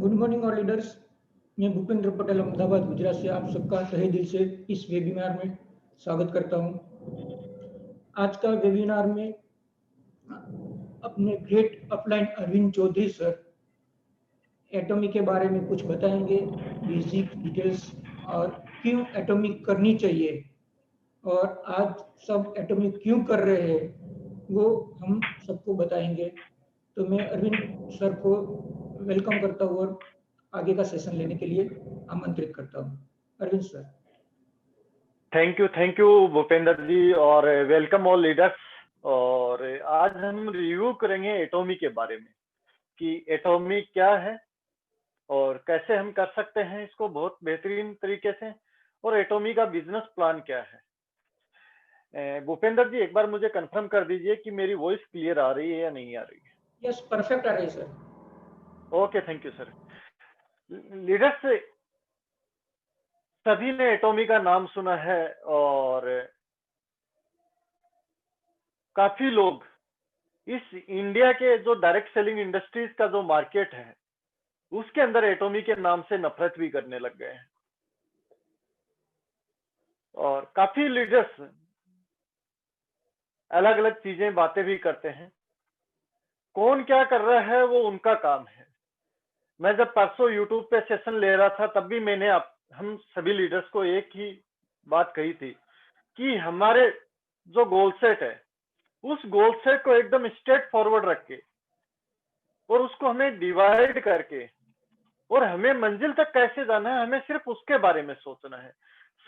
Good morning all leaders. मैं भूपेंद्र पटेल अहमदाबाद गुजरात से आप सबका तहे दिल से इस वेबिनार में स्वागत करता हूं। आज का वेबिनार में अपने great upline Arvind Chaudhary sir Atomy के बारे में कुछ बताएंगे, बेसिक डिटेल्स और क्यों एटॉमी करनी चाहिए और आज सब एटॉमी क्यों कर रहे हैं वो हम सबको बताएंगे। तो मैं अरविंद सर को वेलकम करता हूँ और आगे का सेशन लेने के लिए आमंत्रित करता हूँ। Arvind sir. Thank you Bhupendra ji और वेलकम ऑल लीडर्स। और आज हम रिव्यू करेंगे एटॉमी के बारे में कि एटॉमी क्या है और कैसे हम कर सकते हैं इसको बहुत बेहतरीन तरीके से, और एटॉमी का बिजनेस प्लान क्या है। भूपेंद्र जी एक बार मुझे कंफर्म कर दीजिए कि मेरी वॉइस क्लियर आ रही है या नहीं आ रही है। यस, परफेक्ट आ रही है sir. Okay, thank you sir. Leaders, सभी ने एटॉमी का नाम सुना है और काफी लोग इस इंडिया के जो डायरेक्ट सेलिंग इंडस्ट्रीज का जो मार्केट है उसके अंदर एटॉमी के नाम से नफरत भी करने लग गए हैं। और काफी लीडर्स अलग अलग चीजें बातें भी करते हैं। कौन क्या कर रहा है वो उनका काम है। मैं जब परसों यूट्यूब पे सेशन ले रहा था तब भी मैंने हम सभी लीडर्स को एक ही बात कही थी कि हमारे जो गोल सेट है उस गोल सेट को एकदम स्ट्रेट फॉरवर्ड रख के और उसको हमें डिवाइड करके और हमें मंजिल तक कैसे जाना है, हमें सिर्फ उसके बारे में सोचना है।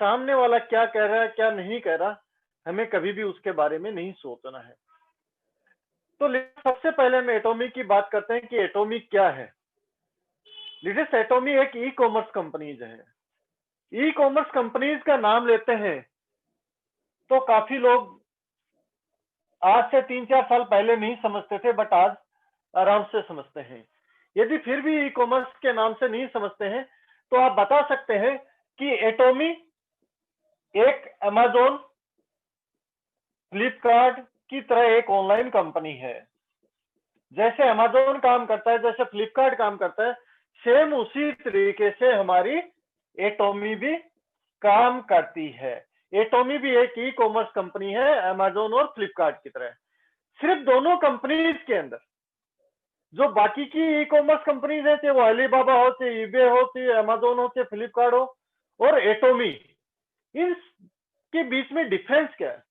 सामने वाला क्या कह रहा है क्या नहीं कह रहा, हमें कभी भी उसके बारे में नहीं सोचना है। तो सबसे पहले हम एटॉमी की बात करते हैं कि एटॉमी क्या है। लीडर्स, एटॉमी एक ई कॉमर्स कंपनीज है। ई कॉमर्स कंपनीज का नाम लेते हैं तो काफी लोग आज से 3-4 साल पहले नहीं समझते थे, बट आज आराम से समझते हैं। यदि फिर भी ई कॉमर्स के नाम से नहीं समझते हैं तो आप बता सकते हैं कि एटॉमी एक अमेज़न, फ्लिपकार्ट की तरह एक ऑनलाइन कंपनी है। जैसे अमेज़न काम करता है, जैसे फ्लिपकार्ट काम करता है, सेम उसी तरीके से हमारी एटॉमी भी काम करती है। एटॉमी भी एक ई कॉमर्स कंपनी है अमेज़न और फ्लिपकार्ट की तरह। सिर्फ दोनों कंपनीज के अंदर जो बाकी की ई कॉमर्स कंपनीज है, चाहे वो अलीबाबा हो, चाहे ईबे हो, चाहे अमेज़न हो, चाहे फ्लिपकार्ट हो, और एटॉमी, इन के बीच में डिफरेंस क्या है?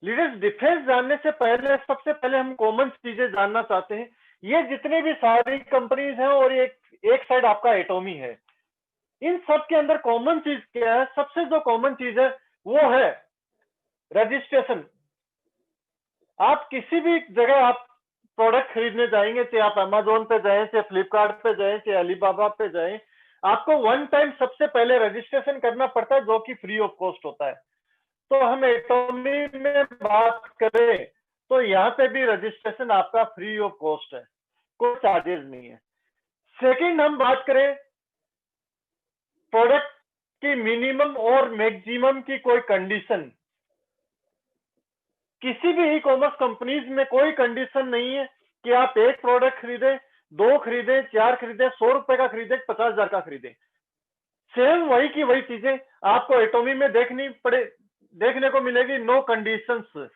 लीडर्स, डिफरेंस जानने से पहले सबसे पहले हम कॉमन चीजें जानना चाहते हैं। ये जितने भी सारी कंपनीज हैं और एक साइड आपका एटॉमी है, इन सब के अंदर कॉमन चीज क्या है? सबसे जो कॉमन चीज है वो है रजिस्ट्रेशन। आप किसी भी जगह आप प्रोडक्ट खरीदने जाएंगे, चाहे आप अमेज़न पे जाएं, चाहे फ्लिपकार्ट पे जाएं, चाहे अलीबाबा पे जाएं, आपको वन टाइम सबसे पहले रजिस्ट्रेशन करना पड़ता है जो कि फ्री ऑफ कॉस्ट होता है। तो हम एटॉमी में बात करें तो यहाँ पे भी रजिस्ट्रेशन आपका फ्री ऑफ कॉस्ट है, कोई चार्जेस नहीं है। सेकंड, हम बात करें प्रोडक्ट की मिनिमम और मैक्सिमम की कोई कंडीशन, किसी भी ई कॉमर्स कंपनीज में कोई कंडीशन नहीं है कि आप एक प्रोडक्ट खरीदें, 2 खरीदें, 4 खरीदें, 100 रुपए का खरीदें, 50,000 का खरीदें। सेम वही की वही चीजें आपको एटॉमी में देखने को मिलेगी। नो कंडीशंस,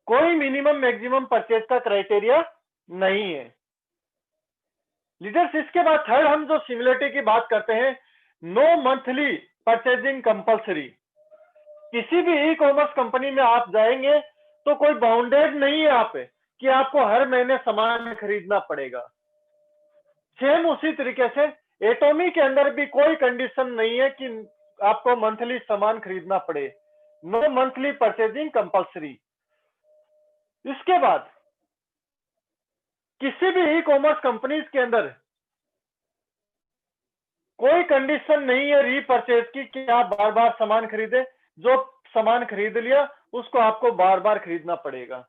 कोई मिनिमम मैक्सिमम परचेज का क्राइटेरिया नहीं है। लीडर्स, इसके बाद थर्ड हम जो सिमिलरिटी की बात करते हैं, नो मंथली परचेजिंग कंपल्सरी। किसी भी ई कॉमर्स कंपनी में आप जाएंगे तो कोई बाउंडेड नहीं है आप पे कि आपको हर महीने सामान खरीदना पड़ेगा। सेम उसी तरीके से एटॉमी के अंदर भी कोई कंडीशन नहीं है कि आपको मंथली सामान खरीदना पड़े। No monthly purchasing compulsory. इसके बाद किसी भी ई कॉमर्स कंपनीज के अंदर कोई कंडीशन नहीं है रीपरचेज की कि आप बार बार सामान खरीदें। जो सामान खरीद लिया उसको आपको बार बार खरीदना पड़ेगा।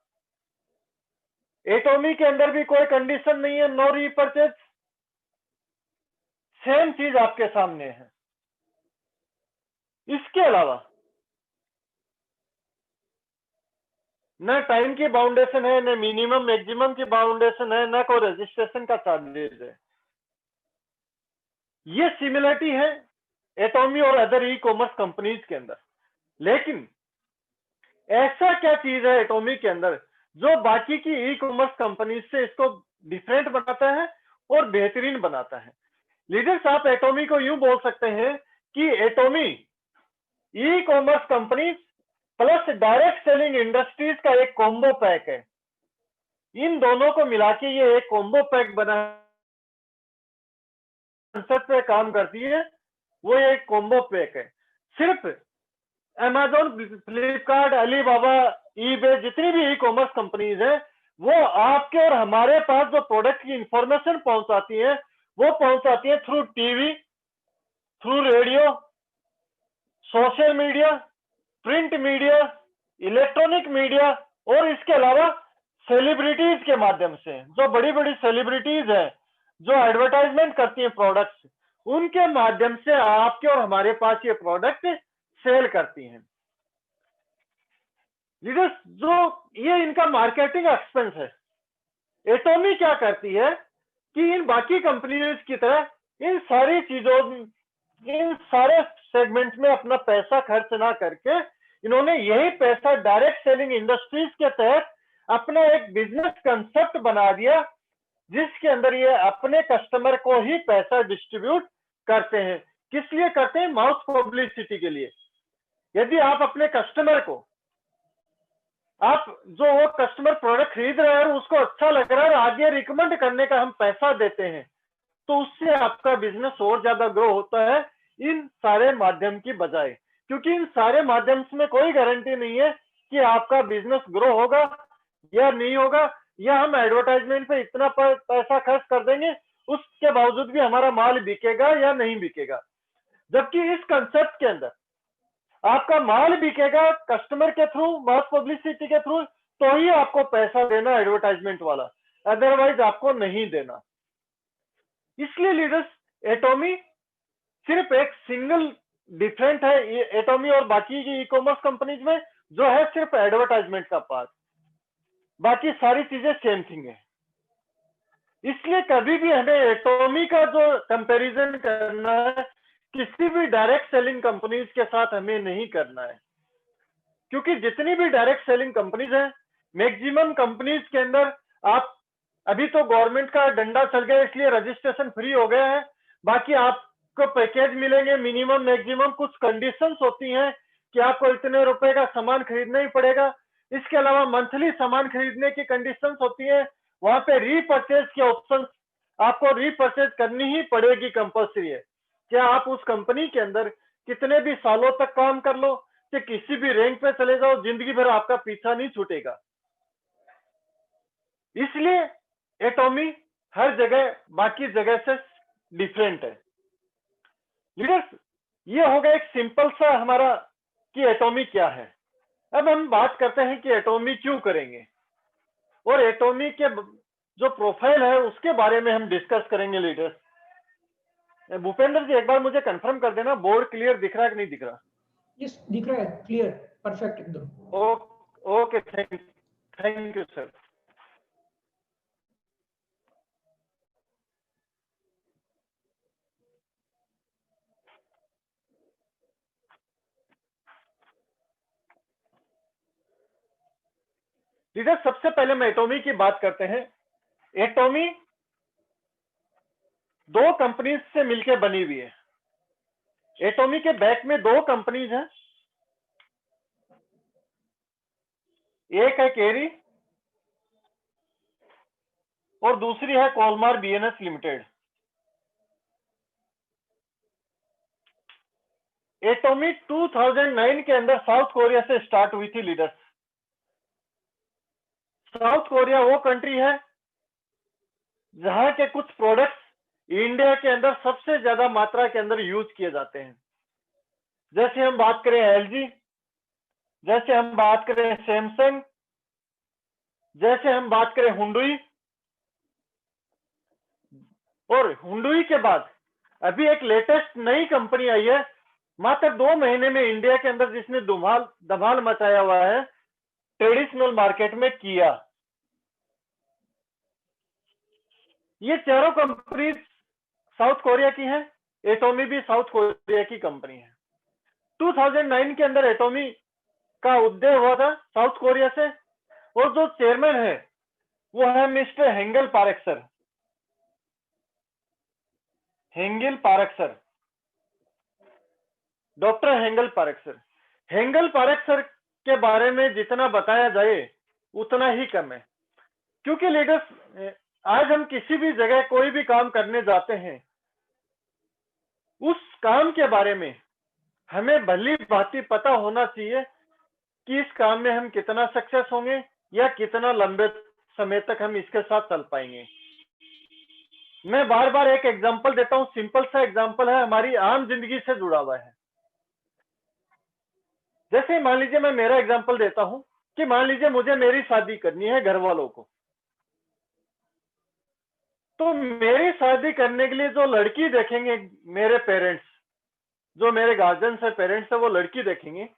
एटॉमी के अंदर भी कोई कंडीशन नहीं है, नो रीपरचेज। सेम चीज आपके सामने है। इसके अलावा न टाइम की बाउंडेशन है, न मिनिमम मैक्सिमम की बाउंडेशन है, न कोई रजिस्ट्रेशन का चार्जेज है। ये सिमिलरिटी है एटॉमी और अदर ई कॉमर्स कंपनीज के अंदर। लेकिन ऐसा क्या चीज है एटॉमी के अंदर जो बाकी की ई कॉमर्स कंपनीज से इसको डिफरेंट बनाता है और बेहतरीन बनाता है? लीडर्स, आप एटॉमी को यूं बोल सकते हैं कि एटॉमी e commerce companies plus direct selling industries का एक कॉम्बो पैक है। इन दोनों को मिला के ये एक कॉम्बो पैक बना कंसेप्ट पे काम करती है, वो एक कॉम्बो पैक है। सिर्फ अमेजोन, फ्लिपकार्ट, अलीबाबा, ईबे, जितनी भी ई कॉमर्स कंपनीज है, वो आपके और हमारे पास जो प्रोडक्ट की इंफॉर्मेशन पहुंचाती है, वो पहुंचाती है through TV, through radio, social media, print media, electronic media और इसके अलावा सेलिब्रिटीज के माध्यम से। जो बड़ी बड़ी सेलिब्रिटीज हैं जो एडवर्टाइजमेंट करती हैं प्रोडक्ट्स, उनके माध्यम से आपके और हमारे पास ये प्रोडक्ट सेल करती हैं। लीडर्स, जो ये इनका मार्केटिंग एक्सपेंस है, एटॉमी क्या करती है कि इन बाकी कंपनीज की तरह इन सारी चीजों, इन सारे सेगमेंट में अपना पैसा खर्च ना करके इन्होंने यही पैसा डायरेक्ट सेलिंग इंडस्ट्रीज के तहत अपना एक बिजनेस कंसेप्ट बना दिया, जिसके अंदर ये अपने कस्टमर को ही पैसा डिस्ट्रीब्यूट करते हैं। किस लिए करते हैं? माउथ पब्लिसिटी के लिए। यदि आप अपने कस्टमर को, आप जो वो कस्टमर प्रोडक्ट खरीद रहे हैं उसको अच्छा लग रहा है और आगे रिकमेंड करने का हम पैसा देते हैं, तो उससे आपका बिजनेस और ज्यादा ग्रो होता है इन सारे माध्यम की बजाय। क्योंकि इन सारे माध्यम में कोई गारंटी नहीं है कि आपका बिजनेस ग्रो होगा या नहीं होगा, या हम एडवर्टाइजमेंट पे इतना पैसा खर्च कर देंगे उसके बावजूद भी हमारा माल बिकेगा या नहीं बिकेगा। जबकि इस कंसेप्ट के अंदर आपका माल बिकेगा कस्टमर के थ्रू, मास पब्लिसिटी के थ्रू, तो ही आपको पैसा देना एडवर्टाइजमेंट वाला, अदरवाइज आपको नहीं देना। इसलिए लीडर्स, एटॉमी सिर्फ एक सिंगल डिफरेंट है एटॉमी और बाकी की ई कॉमर्स कंपनीज में, जो है सिर्फ एडवर्टाइजमेंट का पार्ट, बाकी सारी चीजें सेम थिंग है। इसलिए कभी भी हमें एटॉमी का जो कंपैरिजन करना है किसी भी डायरेक्ट सेलिंग कंपनीज के साथ हमें नहीं करना है, क्योंकि जितनी भी डायरेक्ट सेलिंग कंपनीज हैं, मैक्सिमम कंपनीज के अंदर आप, अभी तो गवर्नमेंट का डंडा चल गया इसलिए रजिस्ट्रेशन फ्री हो गया है, बाकी आपको पैकेज मिलेंगे, मिनिमम मैक्सिमम कुछ कंडीशंस होती हैं कि आपको इतने रुपए का सामान खरीदना ही पड़ेगा। इसके अलावा मंथली सामान खरीदने की कंडीशंस होती है, वहां पे रीपरचेज के ऑप्शन, आपको रीपरचेज करनी ही पड़ेगी, कंपल्सरी है। क्या आप उस कंपनी के अंदर कितने भी सालों तक काम कर लो, कि किसी भी रैंक पे चले जाओ, जिंदगी भर आपका पीछा नहीं छूटेगा। इसलिए एटॉमी हर जगह बाकी जगह से डिफरेंट है। लीडर्स, ये हो गया एक सिंपल सा हमारा कि एटॉमी क्या है। अब हम बात करते हैं कि एटॉमी क्यों करेंगे, और एटॉमी के जो प्रोफाइल है उसके बारे में हम डिस्कस करेंगे। लीडर्स, भूपेंद्र जी एक बार मुझे कंफर्म कर देना, बोर्ड क्लियर दिख रहा है कि नहीं दिख रहा? यस, दिख रहा है, क्लियर, परफेक्ट एकदम। Okay, thank you sir. Leader, सबसे पहले हम एटॉमी की बात करते हैं। एटॉमी दो कंपनीज से मिलकर बनी हुई है। एटॉमी के बैक में दो कंपनीज हैं, एक है केरी और दूसरी है कोलमार बीएनएस लिमिटेड। एटॉमी 2009 के अंदर साउथ कोरिया से स्टार्ट हुई थी। लीडर्स, साउथ कोरिया वो कंट्री है जहां के कुछ प्रोडक्ट्स इंडिया के अंदर सबसे ज्यादा मात्रा के अंदर यूज किए जाते हैं। जैसे हम बात करें एलजी, जैसे हम बात करें सैमसंग, जैसे हम बात करें हुंडई, और हुंडई के बाद अभी एक लेटेस्ट नई कंपनी आई है मात्र 2 महीने में इंडिया के अंदर, जिसने धमाल मचाया हुआ है, ट्रेडिशनल मार्केट में किया। ये चारों कंपनीज साउथ कोरिया की हैं, एटोमी भी साउथ कोरिया की कंपनी है। 2009 के अंदर एटोमी का उदय हुआ था साउथ कोरिया से, और जो चेयरमैन है वो है mister Hengal Parekh sir. Hengal Parekh sir, doctor Hengal Parekh sir. Hengal Parekh sir के बारे में जितना बताया जाए उतना ही कम है, क्योंकि लीडर्स, आज हम किसी भी जगह कोई भी काम करने जाते हैं, उस काम के बारे में हमें भली भांति पता होना चाहिए कि इस काम में हम कितना सक्सेस होंगे या कितना लंबे समय तक हम इसके साथ चल पाएंगे। मैं बार बार एक एग्जांपल देता हूं, सिंपल सा एग्जांपल है, हमारी आम जिंदगी से जुड़ा हुआ है। जैसे मान लीजिए, मैं मेरा एग्जांपल देता हूं कि मान लीजिए मुझे मेरी शादी करनी है घर वालों को, तो मेरी शादी करने के लिए जो लड़की देखेंगे मेरे पेरेंट्स, जो मेरे गार्जियंस है, पेरेंट्स है, वो लड़की देखेंगे,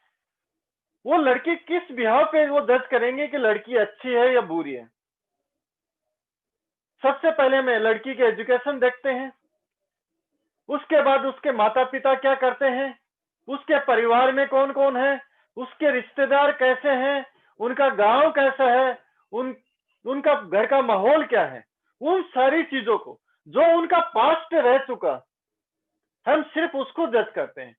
वो लड़की किस बिहाव पे वो जज करेंगे कि लड़की अच्छी है या बुरी है। सबसे पहले में लड़की के एजुकेशन देखते हैं, उसके बाद उसके माता पिता क्या करते हैं, उसके परिवार में कौन कौन है, उसके रिश्तेदार कैसे हैं, उनका गांव कैसा है, उनका घर का माहौल क्या है, उन सारी चीजों को, जो उनका पास्ट रह चुका, हम सिर्फ उसको जज करते हैं।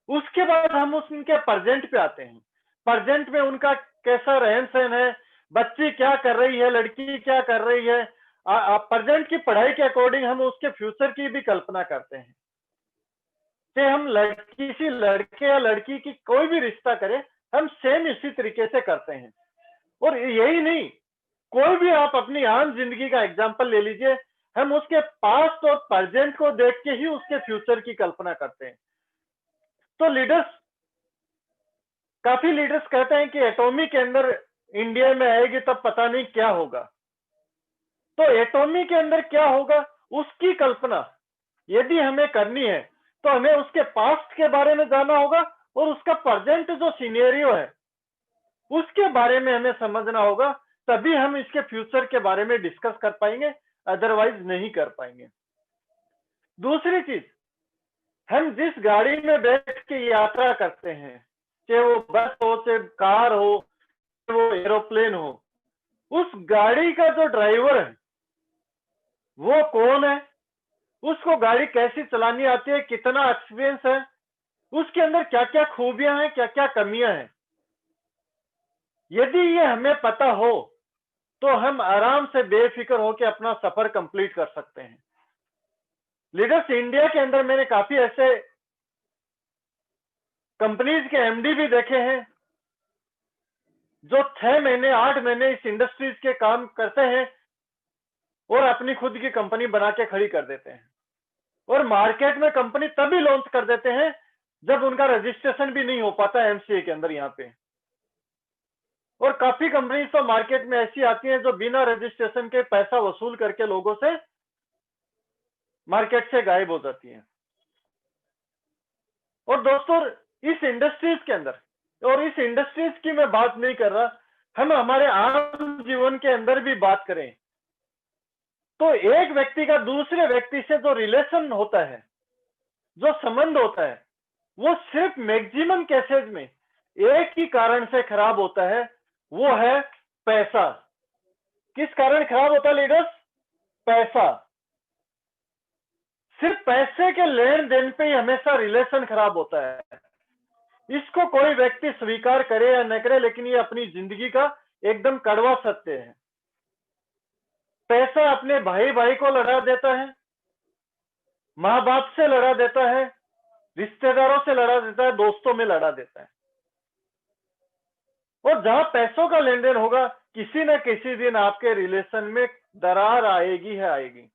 उसके बाद हम उनके प्रेजेंट पे आते हैं। प्रेजेंट में उनका कैसा रहन सहन है, बच्ची क्या कर रही है, लड़की क्या कर रही है, प्रेजेंट की पढ़ाई के अकॉर्डिंग हम उसके फ्यूचर की भी कल्पना करते हैं। से हम लड़की से लड़के या लड़की की कोई भी रिश्ता करें, हम सेम इसी तरीके से करते हैं। और यही नहीं, कोई भी आप अपनी आम जिंदगी का एग्जाम्पल ले लीजिए, हम उसके पास्ट और प्रेजेंट को देख के ही उसके फ्यूचर की कल्पना करते हैं। तो लीडर्स, काफी लीडर्स कहते हैं कि एटोमी के अंदर इंडिया में आएगी तब पता नहीं क्या होगा। तो एटोमी के अंदर क्या होगा उसकी कल्पना यदि हमें करनी है, तो हमें उसके पास्ट के बारे में जानना होगा और उसका प्रेजेंट जो सिनेरियो है उसके बारे में हमें समझना होगा, तभी हम इसके फ्यूचर के बारे में डिस्कस कर पाएंगे, अदरवाइज नहीं कर पाएंगे। दूसरी चीज, हम जिस गाड़ी में बैठ के यात्रा करते हैं, चाहे वो बस हो, चाहे कार हो, वो एरोप्लेन हो, उस गाड़ी का जो ड्राइवर है वो कौन है, उसको गाड़ी कैसी चलानी आती है, कितना एक्सपीरियंस है, उसके अंदर क्या क्या खूबियां हैं, क्या क्या कमियां हैं, यदि ये हमें पता हो तो हम आराम से बेफिक्र होकर अपना सफर कंप्लीट कर सकते हैं। लीडर्स, इंडिया के अंदर मैंने काफी ऐसे कंपनीज के एमडी भी देखे हैं जो 6 महीने 8 महीने इस इंडस्ट्रीज के काम करते हैं और अपनी खुद की कंपनी बना के खड़ी कर देते हैं, और मार्केट में कंपनी तभी लॉन्च कर देते हैं जब उनका रजिस्ट्रेशन भी नहीं हो पाता एमसीए के अंदर यहाँ पे। और काफी कंपनी तो मार्केट में ऐसी आती हैं जो बिना रजिस्ट्रेशन के पैसा वसूल करके लोगों से मार्केट से गायब हो जाती हैं। और दोस्तों, इस इंडस्ट्रीज के अंदर, और इस इंडस्ट्रीज की मैं बात नहीं कर रहा, हम हमारे आम जीवन के अंदर भी बात करें तो एक व्यक्ति का दूसरे व्यक्ति से जो रिलेशन होता है, जो संबंध होता है, वो सिर्फ मैक्सिमम केसेस में एक ही कारण से खराब होता है, वो है पैसा। किस कारण खराब होता है लीडर्स? पैसा। सिर्फ पैसे के लेन देन पे ही हमेशा रिलेशन खराब होता है। इसको कोई व्यक्ति स्वीकार करे या न करे, लेकिन ये अपनी जिंदगी का एकदम कड़वा सत्य है। पैसा अपने भाई भाई को लड़ा देता है, माँ बाप से लड़ा देता है, रिश्तेदारों से लड़ा देता है, दोस्तों में लड़ा देता है। और जहां पैसों का लेन देन होगा, किसी न किसी दिन आपके रिलेशन में दरार आएगी है आएगी।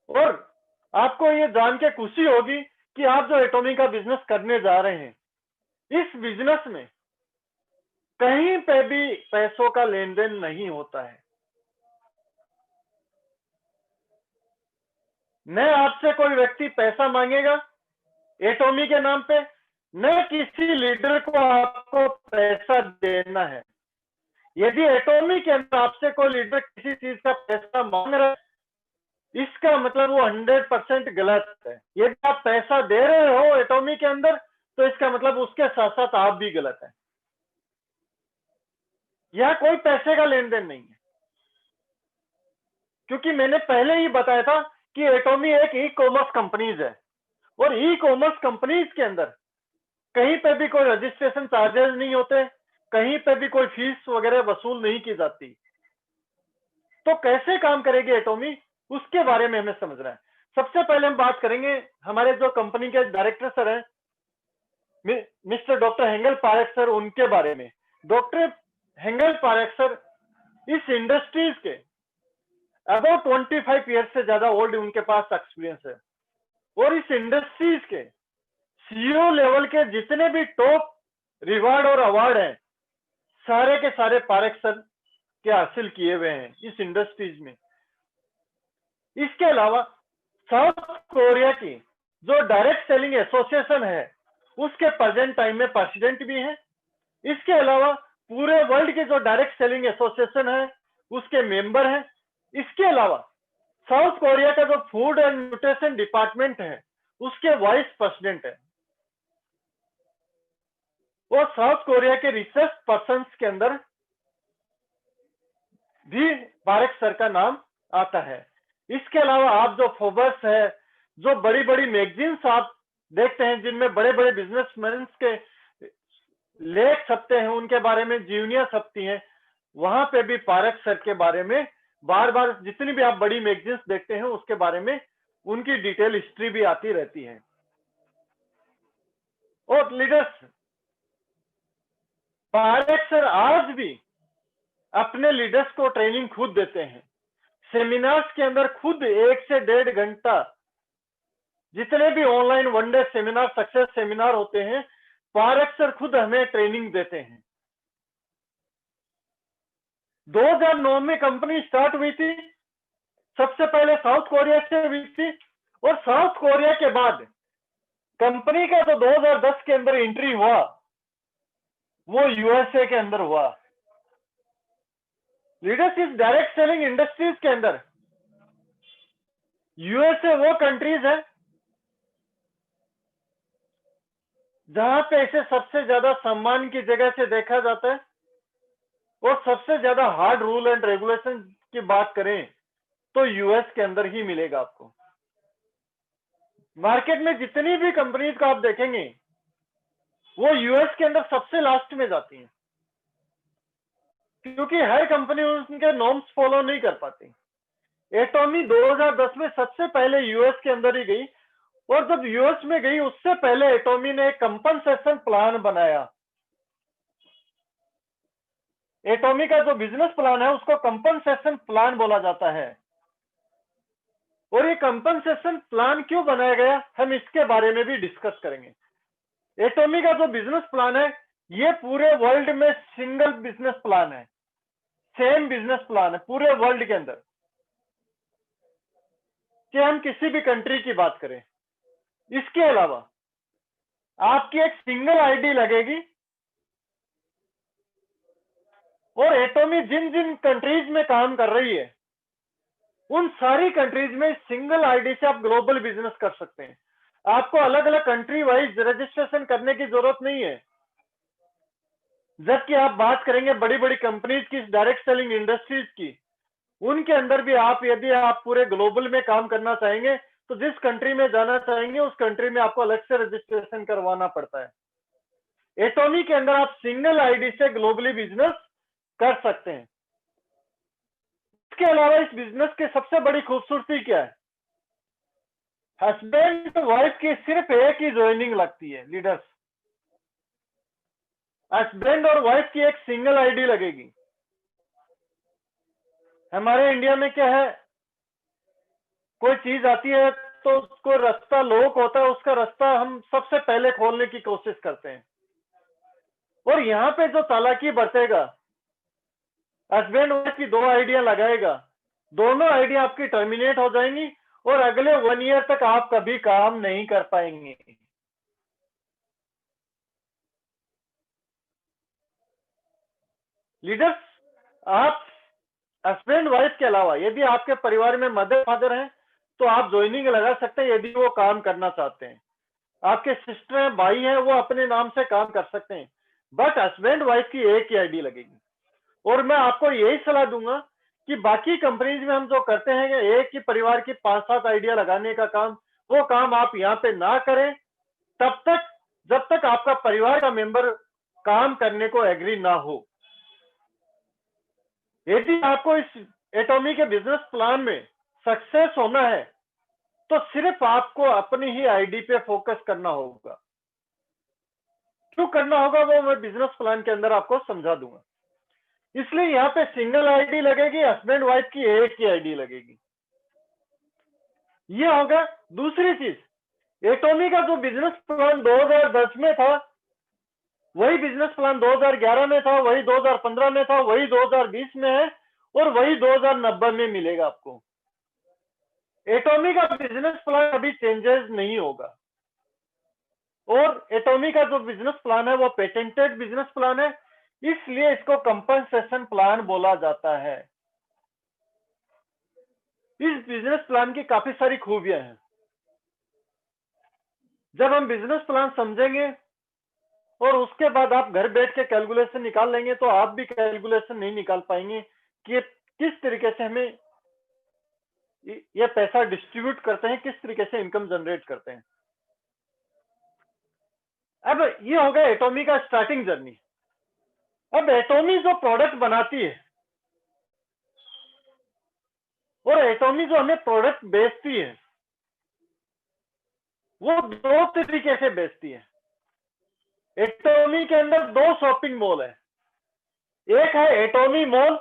और आपको ये जान के खुशी होगी कि आप जो एटोमी का बिजनेस करने जा रहे हैं, इस बिजनेस में कहीं पे भी पैसों का लेन देन नहीं होता है। न आपसे कोई व्यक्ति पैसा मांगेगा एटोमी के नाम पे, न किसी लीडर को आपको पैसा देना है। यदि एटॉमी के अंदर आपसे कोई लीडर किसी चीज का पैसा मांग रहा है, इसका मतलब वो 100% गलत है। यदि आप पैसा दे रहे हो एटॉमी के अंदर, तो इसका मतलब उसके साथ साथ आप भी गलत है। यह कोई पैसे का लेन देन नहीं है, क्योंकि मैंने पहले ही बताया था कि एटॉमी एक ई कॉमर्स कंपनीज है, और ई कॉमर्स कंपनीज के अंदर कहीं पे भी कोई रजिस्ट्रेशन चार्जेस नहीं होते, कहीं पे भी कोई फीस वगैरह वसूल नहीं की जाती। तो कैसे काम करेगी एटॉमी, उसके बारे में हमें समझना है। सबसे पहले हम बात करेंगे हमारे जो कंपनी के डायरेक्टर सर हैं, mister doctor Hengal Parekh sir, उनके बारे में। डॉक्टर हेंगल पारेख सर इस इंडस्ट्रीज के अबाउट 25 ईयर से ज्यादा ओल्ड उनके पास एक्सपीरियंस है, और इस इंडस्ट्रीज के सीईओ लेवल के जितने भी टॉप रिवार्ड और अवार्ड हैं, सारे के सारे पारेख सर के हासिल किए हुए हैं इस इंडस्ट्रीज में। इसके अलावा साउथ कोरिया की जो डायरेक्ट सेलिंग एसोसिएशन है, उसके प्रेजेंट टाइम में प्रेसिडेंट भी हैं। इसके अलावा पूरे वर्ल्ड की जो डायरेक्ट सेलिंग एसोसिएशन है, उसके मेंबर हैं। इसके अलावा साउथ कोरिया का जो फूड एंड न्यूट्रिशन डिपार्टमेंट है, उसके वाइस प्रेसिडेंट है। और साउथ कोरिया के रिसर्च पर्सन के अंदर भी पारेख सर का नाम आता है। इसके अलावा आप जो फोर्ब्स है, जो बड़ी बड़ी मैगजीन्स आप देखते हैं जिनमें बड़े बड़े बिजनेसमैन के लेख छपते हैं, उनके बारे में जीवनियां छपती हैं, वहां पे भी पारेख सर के बारे में बार बार जितनी भी आप बड़ी मैगजीन्स देखते हैं, उसके बारे में उनकी डिटेल हिस्ट्री भी आती रहती है। और लीडर्स, पारेख सर आज भी अपने लीडर्स को ट्रेनिंग खुद देते हैं। सेमिनार्स के अंदर खुद 1 से 1.5 घंटा, जितने भी online one day seminar, success seminar होते हैं, पारेख सर खुद हमें ट्रेनिंग देते हैं। 2009 में कंपनी स्टार्ट हुई थी, सबसे पहले साउथ कोरिया से हुई थी, और साउथ कोरिया के बाद कंपनी का जो 2010 के अंदर एंट्री हुआ, वो यूएसए के अंदर हुआ। लीडर्स, इस डायरेक्ट सेलिंग इंडस्ट्रीज के अंदर यूएसए वो कंट्रीज है जहां पे इसे सबसे ज्यादा सम्मान की जगह से देखा जाता है, और सबसे ज्यादा हार्ड रूल एंड रेगुलेशन की बात करें तो यूएस के अंदर ही मिलेगा आपको। मार्केट में जितनी भी कंपनीज को आप देखेंगे, वो यूएस के अंदर सबसे लास्ट में जाती हैं, क्योंकि हर कंपनी उनके नॉर्म्स फॉलो नहीं कर पाती। एटॉमी 2010 में सबसे पहले यूएस के अंदर ही गई, और जब यूएस में गई उससे पहले एटॉमी ने एक कंपनसेशन प्लान बनाया। एटॉमी का जो बिजनेस प्लान है उसको कंपनसेशन प्लान बोला जाता है। और ये कंपनसेशन प्लान क्यों बनाया गया, हम इसके बारे में भी डिस्कस करेंगे। एटॉमी का जो बिजनेस प्लान है, ये पूरे वर्ल्ड में सिंगल बिजनेस प्लान है, सेम बिजनेस प्लान है पूरे वर्ल्ड के अंदर। कि हम किसी भी कंट्री की बात करें, इसके अलावा आपकी एक सिंगल आईडी लगेगी, और एटॉमी जिन जिन कंट्रीज में काम कर रही है, उन सारी कंट्रीज में सिंगल आईडी से आप ग्लोबल बिजनेस कर सकते हैं। आपको अलग अलग कंट्री वाइज रजिस्ट्रेशन करने की जरूरत नहीं है। जबकि आप बात करेंगे बड़ी बड़ी कंपनीज की, डायरेक्ट सेलिंग इंडस्ट्रीज की, उनके अंदर भी आप, यदि आप पूरे ग्लोबल में काम करना चाहेंगे, तो जिस कंट्री में जाना चाहेंगे उस कंट्री में आपको अलग से रजिस्ट्रेशन करवाना पड़ता है। एटॉमी के अंदर आप सिंगल आईडी से ग्लोबली बिजनेस कर सकते हैं। इसके अलावा इस बिजनेस की सबसे बड़ी खूबसूरती क्या है, हस्बैंड वाइफ की सिर्फ एक ही ज्वाइनिंग लगती है। लीडर्स, हस्बैंड और वाइफ की एक सिंगल आईडी लगेगी। हमारे इंडिया में क्या है, कोई चीज आती है तो उसको रास्ता लॉक होता है, उसका रास्ता हम सबसे पहले खोलने की कोशिश करते हैं। और यहाँ पे जो चालाकी बरतेगा, हस्बैंड वाइफ की 2 आइडिया लगाएगा, दोनों आइडिया आपकी टर्मिनेट हो जाएंगी, और अगले 1 ईयर तक आप कभी काम नहीं कर पाएंगे। लीडर्स, आप हस्बैंड वाइफ के अलावा यदि आपके परिवार में मदर फादर हैं तो आप ज्वाइनिंग लगा सकते हैं यदि वो काम करना चाहते हैं। आपके सिस्टर हैं, भाई हैं, वो अपने नाम से काम कर सकते हैं, बट हस्बैंड वाइफ की एक ही आईडी लगेगी। और मैं आपको यही सलाह दूंगा कि बाकी कंपनीज में हम जो करते हैं एक ही परिवार की 5-7 आइडिया लगाने का काम, वो काम आप यहाँ पे ना करें तब तक जब तक आपका परिवार का मेंबर काम करने को एग्री ना हो। यदि आपको इस एटॉमी के बिजनेस प्लान में सक्सेस होना है तो सिर्फ आपको अपनी ही आईडी पे फोकस करना होगा। क्यों करना होगा वो मैं बिजनेस प्लान के अंदर आपको समझा दूंगा। इसलिए यहाँ पे सिंगल आईडी लगेगी, हस्बैंड वाइफ की एक ही आईडी लगेगी। ये होगा। दूसरी चीज, एटॉमी का जो बिजनेस प्लान 2010 में था वही बिजनेस प्लान 2011 में था, वही 2015 में था, वही 2020 में है और वही 2090 में मिलेगा आपको। एटॉमी का बिजनेस प्लान अभी चेंजेस नहीं होगा और एटॉमी का जो बिजनेस प्लान है वो पेटेंटेड बिजनेस प्लान है, इसलिए इसको कंपनसेशन प्लान बोला जाता है। इस बिजनेस प्लान की काफी सारी खूबियां हैं। जब हम बिजनेस प्लान समझेंगे और उसके बाद आप घर बैठ के कैलकुलेशन निकाल लेंगे तो आप भी कैलकुलेशन नहीं निकाल पाएंगे कि किस तरीके से हमें ये पैसा डिस्ट्रीब्यूट करते हैं, किस तरीके से इनकम जनरेट करते हैं। अब ये हो गया एटॉमी का स्टार्टिंग जर्नी। अब एटॉमी जो प्रोडक्ट बनाती है और एटॉमी जो हमें प्रोडक्ट बेचती है वो दो तरीके से बेचती है। एटॉमी के अंदर दो शॉपिंग मॉल है, एक है एटॉमी मॉल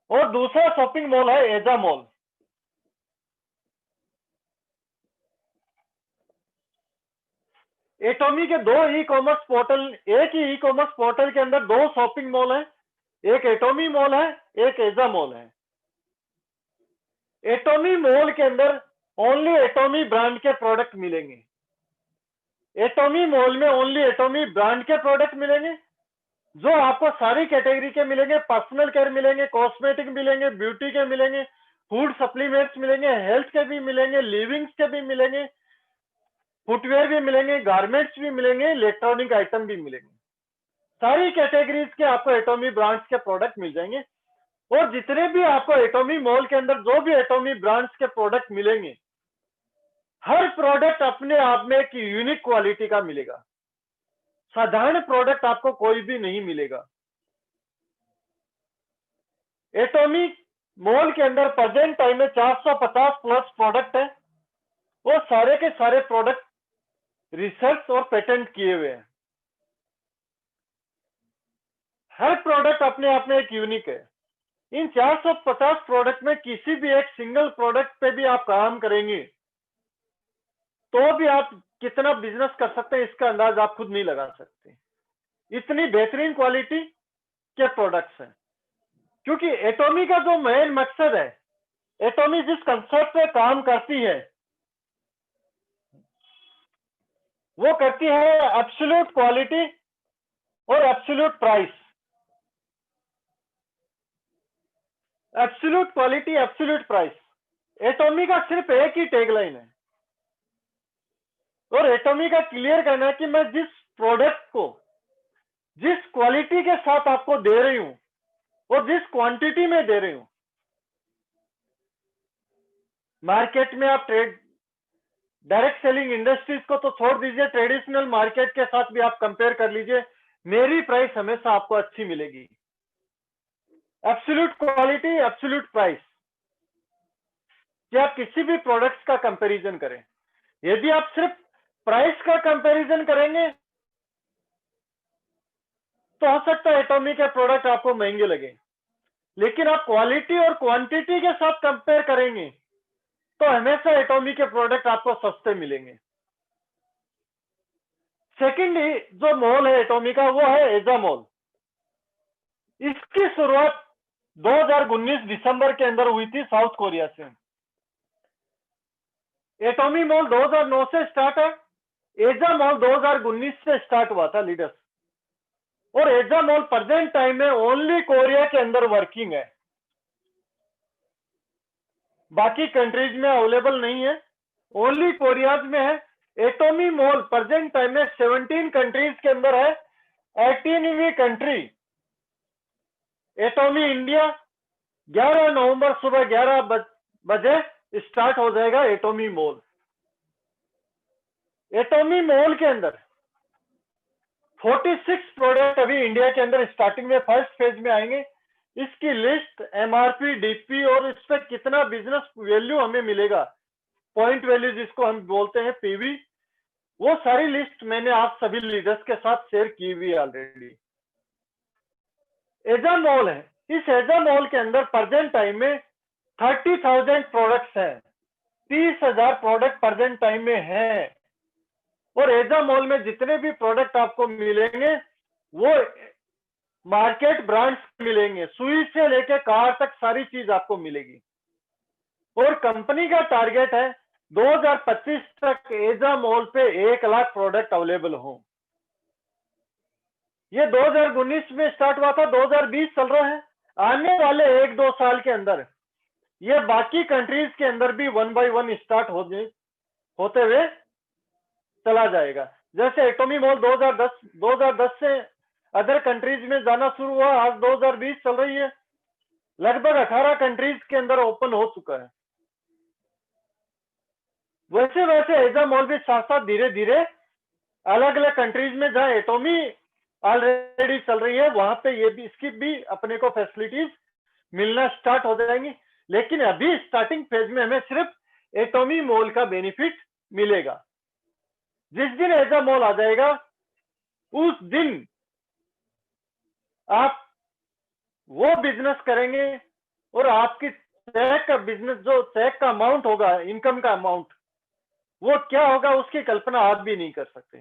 और दूसरा शॉपिंग मॉल है एजा मॉल। एटॉमी के दो ई कॉमर्स पोर्टल, एक ही ई कॉमर्स पोर्टल के अंदर दो शॉपिंग मॉल है, एक एटॉमी मॉल है, एक एजा मॉल है। एटॉमी मॉल के अंदर ओनली एटॉमी ब्रांड के प्रोडक्ट मिलेंगे। एटॉमी मॉल में ओनली एटॉमी ब्रांड के प्रोडक्ट मिलेंगे जो आपको सारी कैटेगरी के मिलेंगे। पर्सनल केयर मिलेंगे, कॉस्मेटिक मिलेंगे, ब्यूटी के मिलेंगे, फूड सप्लीमेंट्स मिलेंगे, हेल्थ के भी मिलेंगे, लिविंग्स के भी मिलेंगे, फुटवेयर भी मिलेंगे, गारमेंट्स भी मिलेंगे, इलेक्ट्रॉनिक आइटम भी मिलेंगे। सारी कैटेगरीज के आपको एटॉमी ब्रांड्स के प्रोडक्ट मिल जाएंगे। और जितने भी आपको एटॉमी मॉल के अंदर जो भी एटॉमी ब्रांड्स के प्रोडक्ट मिलेंगे, हर प्रोडक्ट अपने आप में एक यूनिक क्वालिटी का मिलेगा। साधारण प्रोडक्ट आपको कोई भी नहीं मिलेगा। एटॉमी मॉल के अंदर प्रेजेंट टाइम में 450 प्लस प्रोडक्ट है। वो सारे के सारे प्रोडक्ट रिसर्च और पेटेंट किए हुए हैं। हर प्रोडक्ट अपने आप में एक यूनिक है। इन 450 प्रोडक्ट में किसी भी एक सिंगल प्रोडक्ट पे भी आप काम करेंगे तो भी आप कितना बिजनेस कर सकते हैं इसका अंदाज आप खुद नहीं लगा सकते। इतनी बेहतरीन क्वालिटी के प्रोडक्ट्स हैं। क्योंकि एटॉमी का जो मेन मकसद है, एटॉमी जिस कंसेप्ट पे काम करती है वो करती है एब्सोल्यूट क्वालिटी और absolute price. Absolute quality, absolute price, एटॉमी का सिर्फ एक ही टैगलाइन है। और एटॉमी का क्लियर करना है कि मैं जिस प्रोडक्ट को जिस क्वालिटी के साथ आपको दे रही हूं और जिस क्वांटिटी में दे रही हूं, मार्केट में आप ट्रेड डायरेक्ट सेलिंग इंडस्ट्रीज को तो छोड़ दीजिए, ट्रेडिशनल मार्केट के साथ भी आप कंपेयर कर लीजिए, मेरी प्राइस हमेशा आपको अच्छी मिलेगी। Absolute quality, absolute price. कि आप किसी भी प्रोडक्ट्स का कंपैरिजन करें, यदि आप सिर्फ प्राइस का कंपैरिजन करेंगे तो हो सकता है एटॉमी के प्रोडक्ट आपको महंगे लगे, लेकिन आप क्वालिटी और क्वांटिटी के साथ कंपेयर करेंगे तो हमेशा एटॉमी के प्रोडक्ट आपको सस्ते मिलेंगे। सेकेंडली जो मॉल है एटॉमी का वो है एजा मॉल। इसकी शुरुआत 2019 दिसंबर के अंदर हुई थी साउथ कोरिया से। एटॉमी मॉल 2009 से स्टार्ट है, एजा मॉल 2019 से स्टार्ट हुआ था लीडर्स। और एजामोल प्रेजेंट टाइम में ओनली कोरिया के अंदर वर्किंग है, बाकी कंट्रीज में अवेलेबल नहीं है, ओनली कोरिया में है। एटोमी मोल प्रेजेंट टाइम में 17 कंट्रीज के अंदर है। 18वीं कंट्री एटोमी इंडिया, 11 नवंबर सुबह 11 बजे स्टार्ट हो जाएगा एटोमी मोल। एटोमी मोल के अंदर 46 प्रोडक्ट अभी इंडिया के अंदर स्टार्टिंग में फर्स्ट फेज में आएंगे। इसकी लिस्ट, एमआरपी, डीपी और इस पर कितना बिजनेस वैल्यू हमें मिलेगा, पॉइंट वैल्यू जिसको हम बोलते हैं पीवी, वो सारी लिस्ट मैंने आप सभी लीडर्स के साथ शेयर की हुई ऑलरेडी। एजामोल है, इस एजामोल के अंदर प्रेजेंट टाइम में 30,000 प्रोडक्ट्स हैं, 30,000 प्रोडक्ट प्रेजेंट टाइम में हैं। और एजामोल में जितने भी प्रोडक्ट आपको मिलेंगे वो मार्केट ब्रांड्स मिलेंगे, सुई से लेके कार तक सारी चीज आपको मिलेगी। और कंपनी का टारगेट है 2025 तक एजामोल पे 1 लाख प्रोडक्ट अवेलेबल हो। ये 2019 में स्टार्ट हुआ था, 2020 चल रहा है। आने वाले 1-2 साल के अंदर ये बाकी कंट्रीज के अंदर भी 1 बाय 1 स्टार्ट होते हुए चला जाएगा। जैसे एटोमी मॉल 2010 से अदर कंट्रीज में जाना शुरू हुआ, आज 2020 चल रही है, लगभग 18 कंट्रीज के अंदर ओपन हो चुका है। वैसे वैसे एजा मॉल भी साथ साथ धीरे धीरे अलग अलग कंट्रीज में जहां एटोमी ऑलरेडी चल रही है वहां पे ये भी, इसकी भी अपने को फैसिलिटीज मिलना स्टार्ट हो जाएंगी। लेकिन अभी स्टार्टिंग फेज में हमें सिर्फ एटोमी मॉल का बेनिफिट मिलेगा। जिस दिन एजा मॉल आ जाएगा उस दिन आप वो बिजनेस करेंगे और आपकी चेक का बिजनेस, जो चेक का अमाउंट होगा, इनकम का अमाउंट, वो क्या होगा उसकी कल्पना आप भी नहीं कर सकते।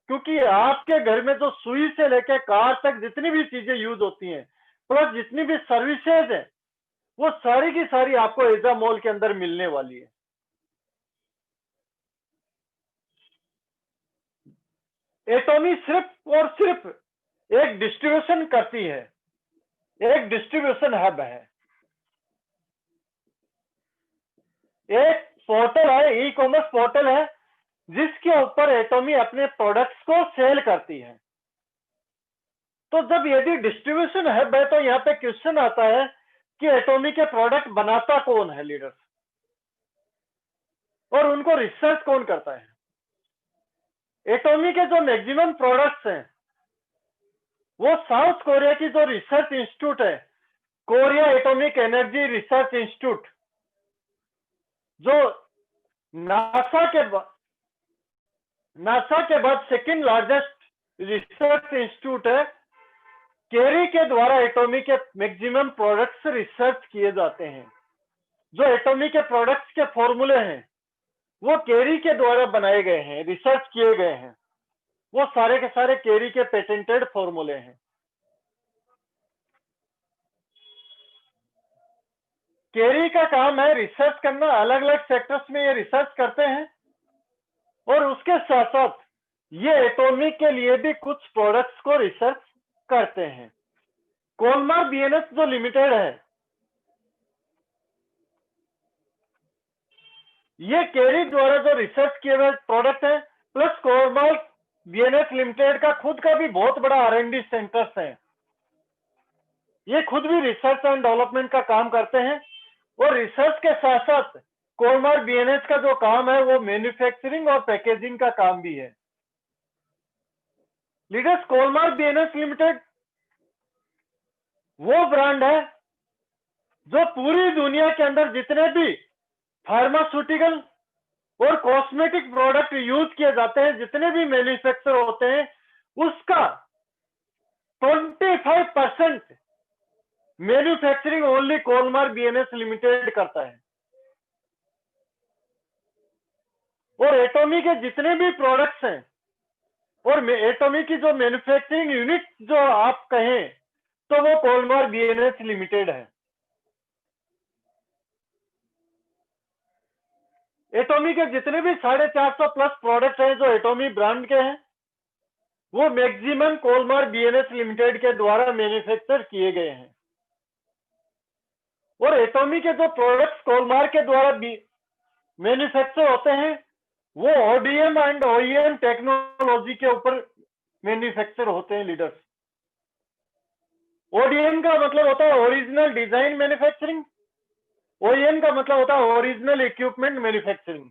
क्योंकि आपके घर में जो सुई से लेकर कार तक जितनी भी चीजें यूज होती हैं, प्लस जितनी भी सर्विसेज है, वो सारी की सारी आपको एजा मॉल के अंदर मिलने वाली है। एटोमी सिर्फ और सिर्फ एक डिस्ट्रीब्यूशन करती है, एक डिस्ट्रीब्यूशन हब है, एक पोर्टल है, ई कॉमर्स पोर्टल है जिसके ऊपर एटोमी अपने प्रोडक्ट्स को सेल करती है। तो जब यदि डिस्ट्रीब्यूशन हब है तो यहाँ पे क्वेश्चन आता है कि एटोमी के प्रोडक्ट बनाता कौन है लीडर्स, और उनको रिसर्च कौन करता है। एटोमी के जो मैक्सिमम प्रोडक्ट्स हैं वो साउथ कोरिया की जो रिसर्च इंस्टीट्यूट है, Korea atomic energy research institute, जो नासा के बाद सेकंड लार्जेस्ट रिसर्च इंस्टीट्यूट है, केरी के द्वारा एटॉमिक के मैक्सिमम प्रोडक्ट्स रिसर्च किए जाते हैं। जो एटॉमिक के प्रोडक्ट्स के फॉर्मूले हैं वो केरी के द्वारा बनाए गए हैं, रिसर्च किए गए हैं, वो सारे के सारे केरी के पेटेंटेड फॉर्मूले हैं। केरी का काम है रिसर्च करना, अलग अलग सेक्टर्स में ये रिसर्च करते हैं, और उसके साथ साथ ये एटॉमिक के लिए भी कुछ प्रोडक्ट्स को रिसर्च करते हैं। कोलमार बीएनएस जो लिमिटेड है, ये केरी द्वारा जो रिसर्च किए हुए प्रोडक्ट है, प्लस कोलमार बीएनएस लिमिटेड का खुद का भी बहुत बड़ा आर&डी सेंटर्स है। ये खुद भी रिसर्च एंड डेवलपमेंट का काम करते हैं, और रिसर्च के साथ साथ कोलमार बीएनएस का जो काम है वो मैन्युफैक्चरिंग और पैकेजिंग का काम भी है। लीडर्स, कोलमार बीएनएस लिमिटेड वो ब्रांड है जो पूरी दुनिया के अंदर जितने भी फार्मास्यूटिकल और कॉस्मेटिक प्रोडक्ट यूज किए जाते हैं, जितने भी मैन्युफैक्चर होते हैं, उसका 25% मैन्युफैक्चरिंग ओनली कोलमार बीएनएस लिमिटेड करता है। और एटॉमी के जितने भी प्रोडक्ट्स हैं, और एटॉमी की जो मैन्युफैक्चरिंग यूनिट जो आप कहें तो वो कोलमार बीएनएस लिमिटेड है। एटॉमी के जितने भी 450 प्लस प्रोडक्ट हैं जो एटॉमी ब्रांड के हैं, वो मैक्सिमम कोलमार बीएनएस लिमिटेड के द्वारा मैन्युफैक्चर किए गए हैं। और एटॉमी के जो प्रोडक्ट्स कोलमार के द्वारा मैन्युफैक्चर होते हैं वो ओडीएम एंड ओईएम टेक्नोलॉजी के ऊपर मैन्युफैक्चर होते हैं लीडर्स। ओडीएम का मतलब होता है ओरिजिनल डिजाइन मैन्युफैक्चरिंग, ओईएम का मतलब होता है ओरिजिनल इक्विपमेंट मैन्युफैक्चरिंग।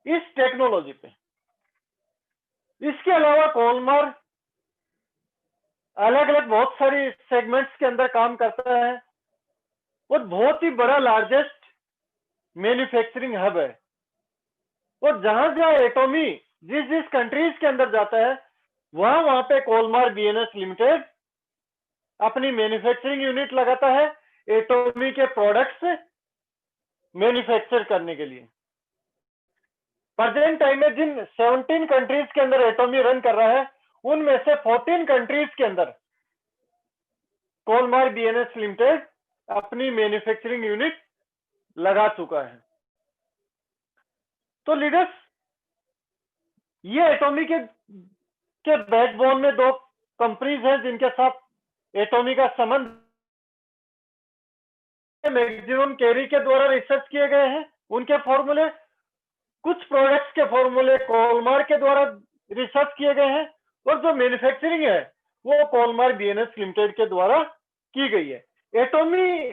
इस टेक्नोलॉजी पे इसके अलावा कोलमार अलग अलग बहुत सारी सेगमेंट्स के अंदर काम करता है और बहुत ही बड़ा लार्जेस्ट मैन्युफैक्चरिंग हब है। और जहां जहां एटॉमी जिस जिस कंट्रीज के अंदर जाता है वहां पे कोलमार बीएनएस लिमिटेड अपनी मैन्युफैक्चरिंग यूनिट लगाता है एटॉमी के प्रोडक्ट्स मैन्युफैक्चर करने के लिए। प्रेजेंट टाइम में जिन 17 कंट्रीज के अंदर एटॉमी रन कर रहा है उनमें से 14 कंट्रीज के अंदर कोलमार बीएनएस लिमिटेड अपनी मैन्युफैक्चरिंग यूनिट लगा चुका है। तो लीडर्स, ये एटॉमी के बैकबोन में दो कंपनीज हैं जिनके साथ एटॉमी का संबंध मैक्सिमम कैरी के द्वारा रिसर्च किए गए हैं। उनके फॉर्मूले, कुछ प्रोडक्ट्स के फॉर्मूले कोलमार के द्वारा रिसर्च किए गए हैं और जो मैन्युफैक्चरिंग है वो कोलमार बीएनएस लिमिटेड के द्वारा की गई है। एटॉमी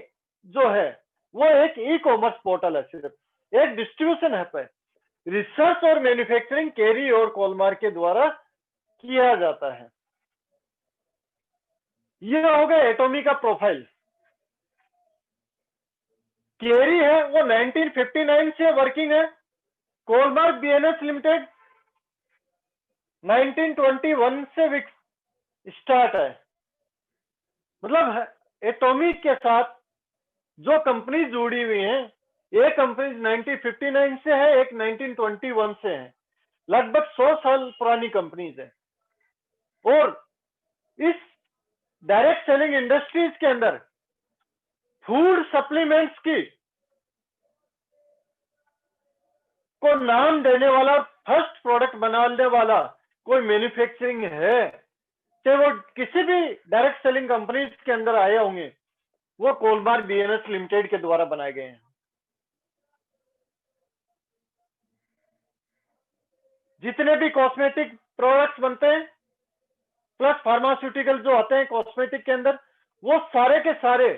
जो है वो एक ई कॉमर्स पोर्टल है, सिर्फ एक डिस्ट्रीब्यूशन ऐप है। रिसर्च और मैन्युफैक्चरिंग कैरी और कोलमार के द्वारा किया जाता है। ये हो गया एटॉमी का प्रोफाइल। कैरी है वो 1959 से वर्किंग है। कोलमार बीएनएस लिमिटेड 1921 से स्टार्ट है। मतलब एटॉमी के साथ जो कंपनी जुड़ी हुई हैं, एक कंपनी 1959 से है, एक 1921 से है। लगभग 100 साल पुरानी कंपनीज है। और इस डायरेक्ट सेलिंग इंडस्ट्रीज के अंदर फूड सप्लीमेंट्स की को नाम देने वाला, फर्स्ट प्रोडक्ट बनाने वाला कोई मैन्युफैक्चरिंग है, चाहे वो किसी भी डायरेक्ट सेलिंग कंपनीज के अंदर आए होंगे, वो कोलमार बीएनएस लिमिटेड के द्वारा बनाए गए हैं। जितने भी कॉस्मेटिक प्रोडक्ट्स बनते हैं प्लस फार्मास्यूटिकल जो आते हैं कॉस्मेटिक के अंदर, वो सारे के सारे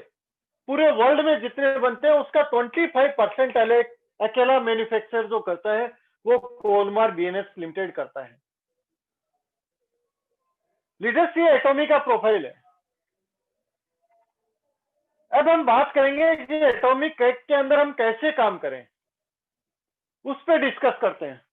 पूरे वर्ल्ड में जितने बनते हैं उसका 25% अकेला मैन्युफैक्चर जो करता है वो कोलमार बीएनएस लिमिटेड करता है। लीडर्स, ये एटॉमी का प्रोफाइल है। अब हम बात करेंगे कि एटॉमी के अंदर हम कैसे काम करें, उस पर डिस्कस करते हैं।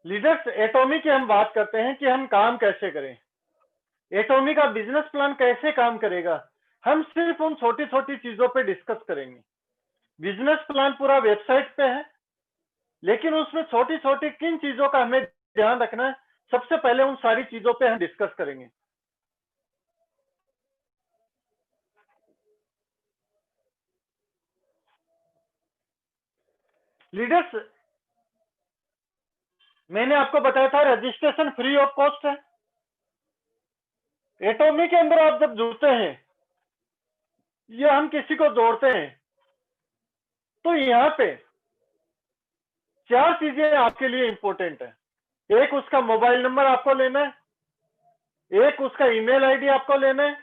लीडर्स, एटॉमी की हम बात करते हैं कि हम काम कैसे करें, एटॉमी का बिजनेस प्लान कैसे काम करेगा। हम सिर्फ उन छोटी छोटी चीजों पे डिस्कस करेंगे। बिजनेस प्लान पूरा वेबसाइट पे है, लेकिन उसमें छोटी छोटी किन चीजों का हमें ध्यान रखना है, सबसे पहले उन सारी चीजों पे हम डिस्कस करेंगे। लीडर्स, मैंने आपको बताया था रजिस्ट्रेशन फ्री ऑफ कॉस्ट है। एटॉमी के अंदर आप जब जुड़ते हैं या हम किसी को जोड़ते हैं तो यहाँ पे 4 चीजें आपके लिए इंपॉर्टेंट है। एक, उसका मोबाइल नंबर आपको लेना है, एक उसका ईमेल आईडी आपको लेना है,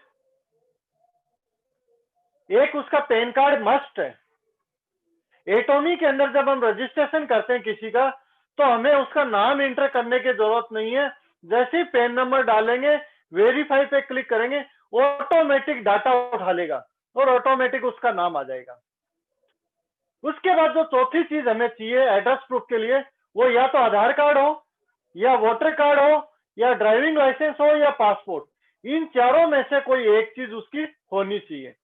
एक उसका पैन कार्ड मस्ट है। एटॉमी के अंदर जब हम रजिस्ट्रेशन करते हैं किसी का, तो हमें उसका नाम एंटर करने की जरूरत नहीं है। जैसे ही पैन नंबर डालेंगे, वेरीफाई पे क्लिक करेंगे, ऑटोमेटिक डाटा उठा लेगा और ऑटोमेटिक उसका नाम आ जाएगा। उसके बाद जो चौथी चीज हमें चाहिए एड्रेस प्रूफ के लिए, वो या तो आधार कार्ड हो, या वोटर कार्ड हो, या ड्राइविंग लाइसेंस हो, या पासपोर्ट। इन चारों में से कोई एक चीज उसकी होनी चाहिए।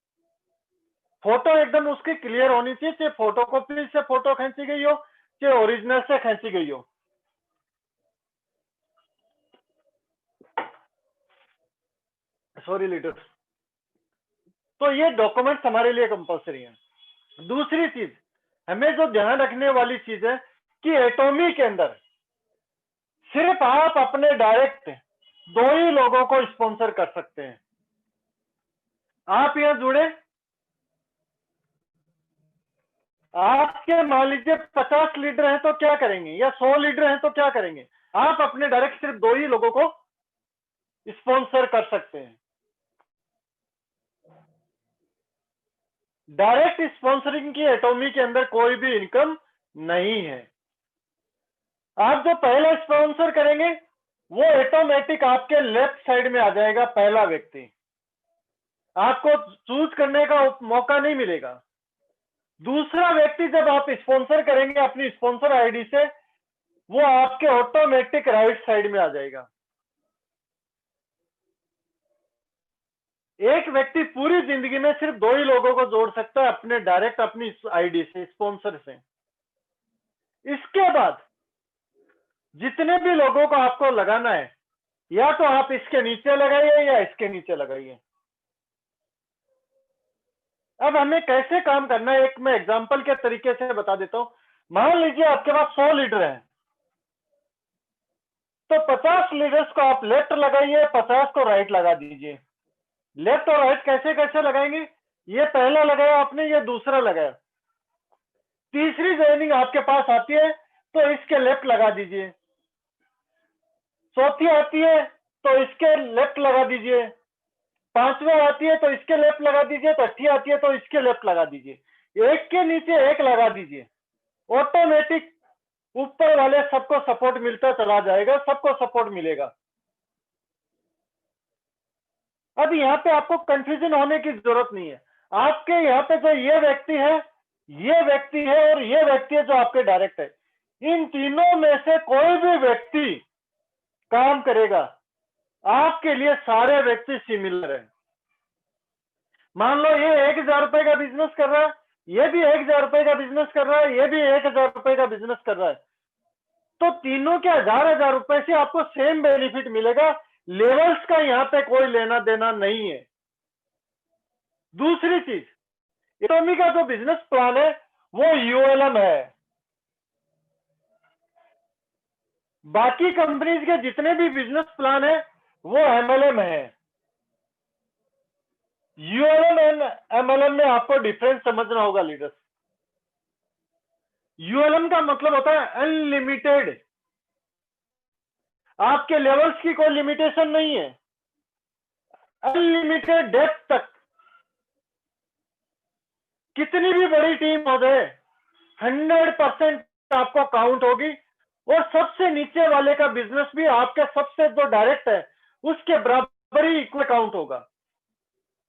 फोटो एकदम उसकी क्लियर होनी चाहिए, चाहे फोटोकॉपी से फोटो खींची गई हो, चाहे ओरिजिनल से खींची गई हो। Sorry leader. तो ये डॉक्यूमेंट्स हमारे लिए कंपलसरी है। दूसरी चीज हमें जो ध्यान रखने वाली चीज है कि एटॉमी के अंदर सिर्फ आप अपने डायरेक्ट 2 ही लोगों को स्पॉन्सर कर सकते हैं। आप यहां जुड़े, आपके मान लीजिए 50 लीडर हैं तो क्या करेंगे, या 100 लीडर हैं तो क्या करेंगे? आप अपने डायरेक्ट सिर्फ 2 ही लोगों को स्पॉन्सर कर सकते हैं। डायरेक्ट स्पॉन्सरिंग की एटॉमी के अंदर कोई भी इनकम नहीं है। आप जो पहला स्पॉन्सर करेंगे वो ऑटोमेटिक आपके लेफ्ट साइड में आ जाएगा, पहला व्यक्ति। आपको चूज करने का मौका नहीं मिलेगा। दूसरा व्यक्ति जब आप स्पॉन्सर करेंगे अपनी स्पॉन्सर आईडी से, वो आपके ऑटोमेटिक राइट साइड में आ जाएगा। एक व्यक्ति पूरी जिंदगी में सिर्फ 2 ही लोगों को जोड़ सकता है अपने डायरेक्ट अपनी आईडी से, स्पॉन्सर से। इसके बाद जितने भी लोगों को आपको लगाना है, या तो आप इसके नीचे लगाइए या इसके नीचे लगाइए। अब हमें कैसे काम करना है, एक मैं एग्जांपल के तरीके से बता देता हूं। मान लीजिए आपके पास 100 लीडर हैं, तो 50 लीडर्स को आप लेफ्ट लगाइए, 50 को राइट लगा दीजिए। लेफ्ट और राइट कैसे कैसे लगाएंगे? ये पहला लगाया आपने, ये दूसरा लगाया। तीसरी ज्वाइनिंग आपके पास आती है तो इसके लेफ्ट लगा दीजिए। चौथी आती है तो इसके लेफ्ट लगा दीजिए। पांचवी आती है तो इसके लेफ्ट लगा दीजिए। छठी आती है तो इसके लेफ्ट लगा दीजिए। एक के नीचे एक लगा दीजिए। ऑटोमेटिक ऊपर वाले सबको सपोर्ट मिलता चला जाएगा, सबको सपोर्ट मिलेगा। अब यहाँ पे आपको कंफ्यूजन होने की जरूरत नहीं है। आपके यहाँ पे जो ये व्यक्ति है, ये व्यक्ति है और ये व्यक्ति है जो आपके डायरेक्ट है, इन तीनों में से कोई भी व्यक्ति काम करेगा। आपके लिए सारे व्यक्ति सिमिलर है। मान लो ये 1000 रुपए का बिजनेस कर रहा है, ये भी 1000 रुपए का बिजनेस कर रहा है, ये भी 1000 रुपए का बिजनेस कर रहा है, तो तीनों के 1000 रुपए से आपको सेम बेनिफिट मिलेगा। लेवल्स का यहाँ पे कोई लेना देना नहीं है। दूसरी चीज, एटॉमी का जो बिजनेस प्लान है वो यूएलएम है। बाकी कंपनीज के जितने भी बिजनेस प्लान है वो एमएलएम है। यूएलएम एंड एमएलएम में आपको डिफरेंस समझना होगा लीडर्स। यूएलएम का मतलब होता है अनलिमिटेड। आपके लेवल्स की कोई लिमिटेशन नहीं है, अनलिमिटेड डेप्थ तक। कितनी भी बड़ी टीम हो जाए 100% आपको काउंट होगी, और सबसे नीचे वाले का बिजनेस भी आपके सबसे जो डायरेक्ट है उसके बराबर ही इक्वल काउंट होगा।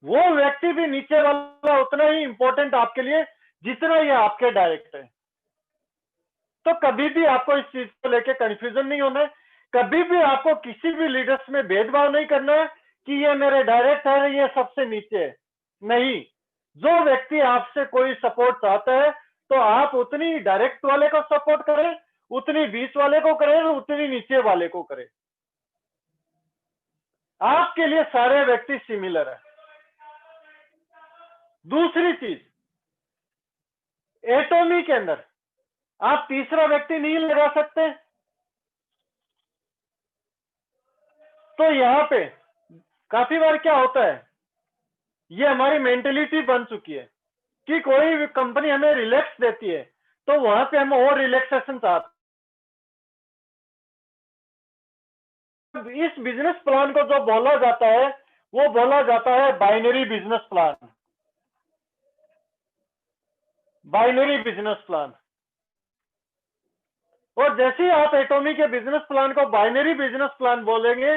वो व्यक्ति भी नीचे वाला उतना ही इंपॉर्टेंट आपके लिए जितना ये आपके डायरेक्ट है। तो कभी भी आपको इस चीज को लेके कंफ्यूजन नहीं होना है। कभी भी आपको किसी भी लीडर्स में भेदभाव नहीं करना है कि ये मेरे डायरेक्ट है, ये सबसे नीचे है। नहीं, जो व्यक्ति आपसे कोई सपोर्ट चाहता है तो आप उतनी डायरेक्ट वाले को सपोर्ट करें, उतनी बीच वाले को करें, उतनी नीचे वाले को करें। आपके लिए सारे व्यक्ति सिमिलर है। दूसरी चीज, एटॉमी के अंदर आप तीसरा व्यक्ति नहीं लगा सकते। तो यहां पे काफी बार क्या होता है, ये हमारी मेंटेलिटी बन चुकी है कि कोई भी कंपनी हमें रिलैक्स देती है तो वहां पे हम और रिलैक्सेशन चाहते हैं। इस बिजनेस प्लान को जो बोला जाता है वो बोला जाता है binary business plan. Binary business plan और जैसे ही आप एटॉमी के बिजनेस प्लान को बाइनरी बिजनेस प्लान बोलेंगे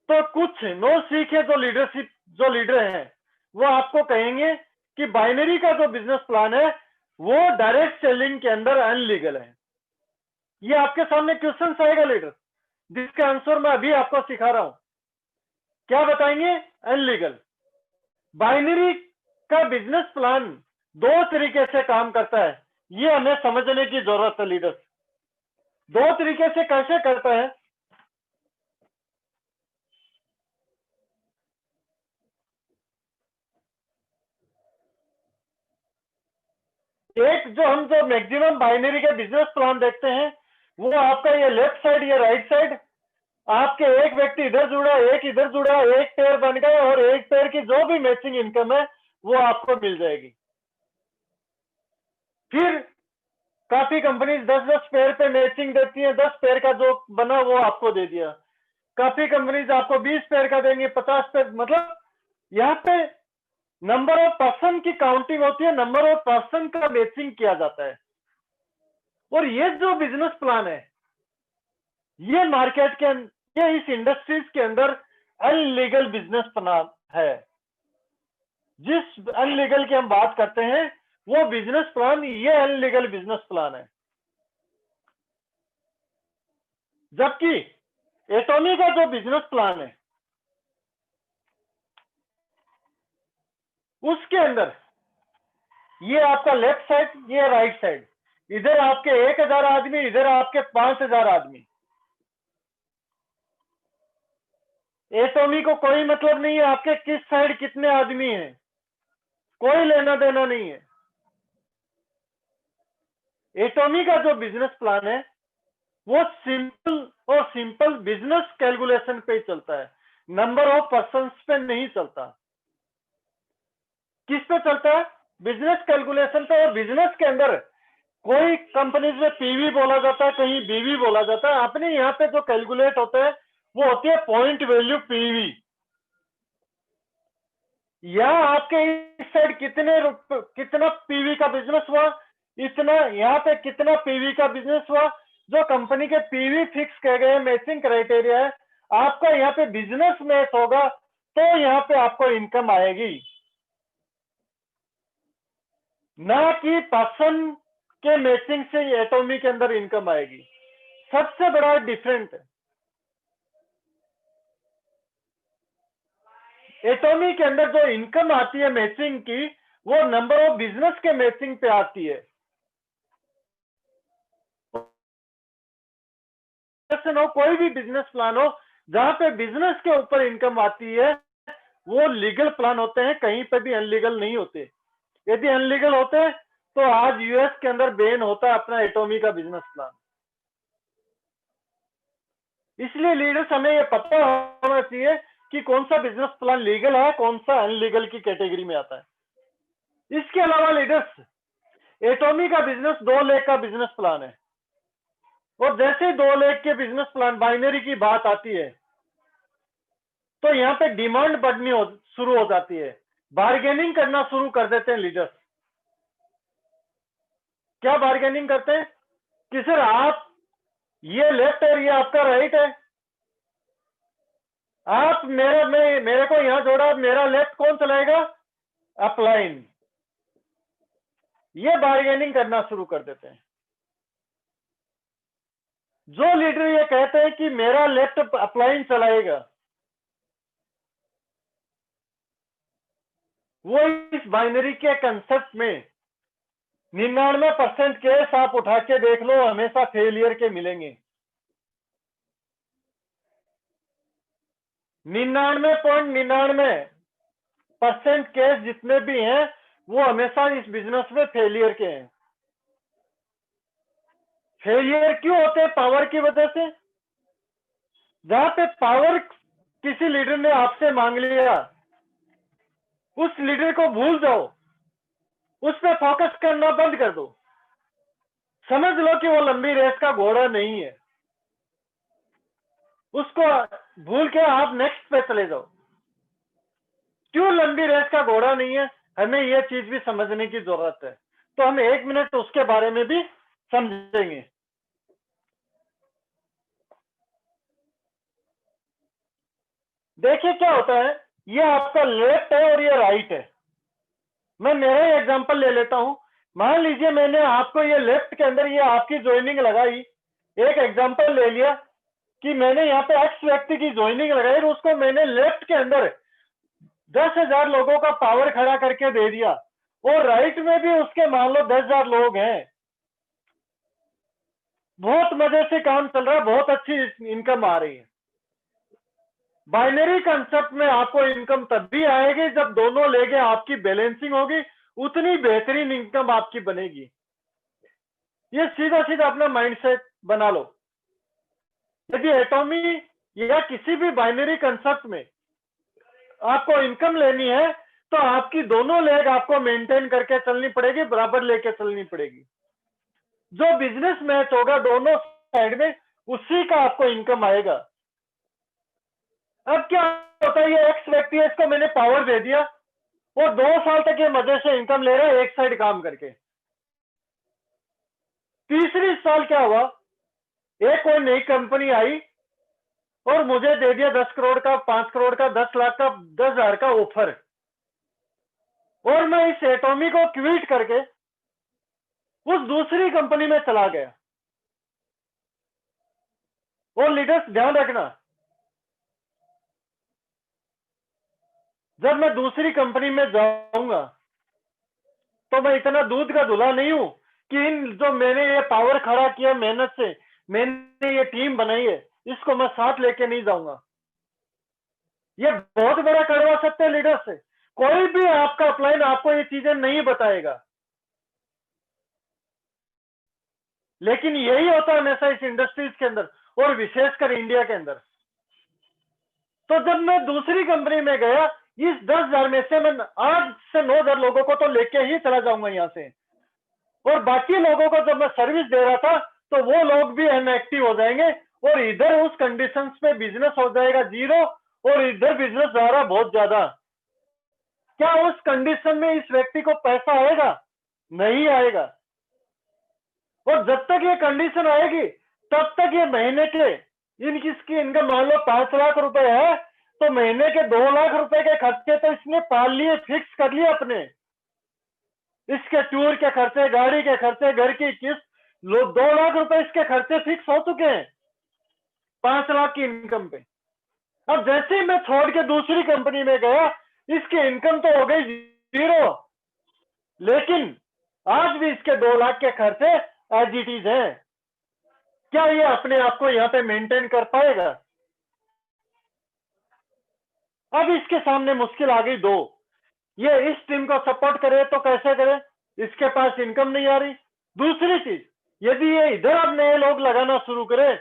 तो कुछ नो सीखे जो लीडर हैं वो आपको कहेंगे कि बाइनरी का जो बिजनेस प्लान है वो डायरेक्ट सेलिंग के अंदर अनलीगल है। ये आपके सामने क्वेश्चन आएगा लीडर, जिसका आंसर मैं अभी आपको सिखा रहा हूं। क्या बताएंगे? अनलीगल। बाइनरी का बिजनेस प्लान दो तरीके से काम करता है, ये हमें समझने की जरूरत है लीडर्स। दो तरीके से कैसे करता है? एक जो मैक्सिमम बाइनरी के बिजनेस प्लान देखते हैं वो आपका ये लेफ्ट साइड, ये राइट साइड, आपके एक व्यक्ति इधर जुड़ा, एक इधर जुड़ा, एक पेयर बन गए और एक पेयर की जो भी मैचिंग इनकम है वो आपको मिल जाएगी। फिर काफी कंपनीज 10-10 पेयर पे मैचिंग देती है, 10 पेयर का जो बना वो आपको दे दिया। काफी कंपनीज आपको 20 पेयर का देंगे, 50 पेयर, मतलब यहाँ पे नंबर ऑफ पर्सन की काउंटिंग होती है, नंबर ऑफ पर्सन का मैचिंग किया जाता है। और ये जो बिजनेस प्लान है ये मार्केट के ये इस इंडस्ट्रीज के अंदर अनलीगल बिजनेस प्लान है। जिस अनलीगल की हम बात करते हैं वो बिजनेस प्लान, ये अनलीगल बिजनेस प्लान है। जबकि एटॉमी का जो बिजनेस प्लान है उसके अंदर ये आपका लेफ्ट साइड, ये राइट साइड, इधर आपके 1000 आदमी, इधर आपके 5000 आदमी। एटॉमी को कोई मतलब नहीं है आपके किस साइड कितने आदमी हैं, कोई लेना देना नहीं है। एटॉमी का जो बिजनेस प्लान है वो सिंपल बिजनेस कैलकुलेशन पे चलता है, नंबर ऑफ पर्संस पे नहीं चलता। किस पे चलता है? बिजनेस कैलकुलेशन पे। और बिजनेस के अंदर कोई कंपनीज में पीवी बोला जाता है, कहीं बीवी बोला जाता है। अपने यहाँ पे जो कैलकुलेट होता है वो होती है पॉइंट वैल्यू पीवी। यहाँ आपके इस साइड कितना पीवी का बिजनेस हुआ, इतना यहाँ पे कितना पीवी का बिजनेस हुआ। जो कंपनी के पीवी फिक्स किए गए मैचिंग क्राइटेरिया है, आपका यहाँ पे बिजनेस मैच होगा तो यहाँ पे आपको इनकम आएगी, ना कि पर्सन के मैचिंग से एटॉमी के अंदर इनकम आएगी। सबसे बड़ा डिफरेंट है। एटॉमी के अंदर जो इनकम आती है मैचिंग की, वो नंबर ऑफ बिजनेस के मैचिंग पे आती है। हो कोई भी बिजनेस प्लान हो जहां पे बिजनेस के ऊपर इनकम आती है वो लीगल प्लान होते हैं, कहीं पे भी अनलीगल नहीं होते। यदि अनलीगल होते तो आज यूएस के अंदर बैन होता है अपना एटॉमी का बिजनेस प्लान। इसलिए लीडर्स हमें ये पता होना चाहिए कि कौन सा बिजनेस प्लान लीगल है, कौन सा अनलीगल की कैटेगरी में आता है। इसके अलावा लीडर्स, एटॉमी का बिजनेस 2 लाख का बिजनेस प्लान है और जैसे 2 लाख के बिजनेस प्लान बाइनरी की बात आती है तो यहाँ पे डिमांड बढ़नी शुरू हो जाती है, बार्गेनिंग करना शुरू कर देते हैं लीडर्स। क्या बार्गेनिंग करते हैं कि सर आप ये लेफ्ट और ये आपका राइट है, आप मेरे को यहां जोड़ा, मेरा लेफ्ट कौन चलाएगा? अपलाइन। ये बार्गेनिंग करना शुरू कर देते हैं। जो लीडर ये कहते हैं कि मेरा लेफ्ट अपलाइन चलाएगा, वो इस बाइनरी के कंसेप्ट में 99% केस आप उठा के देख लो हमेशा फेलियर के मिलेंगे। 99.99% केस जितने भी हैं वो हमेशा इस बिजनेस में फेलियर के हैं। फेलियर क्यों होते हैं? पावर की वजह से। जहां पे पावर किसी लीडर ने आपसे मांग लिया, उस लीडर को भूल जाओ, उस पर फोकस करना बंद कर दो। समझ लो कि वो लंबी रेस का घोड़ा नहीं है, उसको भूल के आप नेक्स्ट पे चले जाओ। क्यों लंबी रेस का घोड़ा नहीं है? हमें यह चीज भी समझने की जरूरत है, तो हम 1 मिनट उसके बारे में भी समझेंगे। देखिए क्या होता है, ये आपका लेफ्ट है और ये राइट है। मैं मेरा ही एग्जांपल ले लेता हूं। मान लीजिए मैंने आपको ये लेफ्ट के अंदर ये आपकी ज्वाइनिंग लगाई, एक एग्जांपल ले लिया कि मैंने यहाँ पे एक्स व्यक्ति की ज्वाइनिंग लगाई और उसको मैंने लेफ्ट के अंदर 10,000 लोगों का पावर खड़ा करके दे दिया, और राइट में भी उसके मान लो 10,000 लोग हैं, बहुत मजे से काम चल रहा है, बहुत अच्छी इनकम आ रही है। बाइनरी कंसेप्ट में आपको इनकम तब भी आएगी जब दोनों लेके आपकी बैलेंसिंग होगी, उतनी बेहतरीन इनकम आपकी बनेगी। ये सीधा सीधा अपना माइंडसेट बना लो। यदि एटॉमी या किसी भी बाइनरी कंसेप्ट में आपको इनकम लेनी है तो आपकी दोनों लेग आपको मेंटेन करके चलनी पड़ेगी, बराबर लेके चलनी पड़ेगी। जो बिजनेस मैच होगा दोनों साइड में, उसी का आपको इनकम आएगा। अब क्या होता है, ये एक्स व्यक्ति है, इसको मैंने पावर दे दिया और 2 साल तक ये मजे से इनकम ले रहा है एक साइड काम करके। तीसरी साल क्या हुआ, एक कोई नई कंपनी आई और मुझे दे दिया 10 करोड़ का, 5 करोड़ का, 10 लाख का, 10,000 का ऑफर, और मैं इस एटॉमी को क्विट करके उस दूसरी कंपनी में चला गया। और लीडर्स ध्यान रखना, जब मैं दूसरी कंपनी में जाऊंगा तो मैं इतना दूध का धुला नहीं हूं कि इन जो मैंने ये पावर खड़ा किया मेहनत से, मैंने ये टीम बनाई है, इसको मैं साथ लेके नहीं जाऊंगा। ये बहुत बड़ा कड़वा सत्य है लीडर से। कोई भी आपका अपलाइन आपको ये चीजें नहीं बताएगा, लेकिन यही होता है हमेशा इस इंडस्ट्रीज के अंदर और विशेषकर इंडिया के अंदर। तो जब मैं दूसरी कंपनी में गया, इस 10,000 में से मैं 8 से 9,000 लोगों को तो लेके ही चला जाऊंगा यहां से, और बाकी लोगों को जब मैं सर्विस दे रहा था तो वो लोग भी इनएक्टिव हो जाएंगे, और इधर उस कंडीशंस पे बिजनेस हो जाएगा जीरो, और इधर बिजनेस जा रहा बहुत ज्यादा। क्या उस कंडीशन में इस व्यक्ति को पैसा आएगा? नहीं आएगा। और जब तक ये कंडीशन आएगी तब तक ये महीने के इसकी इनकम मान लो 5 लाख रुपए है, तो महीने के 2 लाख रुपए के खर्चे तो इसने पाल लिए, फिक्स कर लिए अपने। इसके टूर के खर्चे, गाड़ी के खर्चे, घर की किस्त, 2 लाख रुपए इसके खर्चे फिक्स हो चुके हैं 5 लाख की इनकम पे। अब जैसे ही मैं छोड़ के दूसरी कंपनी में गया, इसकी इनकम तो हो गई जीरो, लेकिन आज भी इसके 2 लाख के खर्चे एज इट इज है। क्या ये अपने आप को यहाँ पे मेंटेन कर पाएगा? अब इसके सामने मुश्किल आ गई 2, ये इस टीम को सपोर्ट करे तो कैसे करे, इसके पास इनकम नहीं आ रही। दूसरी चीज, यदि ये इधर अब नए लोग लगाना शुरू करे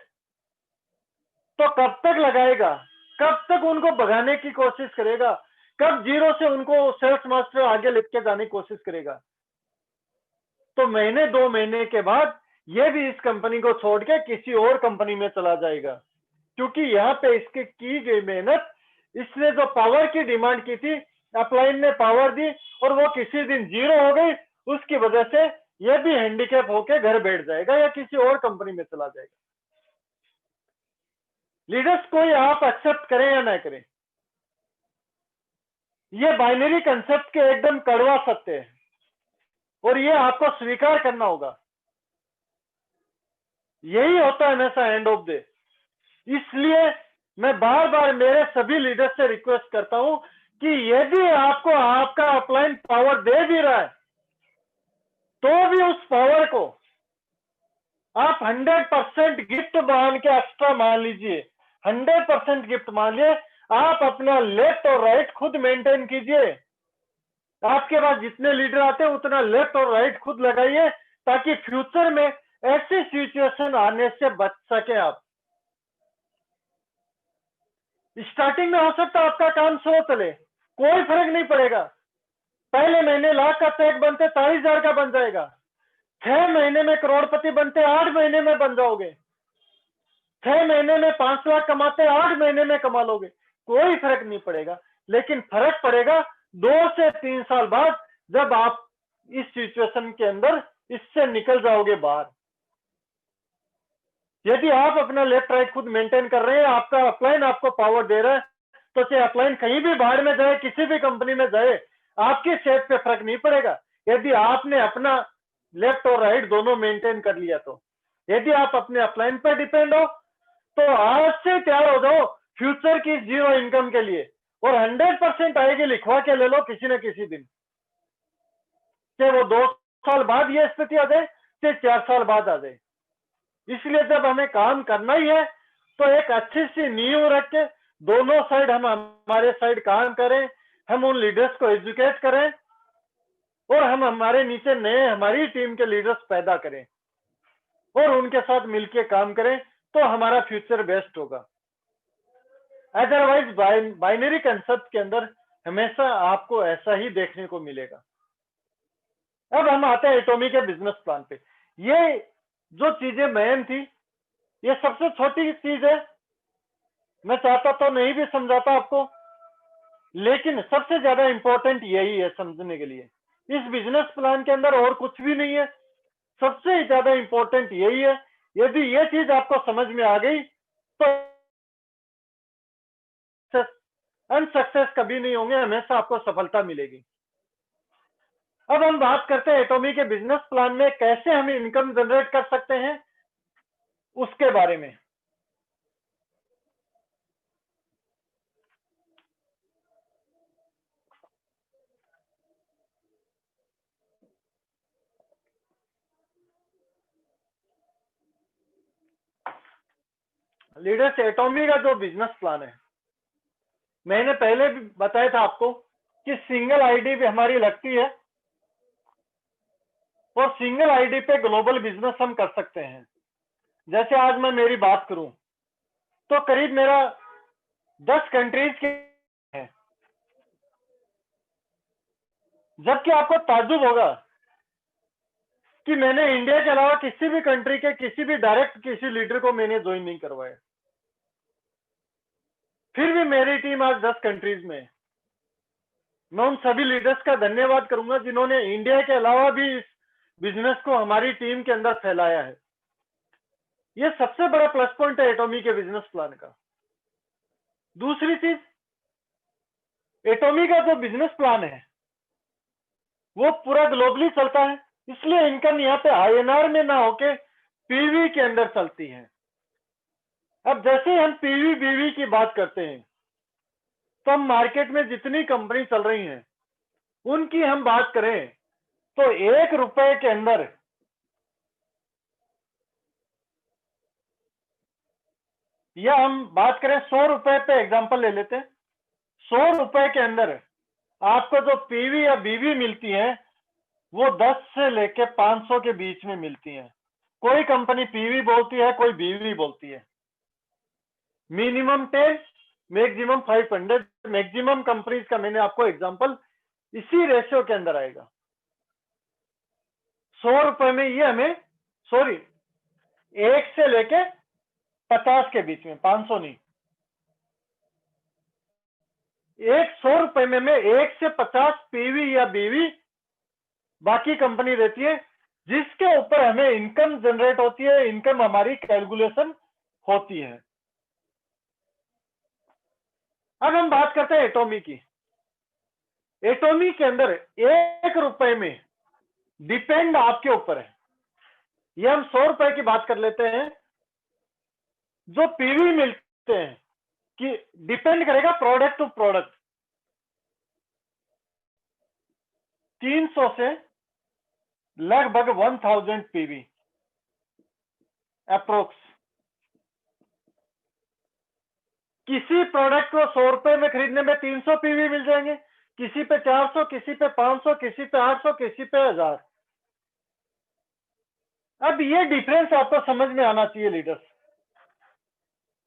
तो कब तक लगाएगा, कब तक उनको भगाने की कोशिश करेगा, कब जीरो से उनको सेल्स मास्टर आगे लेके जाने की कोशिश करेगा। तो महीने 2 महीने के बाद ये भी इस कंपनी को छोड़ के किसी और कंपनी में चला जाएगा, क्योंकि यहाँ पे इसकी की गई मेहनत, इसने जो पावर की डिमांड की थी, अपलाइन ने पावर दी और वो किसी दिन जीरो हो गई, उसकी वजह से ये भी हैंडीकैप होके घर बैठ जाएगा या किसी और कंपनी में चला जाएगा। लीडर्स कोई आप एक्सेप्ट करें या ना करें, ये बाइनरी कंसेप्ट के एकदम कड़वा सत्य है और ये आपको स्वीकार करना होगा। यही होता है हमेशा एंड ऑफ डे। इसलिए मैं बार बार मेरे सभी लीडर से रिक्वेस्ट करता हूं कि यदि आपको आपका अपलाइन पावर दे भी रहा है तो भी उस पावर को आप 100% गिफ्ट मान के एक्स्ट्रा मान लीजिए, 100% गिफ्ट मान लिए। आप अपना लेफ्ट और राइट खुद मेंटेन कीजिए। आपके पास जितने लीडर आते हैं उतना लेफ्ट और राइट खुद लगाइए, ताकि फ्यूचर में ऐसी सिचुएशन आने से बच सके आप। स्टार्टिंग में हो सकता है आपका काम स्लो चले, कोई फर्क नहीं पड़ेगा। पहले महीने लाख का चेक बनते 40,000 का बन जाएगा, 6 महीने में करोड़पति बनते 8 महीने में बन जाओगे, 6 महीने में 5 लाख कमाते 8 महीने में कमा लोगे, कोई फर्क नहीं पड़ेगा। लेकिन फर्क पड़ेगा 2 से 3 साल बाद, जब आप इस सिचुएशन के अंदर इससे निकल जाओगे बाहर। यदि आप अपना लेफ्ट राइट खुद मेंटेन कर रहे हैं, आपका अपलाइन आपको पावर दे रहा है, तो चाहे अपलाइन कहीं भी बाहर में जाए, किसी भी कंपनी में जाए, आपकी सेहत पे फर्क नहीं पड़ेगा यदि आपने अपना लेफ्ट और राइट दोनों मेंटेन कर लिया। तो यदि आप अपने अपलाइन पर डिपेंड हो तो आज से तैयार हो जाओ फ्यूचर की जीरो इनकम के लिए, और 100% आएगी, लिखवा के ले लो किसी न किसी दिन, चाहे वो 2 साल बाद ये स्थिति आ जाए, चाहे 4 साल बाद आ जाए। इसलिए जब हमें काम करना ही है तो एक अच्छी सी नींव रख के दोनों साइड हम हमारे साइड काम करें, हम उन लीडर्स को एजुकेट करें और हम हमारे नीचे नए हमारी टीम के लीडर्स पैदा करें और उनके साथ मिलके काम करें, तो हमारा फ्यूचर बेस्ट होगा। अदरवाइज बाइनरी कंसेप्ट के अंदर हमेशा आपको ऐसा ही देखने को मिलेगा। अब हम आते हैं एटॉमी के बिजनेस प्लान पे। ये जो चीजें मेन थी, ये सबसे छोटी चीज है, मैं चाहता तो नहीं भी समझाता आपको, लेकिन सबसे ज्यादा इंपॉर्टेंट यही है समझने के लिए। इस बिजनेस प्लान के अंदर और कुछ भी नहीं है, सबसे ज्यादा इंपॉर्टेंट यही है। यदि ये चीज आपको समझ में आ गई तो अनसक्सेस कभी नहीं होंगे, हमेशा आपको सफलता मिलेगी। अब हम बात करते हैं एटॉमी के बिजनेस प्लान में कैसे हम इनकम जनरेट कर सकते हैं उसके बारे में। लीडर्स, एटॉमी का जो बिजनेस प्लान है, मैंने पहले भी बताया था आपको कि सिंगल आईडी भी हमारी लगती है और सिंगल आईडी पे ग्लोबल बिजनेस हम कर सकते हैं। जैसे आज मैं मेरी बात करूं तो करीब मेरा 10 कंट्रीज के है, जबकि आपको ताज्जुब होगा कि मैंने इंडिया के अलावा किसी भी कंट्री के किसी भी डायरेक्ट किसी लीडर को मैंने ज्वाइन नहीं करवाया, फिर भी मेरी टीम आज 10 कंट्रीज में है। मैं उन सभी लीडर्स का धन्यवाद करूंगा जिन्होंने इंडिया के अलावा भी इस बिजनेस को हमारी टीम के अंदर फैलाया है। यह सबसे बड़ा प्लस पॉइंट है एटॉमी के बिजनेस प्लान का। दूसरी चीज, एटॉमी का जो बिजनेस प्लान है वो पूरा ग्लोबली चलता है, इसलिए इनकम यहाँ पे आईएनआर में ना होके पीवी के अंदर चलती है। अब जैसे हम पीवी बीवी की बात करते हैं तो हम मार्केट में जितनी कंपनी चल रही हैं उनकी हम बात करें तो 1 रुपए के अंदर या हम बात करें 100 रुपए पे एग्जांपल ले लेते हैं, 100 रुपए के अंदर आपको जो पीवी या बीवी मिलती है वो 10 से लेके 500 के बीच में मिलती है। कोई कंपनी पीवी बोलती है, कोई बीवी बोलती है। मिनिमम 10, मैक्सिमम 500, मैक्सिमम कंपनीज का मैंने आपको एग्जांपल इसी रेशियो के अंदर आएगा। 100 रुपए में ये हमें, सॉरी, 1 से लेके 50 के बीच में, 500 नहीं, 100 रुपए में 1 से 50 पीवी या बीवी बाकी कंपनी देती है, जिसके ऊपर हमें इनकम जनरेट होती है, इनकम हमारी कैलकुलेशन होती है। अब हम बात करते हैं एटॉमी की। एटॉमी के अंदर 1 रुपए में डिपेंड आपके ऊपर है। ये हम 100 रुपए की बात कर लेते हैं, जो पीवी मिलते हैं कि डिपेंड करेगा प्रोडक्ट टू प्रोडक्ट। 300 से लगभग 1000 पीवी अप्रोक्स। किसी प्रोडक्ट को 100 रुपए में खरीदने में 300 पीवी मिल जाएंगे, किसी पे 400, किसी पे 500, किसी पे 800, किसी पे 1000। अब ये डिफरेंस आपको समझ में आना चाहिए लीडर्स।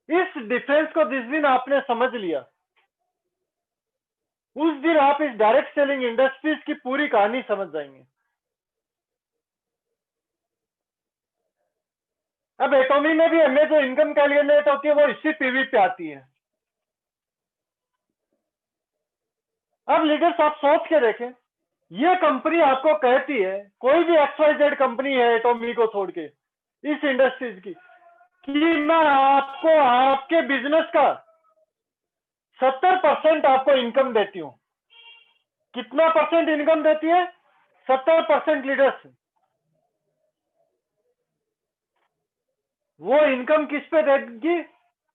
इस डिफरेंस को जिस दिन आपने समझ लिया उस दिन आप इस डायरेक्ट सेलिंग इंडस्ट्रीज की पूरी कहानी समझ जाएंगे। अब एटॉमी में भी हमें जो इनकम कैलकुलेट होती है वो इसी पीवी पे आती है। अब लीडर्स आप सोच के देखें, ये कंपनी आपको कहती है, कोई भी XYZ कंपनी है एटॉमी को छोड़ के इस इंडस्ट्रीज की, कि मैं आपको आपके बिजनेस का 70% आपको इनकम देती हूं। कितना परसेंट इनकम देती है? 70% लीडर्स। वो इनकम किस पे देगी?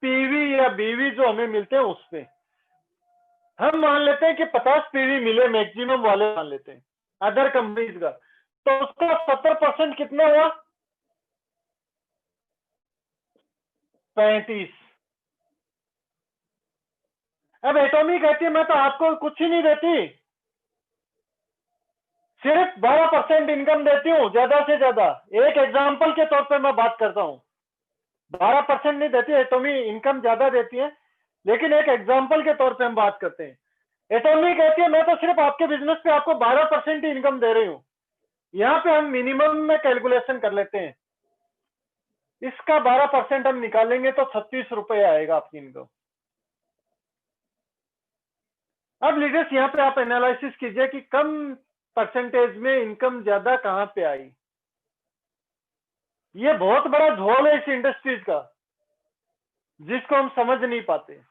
पीवी या बीवी जो हमें मिलते हैं उस पे। हम मान लेते हैं कि 50 पीवी मिले मैक्सिमम वाले मान लेते हैं अदर कंपनीज का, तो उसका 70% कितना हुआ? 35। अब एटॉमी कहती है मैं तो आपको कुछ ही नहीं देती, सिर्फ 12% इनकम देती हूँ ज्यादा से ज्यादा। एक एग्जांपल के तौर पे मैं बात करता हूँ, 12% नहीं देती एटॉमी, इनकम ज्यादा देती है, लेकिन एक एग्जांपल के तौर पे हम बात करते हैं। एटॉमी कहती है मैं तो सिर्फ आपके बिजनेस पे आपको 12% ही इनकम दे रही हूँ। यहाँ पे हम मिनिमम में कैलकुलेशन कर लेते हैं, इसका 12% हम निकालेंगे तो 36 रुपए आएगा आपकी इनकम। अब लीडर्स यहाँ पे आप एनालिसिस कीजिए कि कम परसेंटेज में इनकम ज्यादा कहां पे आई। ये बहुत बड़ा झोल है इस इंडस्ट्रीज का, जिसको हम समझ नहीं पाते।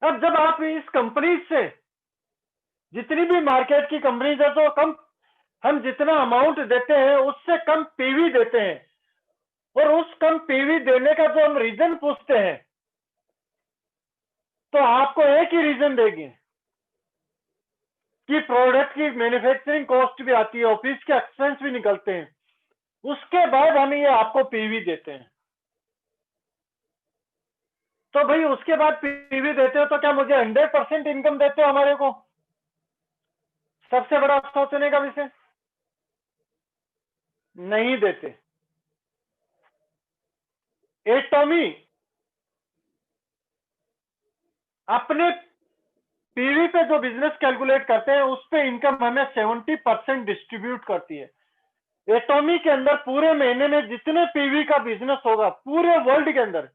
अब जब आप इस कंपनीज से, जितनी भी मार्केट की कंपनीज है, तो कम हम जितना अमाउंट देते हैं उससे कम पीवी देते हैं, और उस कम पीवी देने का जो हम रीजन पूछते हैं तो आपको एक ही रीजन देगी कि प्रोडक्ट की मैन्युफैक्चरिंग कॉस्ट भी आती है, ऑफिस के एक्सपेंस भी निकलते हैं, उसके बाद हम ये आपको पीवी देते हैं। तो भाई उसके बाद पीवी देते हो तो क्या मुझे 100% इनकम देते हो हमारे को? सबसे बड़ा सोचने का विषय, नहीं देते। एटॉमी अपने पीवी पे जो बिजनेस कैलकुलेट करते हैं उस पे इनकम हमें 70% डिस्ट्रीब्यूट करती है। एटॉमी के अंदर पूरे महीने में जितने पीवी का बिजनेस होगा पूरे वर्ल्ड के अंदर,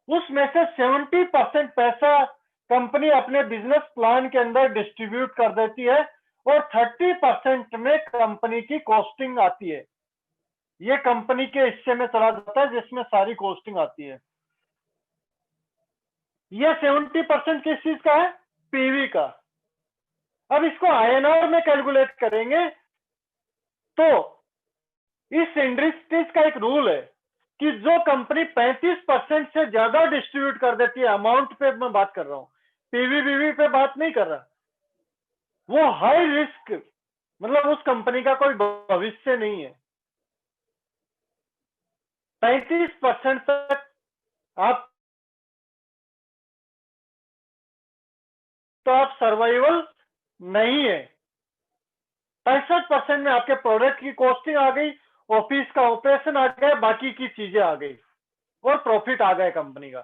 उसमें से 70% पैसा कंपनी अपने बिजनेस प्लान के अंदर डिस्ट्रीब्यूट कर देती है, और 30% में कंपनी की कॉस्टिंग आती है। ये कंपनी के हिस्से में चला जाता है जिसमें सारी कॉस्टिंग आती है। ये 70% किस चीज का है? पीवी का। अब इसको आईएनआर में कैलकुलेट करेंगे तो इस इंडस्ट्रीज का एक रूल है कि जो कंपनी 35% से ज्यादा डिस्ट्रीब्यूट कर देती है, अमाउंट पे मैं बात कर रहा हूं, पीवी बीवी पे बात नहीं कर रहा, वो हाई रिस्क, मतलब उस कंपनी का कोई भविष्य नहीं है। 35% तक आप, तो आप सर्वाइवल नहीं है। 65% में आपके प्रोडक्ट की कॉस्टिंग आ गई, ऑफिस का ऑपरेशन आ गया, बाकी की चीजें आ गई, और प्रॉफिट आ गया कंपनी का।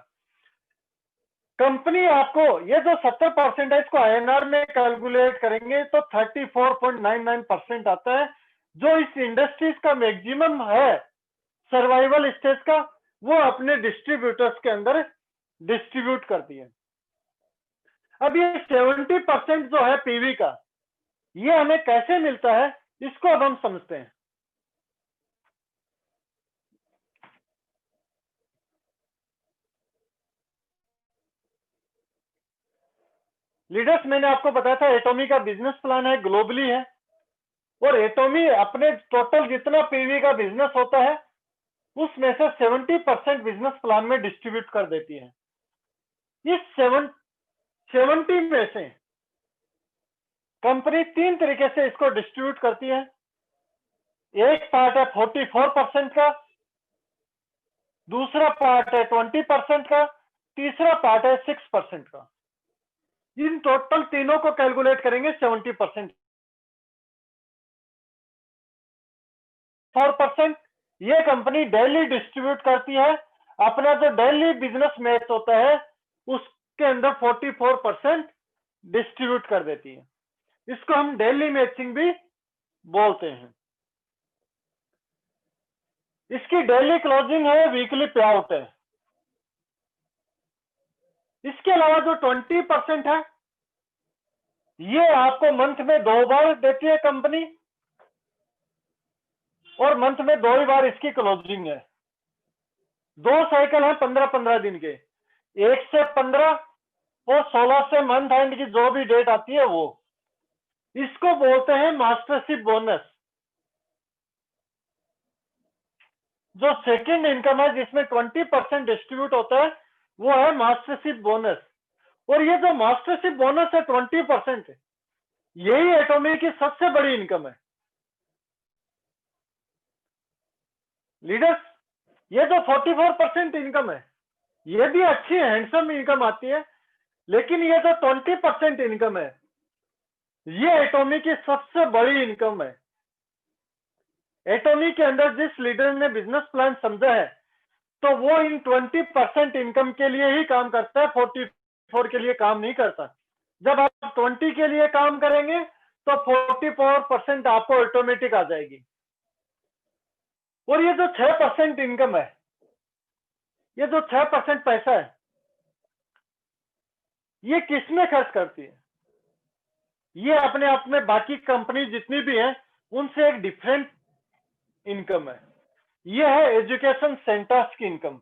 कंपनी आपको ये जो 70% है इसको आईएनआर में कैलकुलेट करेंगे तो 34.99% आता है, जो इस इंडस्ट्रीज का मैक्सिमम है सर्वाइवल स्टेज का, वो अपने डिस्ट्रीब्यूटर्स के अंदर डिस्ट्रीब्यूट करती है। अब ये 70% जो है पीवी का, ये हमें कैसे मिलता है इसको अब हम समझते हैं। लीडर्स, मैंने आपको बताया था एटॉमी का बिजनेस प्लान है, ग्लोबली है, और एटॉमी अपने टोटल जितना पीवी का बिजनेस होता है उसमें से 70% बिजनेस प्लान में डिस्ट्रीब्यूट कर देती है। इस 70 में से कंपनी 3 तरीके से इसको डिस्ट्रीब्यूट करती है। एक पार्ट है 44% का, दूसरा पार्ट है 20% का, तीसरा पार्ट है 6% का। इन टोटल तीनों को कैलकुलेट करेंगे 70%। 4% ये कंपनी डेली डिस्ट्रीब्यूट करती है, अपना जो डेली बिजनेस मैच होता है उसके अंदर 44% डिस्ट्रीब्यूट कर देती है। इसको हम डेली मैचिंग भी बोलते हैं। इसकी डेली क्लोजिंग है, वीकली पे आउट है। इसके अलावा जो 20% है ये आपको मंथ में 2 बार देती है कंपनी, और मंथ में 2 ही बार इसकी क्लोजिंग है। 2 साइकिल है 15-15 दिन के, 1 से 15 और 16 से मंथ एंड की जो भी डेट आती है वो, इसको बोलते हैं मास्टरशिप बोनस। जो सेकंड इनकम है जिसमें 20% डिस्ट्रीब्यूट होता है वो है मास्टरशिप बोनस। और ये जो मास्टरशिप बोनस है 20% है, यही एटॉमी की सबसे बड़ी इनकम है। लीडर्स, ये जो 44% इनकम है ये भी अच्छी हैंडसम इनकम आती है, लेकिन ये जो 20% इनकम है ये एटॉमी की सबसे बड़ी इनकम है। एटॉमी के अंदर जिस लीडर ने बिजनेस प्लान समझा है तो वो इन 20% इनकम के लिए ही काम करता है, 44 के लिए काम नहीं करता। जब आप 20 के लिए काम करेंगे तो 44% आपको ऑटोमेटिक आ जाएगी। और ये जो 6% इनकम है, ये जो 6% पैसा है, ये किसमें खर्च करती है? ये अपने आप में बाकी कंपनी जितनी भी है उनसे एक डिफरेंट इनकम है। ये है एजुकेशन सेंटर्स की इनकम।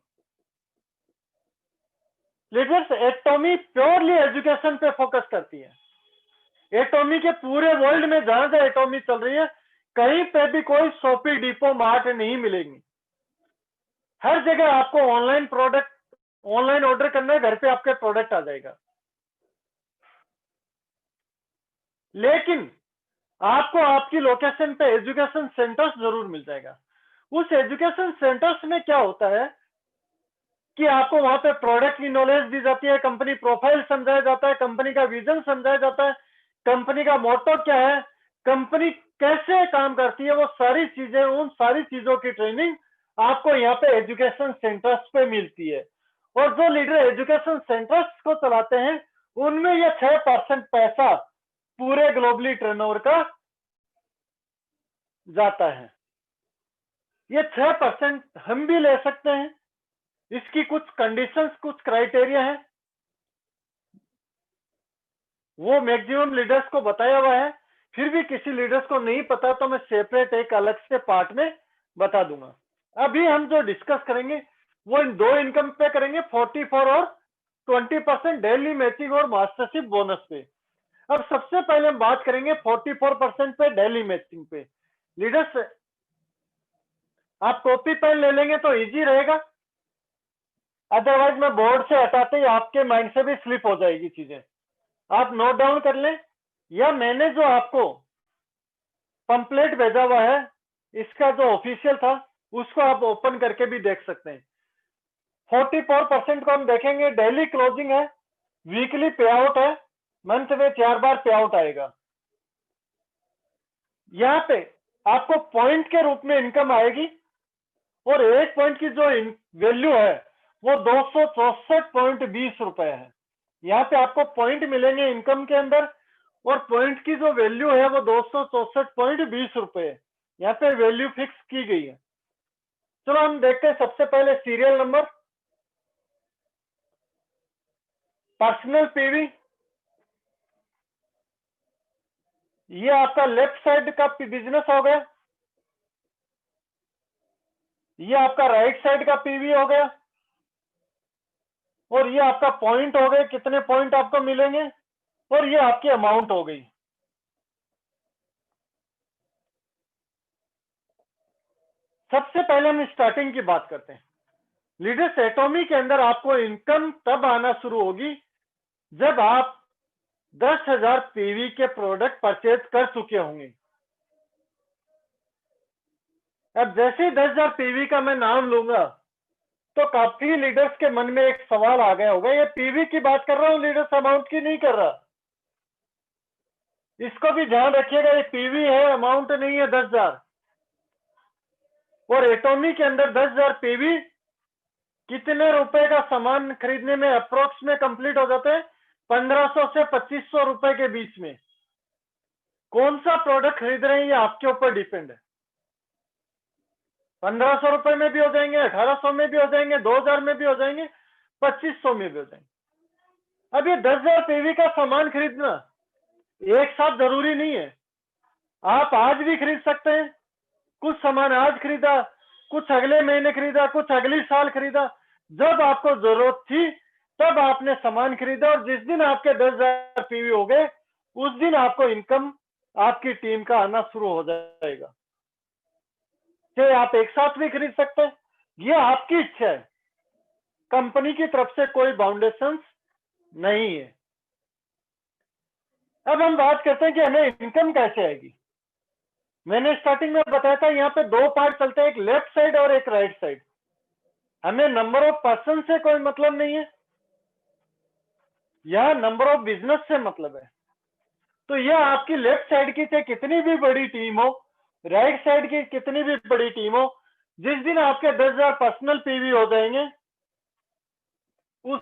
लीडर्स, एटॉमी प्योरली एजुकेशन पे फोकस करती है। एटॉमी के पूरे वर्ल्ड में जहां जहां एटॉमी चल रही है कहीं पे भी कोई शॉपी डिपो मार्ट नहीं मिलेगी। हर जगह आपको ऑनलाइन प्रोडक्ट, ऑनलाइन ऑर्डर करना है, घर पे आपके प्रोडक्ट आ जाएगा। लेकिन आपको आपकी लोकेशन पे एजुकेशन सेंटर्स जरूर मिल जाएगा। उस एजुकेशन सेंटर्स में क्या होता है कि आपको वहां पे प्रोडक्ट की नॉलेज दी जाती है, कंपनी प्रोफाइल समझाया जाता है, कंपनी का विजन समझाया जाता है, कंपनी का मोटो क्या है, कंपनी कैसे काम करती है, वो सारी चीजें, उन सारी चीजों की ट्रेनिंग आपको यहाँ पे एजुकेशन सेंटर्स पे मिलती है। और जो लीडर एजुकेशन सेंटर्स को चलाते हैं उनमें ये 6% पैसा पूरे ग्लोबली टर्नओवर का जाता है। ये 6% हम भी ले सकते हैं, इसकी कुछ कंडीशंस, कुछ क्राइटेरिया है, वो मैक्सिमम लीडर्स को बताया हुआ है। फिर भी किसी लीडर्स को नहीं पता तो मैं सेपरेट एक अलग से पार्ट में बता दूंगा। अभी हम जो डिस्कस करेंगे वो इन 2 इनकम पे करेंगे, 44 और 20% डेली मैचिंग और मास्टरशिप बोनस पे। अब सबसे पहले हम बात करेंगे 44% पे, डेली मैचिंग पे। लीडर्स, आप कॉपी पेन ले लेंगे तो इजी रहेगा, अदरवाइज मैं बोर्ड से हटाते ही आपके माइंड से भी स्लिप हो जाएगी चीजें। आप नोट डाउन कर लें, या मैंने जो आपको पंपलेट भेजा हुआ है इसका जो ऑफिशियल था उसको आप ओपन करके भी देख सकते हैं। 44% को हम देखेंगे, डेली क्लोजिंग है, वीकली पे आउट है, मंथ में 4 बार पे आउट आएगा। यहाँ पे आपको पॉइंट के रूप में इनकम आएगी और एक पॉइंट की जो वैल्यू है वो 264.20 रुपए है। यहाँ पे आपको पॉइंट मिलेंगे इनकम के अंदर, और पॉइंट की जो वैल्यू है वो 264.20 रुपए है। यहाँ पे वैल्यू फिक्स की गई है। चलो हम देखते हैं सबसे पहले सीरियल नंबर, पर्सनल पीवी, ये आपका लेफ्ट साइड का बिजनेस हो गया, ये आपका राइट साइड का पीवी हो गया, और ये आपका पॉइंट हो गए, कितने पॉइंट आपको मिलेंगे, और ये आपकी अमाउंट हो गई। सबसे पहले हम स्टार्टिंग की बात करते हैं। लीडर्स, एटॉमी के अंदर आपको इनकम तब आना शुरू होगी जब आप 10,000 पीवी के प्रोडक्ट परचेज कर चुके होंगे। अब जैसे ही 10,000 पीवी का मैं नाम लूंगा तो काफी लीडर्स के मन में एक सवाल आ गया होगा, ये पीवी की बात कर रहा हूं लीडर्स, अमाउंट की नहीं कर रहा। इसको भी ध्यान रखिएगा, ये पीवी है, अमाउंट नहीं है 10,000। और एटॉमी के अंदर 10,000 पीवी कितने रुपए का सामान खरीदने में अप्रोक्स में कंप्लीट हो जाते हैं? 1500 से 2500 रुपए के बीच में। कौन सा प्रोडक्ट खरीद रहे हैं ये आपके ऊपर डिपेंड है। 1500 रुपए में भी हो जाएंगे, 1800 में भी हो जाएंगे, 2000 में भी हो जाएंगे, 2500 में भी हो जाएंगे। अब ये 10,000 पीवी का सामान खरीदना एक साथ जरूरी नहीं है, आप आज भी खरीद सकते हैं। कुछ सामान आज खरीदा, कुछ अगले महीने खरीदा, कुछ अगले साल खरीदा। जब आपको जरूरत थी तब आपने सामान खरीदा, और जिस दिन आपके 10,000 पीवी हो गए उस दिन आपको इनकम आपकी टीम का आना शुरू हो जाएगा। चाहे आप एक साथ भी खरीद सकते हैं, यह आपकी इच्छा है, कंपनी की तरफ से कोई बाउंडेशंस नहीं है। अब हम बात करते हैं कि हमें इनकम कैसे आएगी। मैंने स्टार्टिंग में बताया था यहाँ पे दो पार्ट चलते हैं, एक लेफ्ट साइड और एक राइट साइड। हमें नंबर ऑफ पर्सन से कोई मतलब नहीं है, यह नंबर ऑफ बिजनेस से मतलब है। तो यह आपकी लेफ्ट साइड की चाहे कितनी भी बड़ी टीम हो, राइट साइड की कितनी भी बड़ी टीम हो, जिस दिन आपके 10,000 पर्सनल पीवी हो जाएंगे, उस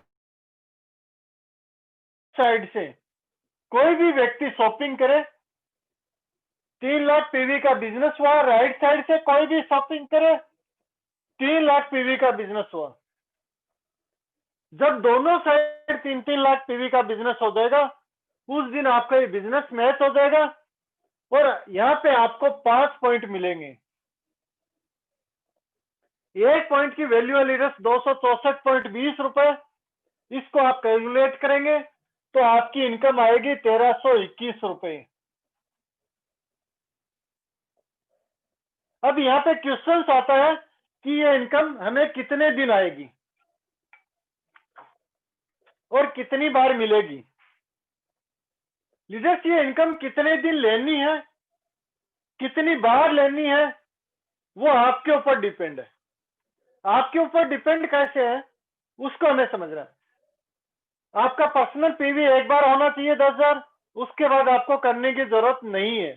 साइड से कोई भी व्यक्ति शॉपिंग करे, 3 लाख पीवी का बिजनेस हुआ, राइट साइड से कोई भी शॉपिंग करे, 3 लाख पीवी का बिजनेस हुआ। जब दोनों साइड 3-3 लाख पीवी का बिजनेस हो जाएगा, उस दिन आपका ये बिजनेस मैच हो जाएगा, और यहाँ पे आपको 5 पॉइंट मिलेंगे। 1 पॉइंट की वैल्यू है लीडर्स 264.20 रुपए। इसको आप कैलकुलेट करेंगे तो आपकी इनकम आएगी 1321 रुपए। अब यहाँ पे क्वेश्चन आता है कि ये इनकम हमें कितने दिन आएगी और कितनी बार मिलेगी। लीडर्स, ये इनकम कितने दिन लेनी है, कितनी बार लेनी है, वो आपके ऊपर डिपेंड है। आपके ऊपर डिपेंड कैसे है उसको हमें समझना है। आपका पर्सनल पीवी एक बार होना चाहिए 10,000, उसके बाद आपको करने की जरूरत नहीं है।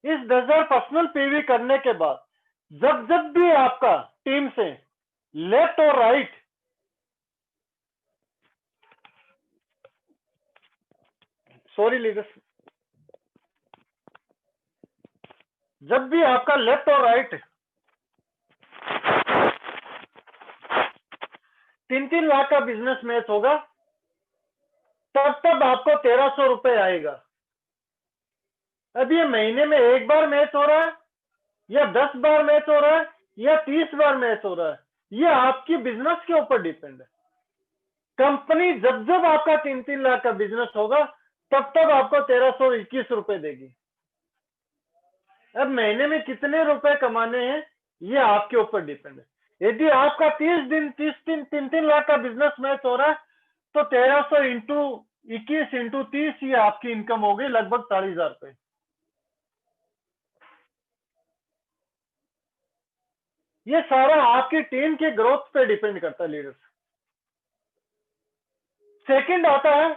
इस 10,000 पर्सनल पीवी करने के बाद जब जब भी आपका टीम से लेफ्ट और राइट लीडर्स, जब भी आपका लेफ्ट और राइट 3-3 लाख का बिजनेस मैच होगा, तब आपको 1300 रुपए आएगा। अब ये महीने में एक बार मैच हो रहा है या 10 बार मैच हो रहा है या 30 बार मैच हो रहा है, ये आपकी बिजनेस के ऊपर डिपेंड है। कंपनी जब जब आपका 3-3 लाख का बिजनेस होगा तब आपको 1321 रुपए देगी। अब महीने में कितने रुपए कमाने हैं ये आपके ऊपर डिपेंड है। यदि आपका 3-3 लाख का बिजनेस मैच हो रहा है तो 1300 इंटू 21 इंटू 30 ये आपकी इनकम होगी लगभग 40,000 रुपए। ये सारा आपकी टीम की ग्रोथ पे डिपेंड करता है लीडर्स। सेकंड आता है,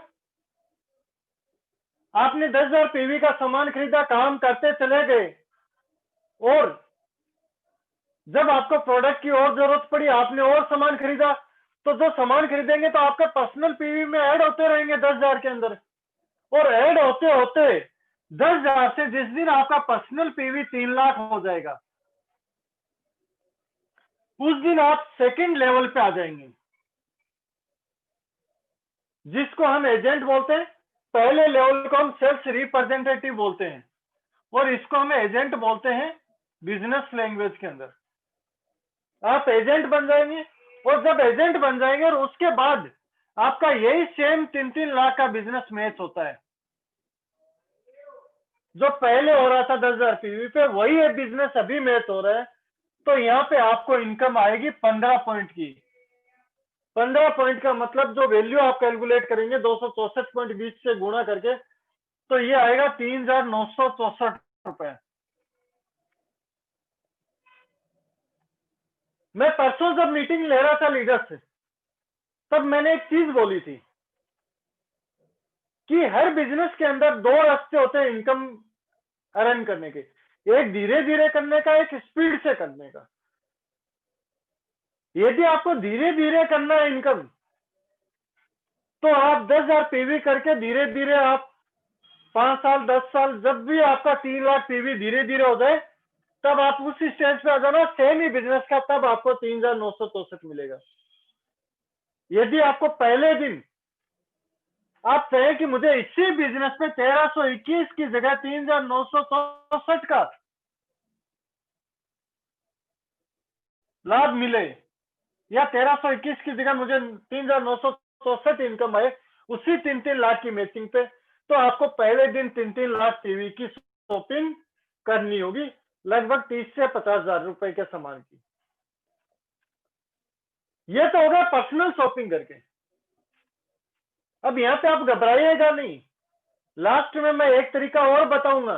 आपने 10,000 पीवी का सामान खरीदा, काम करते चले गए, और जब आपको प्रोडक्ट की और जरूरत पड़ी, आपने और सामान खरीदा, तो जो सामान खरीदेंगे तो आपके पर्सनल पीवी में ऐड होते रहेंगे 10,000 के अंदर, और ऐड होते होते 10,000 से जिस दिन आपका पर्सनल पीवी 3 लाख हो जाएगा, उस दिन आप सेकंड लेवल पे आ जाएंगे, जिसको हम एजेंट बोलते हैं। पहले लेवल को हम सेल्स रिप्रेजेंटेटिव बोलते हैं, और इसको हम एजेंट बोलते हैं बिजनेस लैंग्वेज के अंदर। आप एजेंट बन जाएंगे, और जब एजेंट बन जाएंगे और उसके बाद आपका यही सेम 3-3 लाख का बिजनेस मैच होता है, जो पहले हो रहा था 10,000 पीवी पे, वही है बिजनेस अभी मैच हो रहा है। तो यहाँ पे आपको इनकम आएगी 15 पॉइंट की। 15 पॉइंट का मतलब जो वैल्यू आप कैलकुलेट करेंगे 264.20 से गुणा करके, तो ये आएगा 3,964 रुपए। मैं परसों जब मीटिंग ले रहा था लीडर से, तब मैंने एक चीज बोली थी कि हर बिजनेस के अंदर 2 रास्ते होते हैं इनकम अर्न करने के, एक धीरे धीरे करने का, एक स्पीड से करने का। यदि आपको धीरे धीरे करना है इनकम, तो आप 10,000 पीवी करके धीरे धीरे आप 5 साल 10 साल, जब भी आपका 3 लाख पीवी धीरे धीरे हो जाए, तब आप उस स्टेज पे आ जाना सेम ही बिजनेस का, तब आपको 3,964 मिलेगा। यदि आपको पहले दिन आप कहें कि मुझे इसी बिजनेस पे 1321 की जगह 3,964 का लाभ मिले या 1321 की जगह मुझे 3964 इनकम आए उसी 3-3 लाख की मैचिंग पे, तो आपको पहले दिन 3-3 लाख टीवी की शॉपिंग करनी होगी, लगभग 30 से 50,000 रुपए के सामान की। ये तो होगा पर्सनल शॉपिंग करके। अब यहाँ पे आप घबराइएगा नहीं, लास्ट में मैं एक तरीका और बताऊंगा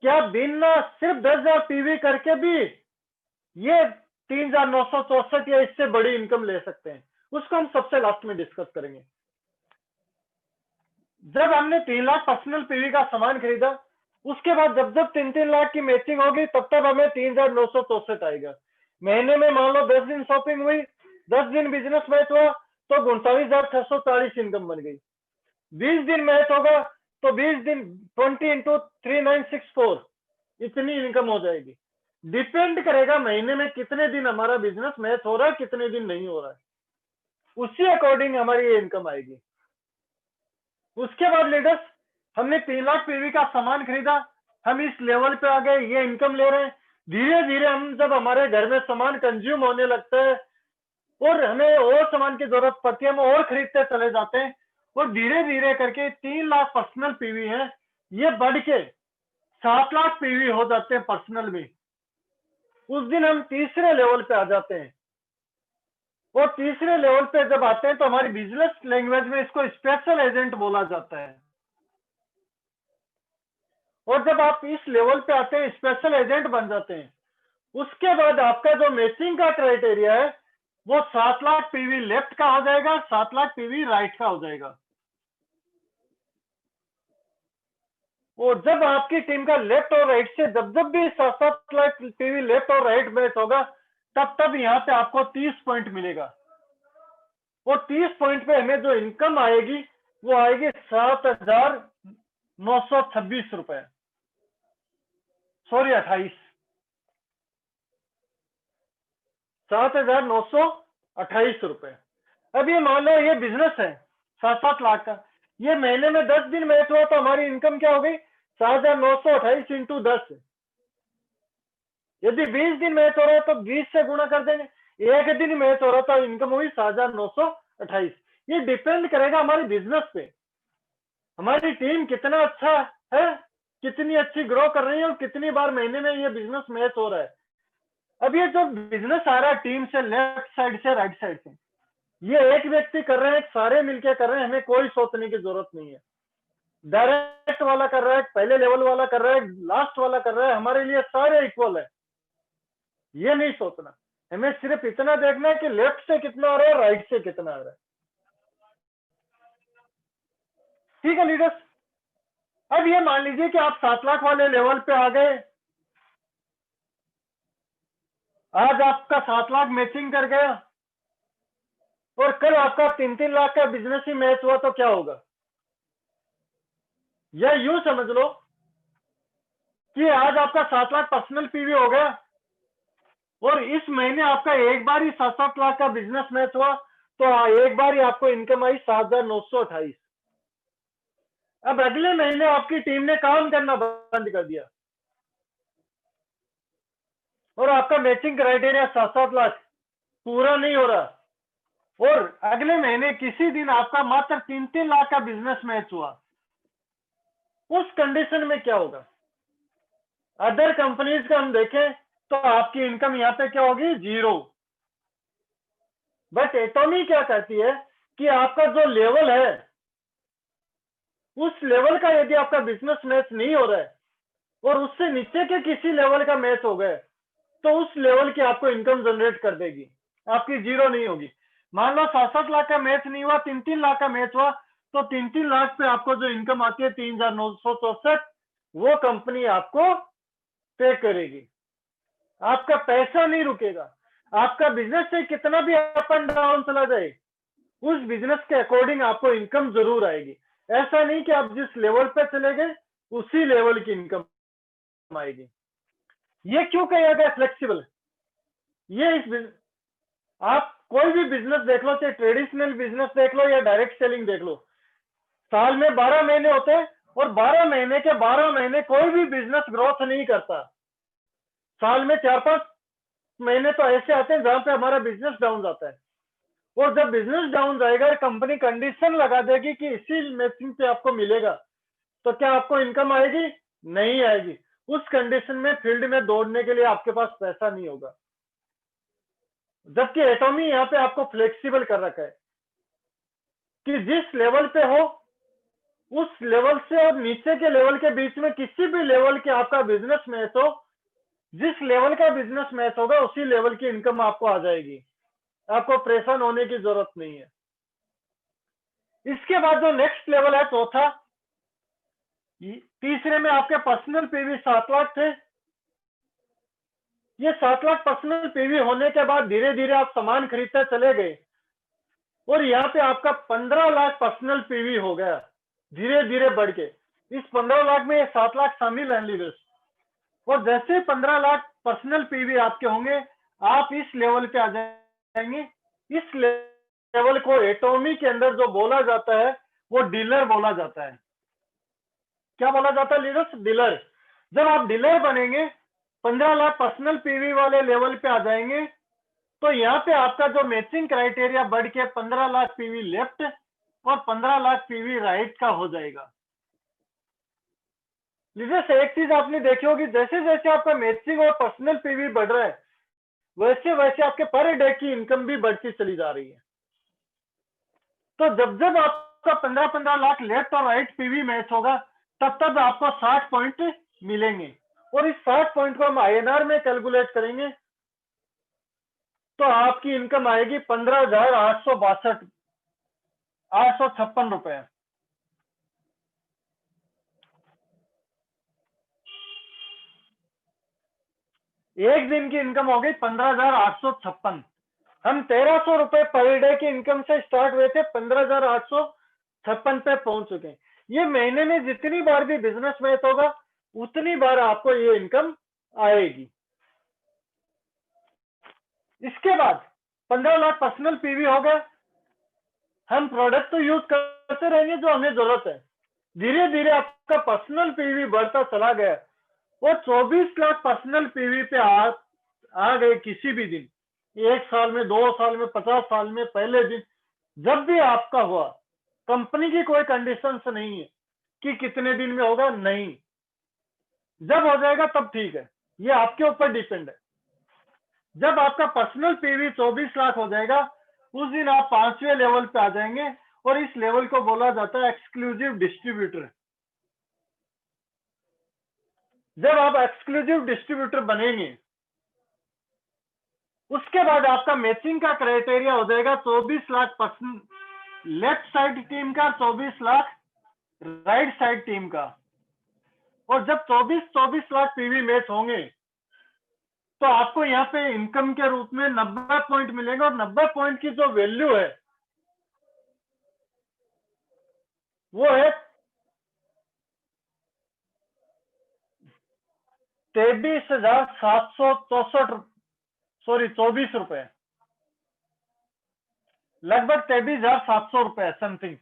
कि आप दिन में सिर्फ 10,000 पीवी करके भी ये 3,964 या इससे बड़ी इनकम ले सकते हैं। उसको हम सबसे लास्ट में डिस्कस करेंगे। जब हमने 3 लाख पर्सनल पीवी का सामान खरीदा, उसके बाद जब जब 3-3 लाख की मैचिंग होगी तब तक हमें 3,964 आएगा। महीने में मान लो 10 दिन शॉपिंग हुई, 10 दिन बिजनेस मैच हुआ तो 39,640 इनकम बन गई। 20 दिन मैच होगा तो 20 दिन 20 इंटू 3964 इतनी इनकम हो जाएगी। डिपेंड करेगा महीने में कितने दिन हमारा बिजनेस मैच हो रहा है, कितने दिन नहीं हो रहा है, उसी अकॉर्डिंग हमारी ये इनकम आएगी। उसके बाद लीडर्स, हमने 3 लाख पीवी का सामान खरीदा, हम इस लेवल पे आ गए, ये इनकम ले रहे हैं। धीरे धीरे हम जब हमारे घर में सामान कंज्यूम होने लगता है और हमें और सामान की जरूरत पड़ती है, हम और खरीदते चले जाते हैं और धीरे धीरे करके 3 लाख पर्सनल पीवी है, ये बढ़ के 7 लाख पीवी हो जाते हैं पर्सनल में। उस दिन हम तीसरे लेवल पे आ जाते हैं और तीसरे लेवल पे जब आते हैं तो हमारी बिजनेस लैंग्वेज में इसको स्पेशल एजेंट बोला जाता है। और जब आप इस लेवल पे आते हैं, स्पेशल एजेंट बन जाते हैं, उसके बाद आपका जो मैचिंग का क्राइटेरिया है वो 7 लाख पीवी लेफ्ट का हो जाएगा, 7 लाख पीवी राइट का हो जाएगा। और जब आपकी टीम का लेफ्ट और राइट से जब जब भी 7-7 लाख पीवी लेफ्ट और राइट मैच होगा, तब तब यहाँ पे आपको 30 पॉइंट मिलेगा। और 30 पॉइंट पे हमें जो इनकम आएगी वो आएगी 7,926 रुपए, सॉरी 7,928 रुपए। अब ये मान लो ये बिजनेस है 7-7 लाख का, ये महीने में 10 दिन मैच हुआ तो हमारी इनकम क्या हो गई, 7,928 इंटू 10। यदि 20 दिन मैच हो रहा है तो 20 से गुणा कर देंगे, एक दिन मैच हो रहा था इनकम हुई 7,928। ये डिपेंड करेगा हमारी बिजनेस पे, हमारी टीम कितना अच्छा है, कितनी अच्छी ग्रो कर रही है और कितनी बार महीने में ये बिजनेस मैच हो रहा है। अब ये जो बिजनेस आ रहा है टीम से लेफ्ट साइड से राइट साइड से, ये एक व्यक्ति कर रहे हैं, सारे मिलके कर रहे हैं, हमें कोई सोचने की जरूरत नहीं है। डायरेक्ट वाला कर रहा है, पहले लेवल वाला कर रहा है, लास्ट वाला कर रहा है, हमारे लिए सारे इक्वल है। ये नहीं सोचना, हमें सिर्फ इतना देखना है कि लेफ्ट से कितना आ रहा है, राइट से कितना आ रहा है। ठीक है लीडर्स, अब ये मान लीजिए कि आप 7 लाख वाले लेवल पे आ गए, आज आपका 7 लाख मैचिंग कर गया और कल आपका 3-3 लाख का बिजनेस ही मैच हुआ तो क्या होगा? या यूं समझ लो कि आज आपका 7 लाख पर्सनल पीवी हो गया और इस महीने आपका एक बार ही 7-7 लाख का बिजनेस मैच हुआ तो एक बार ही आपको इनकम आई 7,928। अब अगले महीने आपकी टीम ने काम करना बंद कर दिया और आपका मैचिंग क्राइटेरिया 7-7 लाख पूरा नहीं हो रहा और अगले महीने किसी दिन आपका मात्र 3-3 लाख का बिजनेस मैच हुआ, उस कंडीशन में क्या होगा? अदर कंपनीज का हम देखें तो आपकी इनकम यहाँ पे क्या होगी, 0। बट एटॉमी क्या कहती है कि आपका जो लेवल है उस लेवल का यदि आपका बिजनेस मैच नहीं हो रहा है और उससे नीचे के किसी लेवल का मैच हो गए तो उस लेवल की आपको इनकम जनरेट कर देगी, आपकी 0 नहीं होगी। मान लो 7-7 लाख का मैच नहीं हुआ, 3-3 लाख का मैच हुआ तो 3-3 लाख पे आपको जो इनकम आती है 3,964, वो कंपनी आपको पे करेगी। आपका पैसा नहीं रुकेगा, आपका बिजनेस से कितना भी अप एंड डाउन चला जाए उस बिजनेस के अकॉर्डिंग आपको इनकम जरूर आएगी। ऐसा नहीं कि आप जिस लेवल पे चले गए उसी लेवल की इनकम आएगी। ये क्यों कहा गया फ्लेक्सिबल? ये आप कोई भी बिजनेस देख लो, चाहे ट्रेडिशनल बिजनेस देख लो या डायरेक्ट सेलिंग देख लो, साल में 12 महीने होते हैं और 12 महीने के 12 महीने कोई भी बिजनेस ग्रोथ नहीं करता। साल में 4-5 महीने तो ऐसे आते हैं जहां पे हमारा बिजनेस डाउन जाता है, और जब बिजनेस डाउन जाएगा कंपनी कंडीशन लगा देगी कि इसी मैचिंग पे आपको मिलेगा, तो क्या आपको इनकम आएगी? नहीं आएगी। उस कंडीशन में फील्ड में दौड़ने के लिए आपके पास पैसा नहीं होगा। जबकि एटॉमी यहाँ पे आपको फ्लेक्सिबल कर रखा है कि जिस लेवल पे हो उस लेवल से और नीचे के लेवल के बीच में किसी भी लेवल के आपका बिजनेस मैच हो, जिस लेवल का बिजनेस मैच होगा उसी लेवल की इनकम आपको आ जाएगी, आपको परेशान होने की जरूरत नहीं है। इसके बाद जो नेक्स्ट लेवल है चौथा, तीसरे में आपके पर्सनल पीवी 7 लाख थे। ये 7 लाख पर्सनल पीवी होने के बाद धीरे धीरे आप सामान खरीदते चले गए और यहाँ पे आपका 15 लाख पर्सनल पीवी हो गया, धीरे धीरे बढ़ के। इस 15 लाख में ये 7 लाख शामिल है लीडर्स। और जैसे 15 लाख पर्सनल पीवी आपके होंगे, आप इस लेवल पे आ जाएंगे। इस लेवल को एटॉमी के अंदर जो बोला जाता है वो डीलर बोला जाता है। क्या बोला जाता है लीडर्स? डीलर। जब आप डीलर बनेंगे, 15 लाख पर्सनल पीवी वाले लेवल पे आ जाएंगे, तो यहाँ पे आपका जो मैचिंग क्राइटेरिया बढ़ के 15 लाख पीवी लेफ्ट और 15 लाख पीवी राइट का हो जाएगा। लीडर्स, एक चीज आपने देखी होगी, जैसे जैसे आपका मैचिंग और पर्सनल पीवी बढ़ रहा है, वैसे वैसे आपके पर डे की इनकम भी बढ़ती चली जा रही है। तो जब जब आपका 15-15 लाख लेफ्ट और राइट पीवी मैच होगा, तब तब आपको 60 पॉइंट मिलेंगे। और इस 60 पॉइंट को हम INR में कैलकुलेट करेंगे तो आपकी इनकम आएगी 15,856 रुपए। एक दिन की इनकम हो गई 15,856। हम 1,300 रुपए पर डे की इनकम से स्टार्ट हुए थे, 15,856 पे पहुंच चुके हैं। ये महीने में जितनी बार भी बिजनेस मैच होगा उतनी बार आपको ये इनकम आएगी। इसके बाद 15 लाख पर्सनल पीवी हो गया। हम प्रोडक्ट तो यूज करते रहेंगे जो हमें जरूरत है। धीरे धीरे आपका पर्सनल पीवी बढ़ता चला गया और 24 लाख पर्सनल पीवी पे आ गए किसी भी दिन, 1 साल में, 2 साल में, 50 साल में, पहले दिन जब भी आपका हुआ। कंपनी की कोई कंडीशन नहीं है कि कितने दिन में होगा, नहीं, जब हो जाएगा तब ठीक है, ये आपके ऊपर डिपेंड है। जब आपका पर्सनल पीवी 24 लाख हो जाएगा, उस दिन आप 5वें लेवल पे आ जाएंगे और इस लेवल को बोला जाता है एक्सक्लूसिव डिस्ट्रीब्यूटर। जब आप एक्सक्लूसिव डिस्ट्रीब्यूटर बनेंगे, उसके बाद आपका मैचिंग का क्राइटेरिया हो जाएगा 24 lakh person left side team का, 24 लाख राइट साइड टीम का। और जब 24 लाख पीवी मैच होंगे तो आपको यहाँ पे इनकम के रूप में 90 पॉइंट मिलेंगे। और 90 पॉइंट की जो वैल्यू है वो है 23,764, सॉरी 24 रुपए, लगभग 23,700 रुपए समथिंग।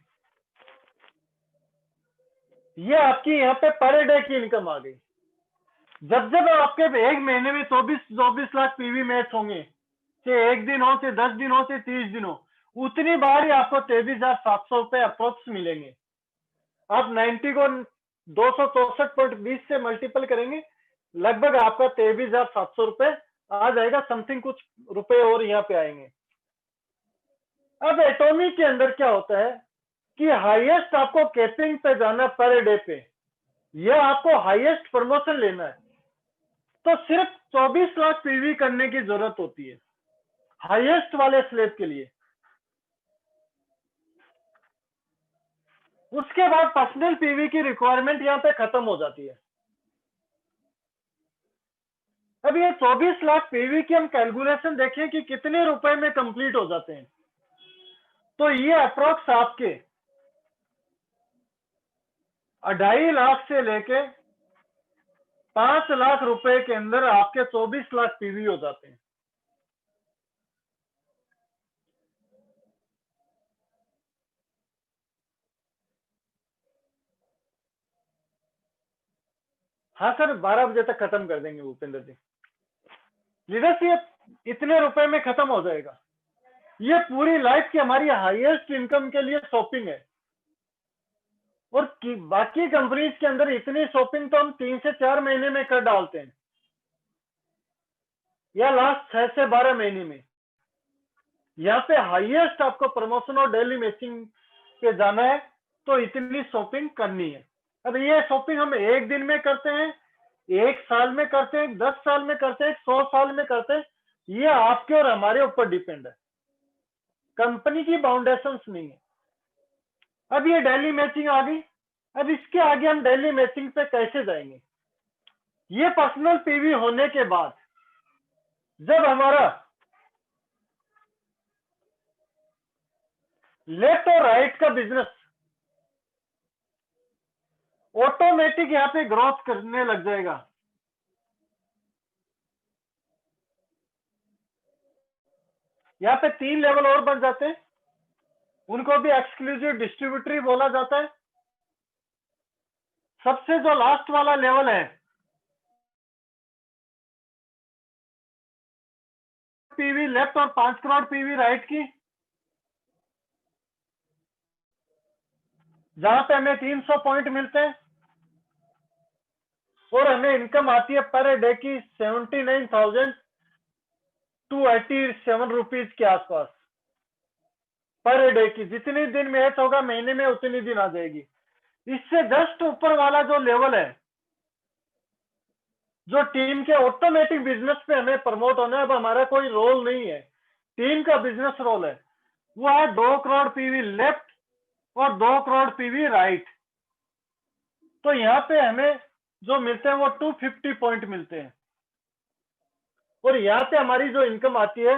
ये आपकी यहाँ पे पर डे की इनकम आ गई। जब जब आपके एक महीने में 24 लाख पीवी मैच होंगे, चाहे 1 दिन हो, चाहे 10 दिन हो, चाहे 30 दिन हो, उतनी बार ही आपको 23,700 रुपए अप्रोक्स मिलेंगे। आप 90 को 264.20 से मल्टीपल करेंगे, लगभग आपका 23,700 रुपए आ जाएगा, समथिंग कुछ रुपए और यहाँ पे आएंगे। अब एटॉमी के अंदर क्या होता है कि हाईएस्ट आपको कैपिंग पे जाना पर डे पे, यह आपको हाईएस्ट प्रमोशन लेना है, तो सिर्फ 24 लाख पीवी करने की जरूरत होती है हाईएस्ट वाले स्लेब के लिए। उसके बाद पर्सनल पीवी की रिक्वायरमेंट यहाँ पे खत्म हो जाती है। अब ये 24 लाख पीवी की हम कैलकुलेशन देखें कि कितने रुपए में कंप्लीट हो जाते हैं, तो ये अप्रोक्स आपके 2.5 लाख से लेके 5 लाख रुपए के अंदर आपके 24 लाख पीवी हो जाते हैं। हाँ सर, 12 बजे तक खत्म कर देंगे भूपेंद्र जी। लीडर्स, ये इतने रुपए में खत्म हो जाएगा। ये पूरी लाइफ की हमारी हाईएस्ट इनकम के लिए शॉपिंग है। और बाकी कंपनीज के अंदर इतनी शॉपिंग तो हम 3 से 4 महीने में कर डालते हैं, या लास्ट 6 से 12 महीने में। यहाँ पे हाईएस्ट आपको प्रमोशन और डेली मैचिंग पे जाना है तो इतनी शॉपिंग करनी है। अब ये शॉपिंग हम एक दिन में करते हैं, 1 साल में करते हैं, 10 साल में करते हैं, 100 साल में करते हैं, ये आपके और हमारे ऊपर डिपेंड है, कंपनी की बाउंडेशंस नहीं है। अब ये डेली मैचिंग आ गई। अब इसके आगे हम डेली मैचिंग पे कैसे जाएंगे? ये पर्सनल पीवी होने के बाद जब हमारा लेफ्ट और राइट का बिजनेस ऑटोमेटिक यहाँ पे ग्रोथ करने लग जाएगा, यहाँ पे 3 लेवल और बन जाते हैं, उनको भी एक्सक्लूसिव डिस्ट्रीब्यूटरी बोला जाता है। सबसे जो लास्ट वाला लेवल है, पीवी लेफ्ट और 5 करोड़ पीवी राइट की, जहां पे हमें 300 पॉइंट मिलते हैं और हमें इनकम आती है पर डे की 79,287 रुपीज के आसपास पर डे की। जितनी दिन मैच होगा महीने में उतनी दिन आ जाएगी। इससे जस्ट ऊपर वाला जो लेवल है, जो टीम के ऑटोमेटिक बिजनेस पे हमें प्रमोट होना है, अब हमारा कोई रोल नहीं है, टीम का बिजनेस रोल है, वो है 2 करोड़ पीवी लेफ्ट और 2 करोड़ पीवी राइट। तो यहाँ पे हमें जो मिलते हैं वो 250 पॉइंट मिलते हैं और यहाँ पे हमारी जो इनकम आती है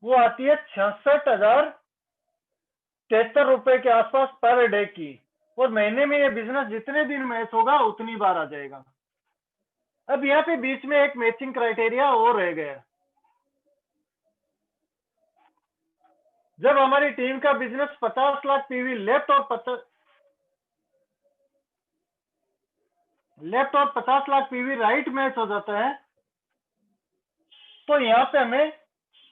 वो आती है 66,073 रुपए के आसपास पर डे की। और महीने में ये बिजनेस जितने दिन मैच होगा उतनी बार आ जाएगा। अब यहाँ पे बीच में एक मैचिंग क्राइटेरिया और रह गया। जब हमारी टीम का बिजनेस 50 लाख पीवी लेफ्ट और 50 लाख पीवी राइट मैच हो जाता है तो यहाँ पे हमें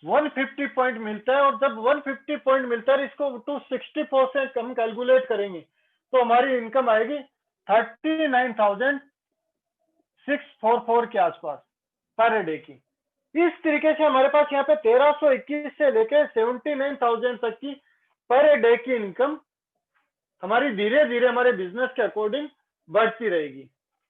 150 पॉइंट मिलता है। और जब 150 पॉइंट मिलता है, इसको 264 से हम कैलकुलेट करेंगे तो हमारी इनकम आएगी 39,644 के आसपास पर डे की। इस तरीके से हमारे पास यहाँ पे 1321 से लेके 79,000 तक की पर डे की इनकम हमारी धीरे धीरे हमारे बिजनेस के अकॉर्डिंग बढ़ती रहेगी।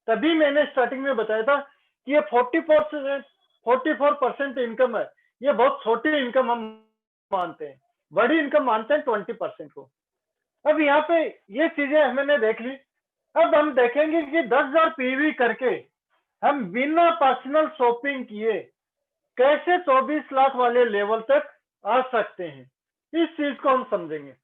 तभी मैंने स्टार्टिंग में बताया था कि ये 44% इनकम है, ये बहुत छोटी इनकम हम मानते हैं, बड़ी इनकम मानते हैं 20% को। अब यहाँ पे ये चीजें हमने देख ली। अब हम देखेंगे कि 10,000 पीवी करके हम बिना पर्सनल शॉपिंग किए कैसे 24 लाख वाले लेवल तक आ सकते हैं, इस चीज को हम समझेंगे।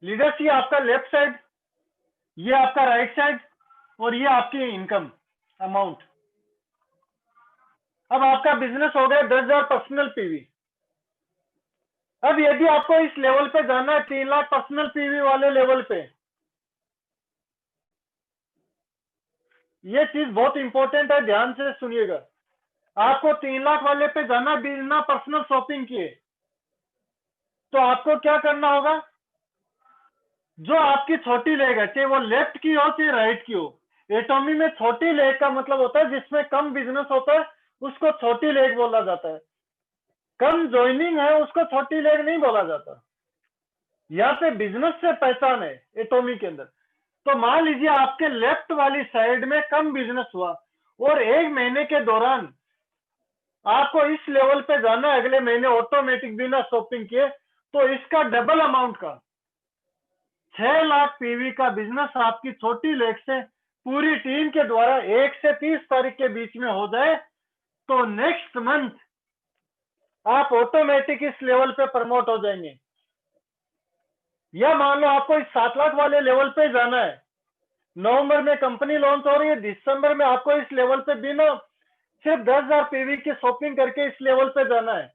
लीडर्स, ये आपका लेफ्ट साइड, ये आपका राइट साइड और ये आपकी इनकम अमाउंट। अब आपका बिजनेस हो गया 10,000 पर्सनल पीवी। अब यदि आपको इस लेवल पे जाना है, 3 लाख पर्सनल पीवी वाले लेवल पे, ये चीज बहुत इंपॉर्टेंट है, ध्यान से सुनिएगा। आपको 3 लाख वाले पे जाना बिना पर्सनल शॉपिंग किए, तो आपको क्या करना होगा? जो आपकी छोटी लेग है, चाहे वो लेफ्ट की हो चाहे राइट की हो, एटॉमी में छोटी लेग का मतलब होता है जिसमें कम बिजनेस होता है, उसको छोटी लेग बोला जाता है। कम ज्वाइनिंग है उसको छोटी लेग नहीं बोला जाता। यहाँ पे बिजनेस से पहचान है एटॉमी के अंदर। तो मान लीजिए आपके लेफ्ट वाली साइड में कम बिजनेस हुआ और 1 महीने के दौरान आपको इस लेवल पे जाना है, अगले महीने ऑटोमेटिक बिना शॉपिंग किए, तो इसका डबल अमाउंट का 6 लाख पीवी का बिजनेस आपकी छोटी लेग से पूरी टीम के द्वारा 1 से 30 तारीख के बीच में हो जाए, तो नेक्स्ट मंथ आप ऑटोमेटिक इस लेवल पे प्रमोट हो जाएंगे। या मान लो आपको इस 7 लाख वाले लेवल पे जाना है, नवंबर में कंपनी लॉन्च हो रही है, दिसंबर में आपको इस लेवल पे बिना सिर्फ 10,000 पीवी की शॉपिंग करके इस लेवल पे जाना है,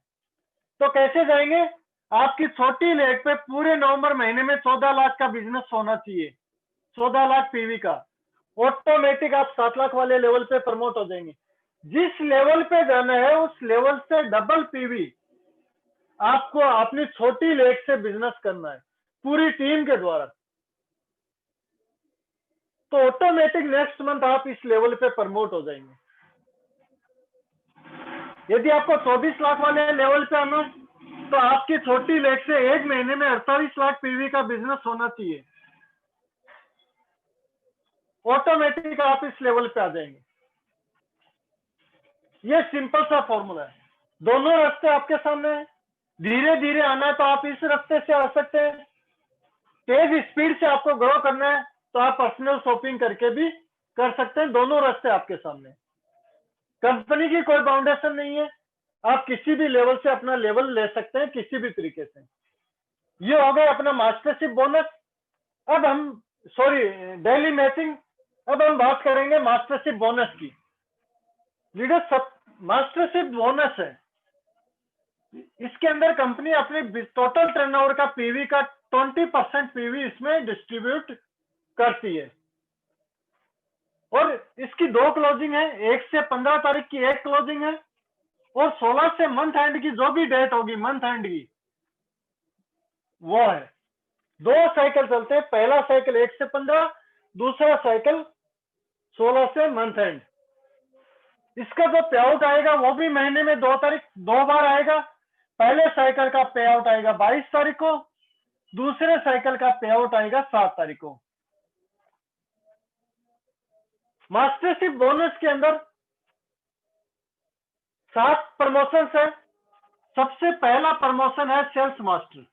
तो कैसे जाएंगे? आपकी छोटी लेग पे पूरे नवंबर महीने में 14 लाख का बिजनेस होना चाहिए, 14 लाख पीवी का। ऑटोमेटिक आप 7 लाख वाले लेवल पे प्रमोट हो जाएंगे। जिस लेवल पे जाना है उस लेवल से डबल पीवी आपको अपनी छोटी लेग से बिजनेस करना है पूरी टीम के द्वारा। तो ऑटोमेटिक नेक्स्ट मंथ आप इस लेवल पे प्रमोट हो जाएंगे। यदि आपको 24 लाख वाले लेवल पे आना तो आपकी छोटी लेग से एक महीने में 48 लाख पीवी का बिजनेस होना चाहिए। ऑटोमेटिक आप इस लेवल पे आ जाएंगे। ये सिंपल सा फॉर्मूला है। दोनों रास्ते आपके सामने हैं। धीरे धीरे आना है तो आप इस रास्ते से आ सकते हैं। तेज स्पीड से आपको ग्रो करना है तो आप पर्सनल शॉपिंग करके भी कर सकते हैं। दोनों रास्ते आपके सामने। कंपनी की कोई बाउंडेशन नहीं है, आप किसी भी लेवल से अपना लेवल ले सकते हैं किसी भी तरीके से। ये हो गया अपना मास्टरशिप बोनस। अब हम डेली मैचिंग। अब हम बात करेंगे मास्टरशिप बोनस की। लीडर सब मास्टरशिप बोनस है, इसके अंदर कंपनी अपने टोटल टर्नओवर का पीवी का 20% पीवी इसमें डिस्ट्रीब्यूट करती है। और इसकी 2 क्लोजिंग है, 1 से 15 तारीख की एक क्लोजिंग है और 16 से मंथ एंड की जो भी डेट होगी मंथ एंड की वो है। 2 साइकिल चलते हैं, पहला साइकिल 1 से 15, दूसरा साइकिल 16 से मंथ एंड। इसका जो पे आउट आएगा वो भी महीने में 2 तारीख 2 बार आएगा। पहले साइकिल का पे आउट आएगा 22 तारीख को, दूसरे साइकिल का पे आउट आएगा 7 तारीख को। मास्टरशिप बोनस के अंदर 7 प्रमोशन है। सबसे पहला प्रमोशन है सेल्स मास्टर।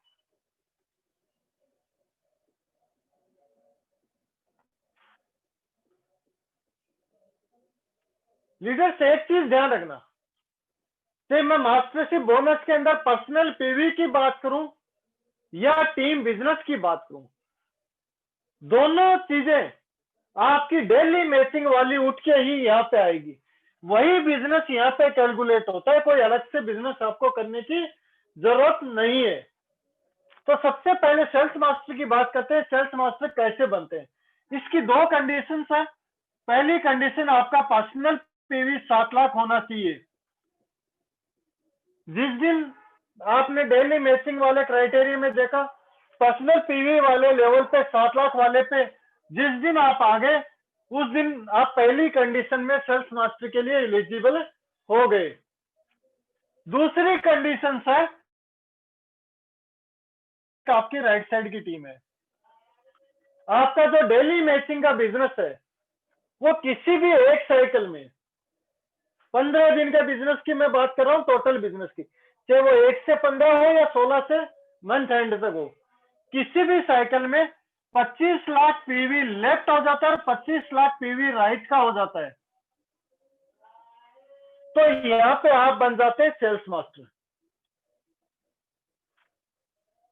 लीडर्स एक चीज ध्यान रखना, चाहे मैं मास्टरशिप बोनस के अंदर पर्सनल पीवी की बात करूं या टीम बिजनेस की बात करूं, दोनों चीजें आपकी डेली मैचिंग वाली उठ के ही यहाँ पे आएगी। वही बिजनेस यहाँ पे कैलकुलेट होता है, कोई अलग से बिजनेस आपको करने की जरूरत नहीं है। तो सबसे पहले सेल्स मास्टर की बात करते हैं। सेल्स मास्टर कैसे बनते हैं? इसकी 2 कंडीशंस है। पहली कंडीशन, आपका पर्सनल पीवी 7 लाख होना चाहिए। जिस दिन आपने डेली मैचिंग वाले क्राइटेरिया में देखा, पर्सनल पीवी वाले लेवल पे 7 लाख वाले पे जिस दिन आप आ गए उस दिन आप पहली कंडीशन में सेल्स मास्टर के लिए एलिजिबल हो गए। दूसरी कंडीशन है आपकी राइट साइड की टीम है। आपका जो डेली मैचिंग का बिजनेस है वो किसी भी एक साइकिल में 15 दिन का बिजनेस की मैं बात कर रहा हूं, टोटल बिजनेस की, चाहे वो 1 से 15 हो या 16 से मंथ एंड तक हो, किसी भी साइकिल में 25 लाख पीवी लेफ्ट हो जाता है और 25 लाख पीवी राइट का हो जाता है। तो यहाँ पे आप बन जाते हैं सेल्स मास्टर।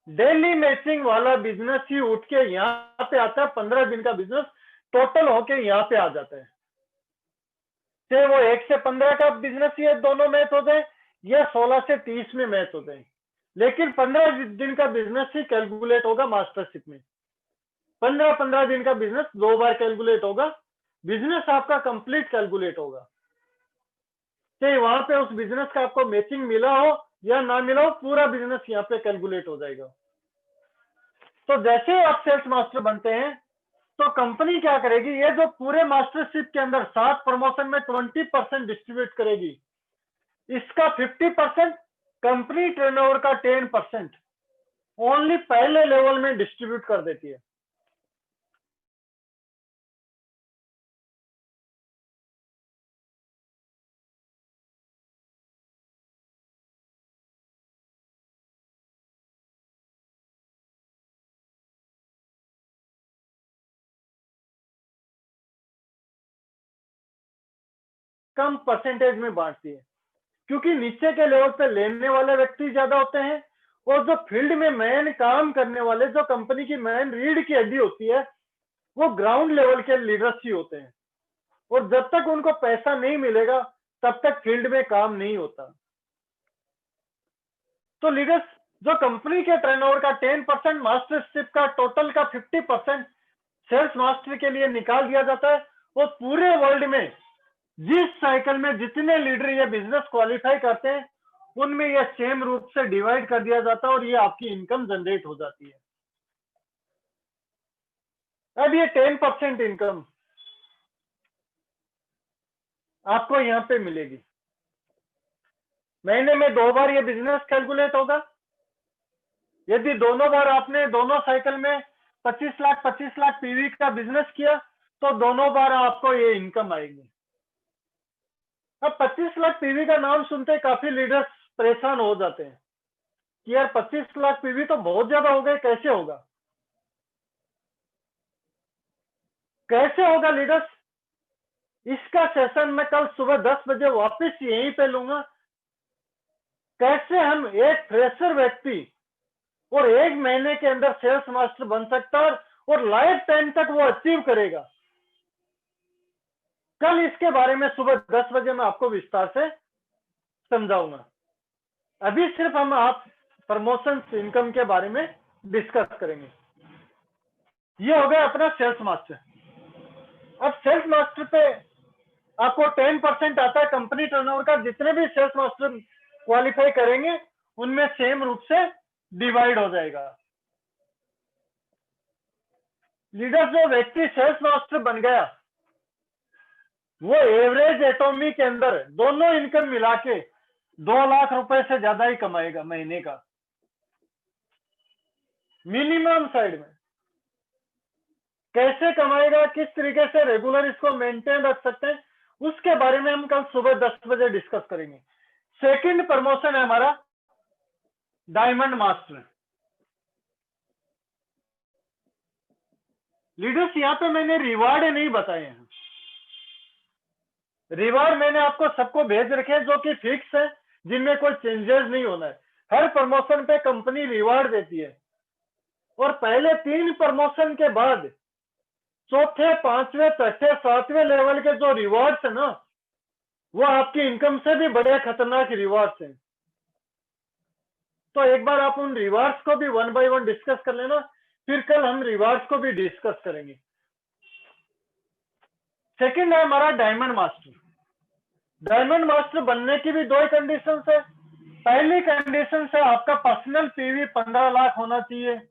डेली मैचिंग वाला बिजनेस ही उठ के यहाँ पे आता है। 15 दिन का बिजनेस टोटल होके यहाँ पे आ जाता है। चाहे वो 1 से 15 का बिजनेस ही दोनों मैच हो जाए या 16 से 30 में मैच हो जाए, लेकिन 15 दिन का बिजनेस ही कैलकुलेट होगा मास्टरशिप में। 15 दिन का बिजनेस 2 बार कैलकुलेट होगा। बिजनेस आपका कंप्लीट कैलकुलेट होगा, चाहे वहां पे उस बिजनेस का आपको मैचिंग मिला हो या ना मिला हो, पूरा बिजनेस यहाँ पे कैलकुलेट हो जाएगा। तो जैसे आप सेल्स मास्टर बनते हैं तो कंपनी क्या करेगी, ये जो पूरे मास्टरशिप के अंदर 7 प्रमोशन में 20% डिस्ट्रीब्यूट करेगी, इसका 50% कंपनी टर्नओवर का 10% ओनली पहले लेवल में डिस्ट्रीब्यूट कर देती है। कम परसेंटेज में बांटती है, क्योंकि नीचे के लेवल पे लेने वाले व्यक्ति ज्यादा होते हैं और जो फील्ड में मेन काम करने वाले, जो कंपनी की मेन रीढ़ की हड्डी होती है, वो ग्राउंड लेवल के लीडर्स ही होते हैं। और जब तक उनको पैसा नहीं मिलेगा तब तक फील्ड में काम नहीं होता। तो लीडर्स जो कंपनी के टर्नओवर का 10% मास्टरशिप का टोटल का 50% सेल्स मास्टर के लिए निकाल दिया जाता है। और पूरे वर्ल्ड में जिस साइकिल में जितने लीडर ये बिजनेस क्वालिफाई करते हैं उनमें यह सेम रूप से डिवाइड कर दिया जाता है और ये आपकी इनकम जनरेट हो जाती है। अब ये 10% इनकम आपको यहाँ पे मिलेगी। महीने में 2 बार ये बिजनेस कैलकुलेट होगा। यदि दोनों बार आपने दोनों साइकिल में 25 लाख पीवी का बिजनेस किया तो दोनों बार आपको ये इनकम आएगी। अब 25 लाख पीवी का नाम सुनते काफी लीडर्स परेशान हो जाते हैं कि यार 25 लाख पीवी तो बहुत ज्यादा हो गए, कैसे होगा? कैसे होगा लीडर्स? इसका सेशन मैं कल सुबह 10 बजे वापस यहीं पे लूंगा। कैसे हम एक फ्रेशर व्यक्ति और 1 महीने के अंदर सेल्स मास्टर बन सकता है और लाइफ टाइम तक वो अचीव करेगा। कल इसके बारे में सुबह 10 बजे मैं आपको विस्तार से समझाऊंगा। अभी सिर्फ हम आप प्रमोशन इनकम के बारे में डिस्कस करेंगे। ये हो गया अपना सेल्स मास्टर। अब सेल्स मास्टर पे आपको 10% आता है कंपनी टर्नओवर का। जितने भी सेल्स मास्टर क्वालिफाई करेंगे उनमें सेम रूप से डिवाइड हो जाएगा। लीडर जो व्यक्ति सेल्स मास्टर बन गया वो एवरेज एटॉमी के अंदर दोनों इनकम मिला के 2 लाख रुपए से ज्यादा ही कमाएगा महीने का मिनिमम साइड में। कैसे कमाएगा, किस तरीके से रेगुलर इसको मेंटेन रख सकते हैं, उसके बारे में हम कल सुबह 10 बजे डिस्कस करेंगे। सेकंड प्रमोशन है हमारा डायमंड मास्टर। लीडर्स यहां पे मैंने रिवार्ड नहीं बताए हैं। रिवार्ड मैंने आपको सबको भेज रखे हैं जो कि फिक्स है, जिनमें कोई चेंजेस नहीं होना है। हर प्रमोशन पे कंपनी रिवार्ड देती है और पहले 3 प्रमोशन के बाद चौथे, 5वें, 6ठे, 7वें लेवल के जो रिवार्ड्स है ना वो आपकी इनकम से भी बड़े खतरनाक रिवार्ड्स हैं। तो एक बार आप उन रिवार्ड्स को भी 1 बाय 1 डिस्कस कर लेना, फिर कल हम रिवार्ड्स को भी डिस्कस करेंगे। सेकंड है हमारा डायमंड मास्टर। डायमंड मास्टर बनने की भी 2 ही कंडीशन है। पहली कंडीशन है आपका पर्सनल पीवी 15 लाख होना चाहिए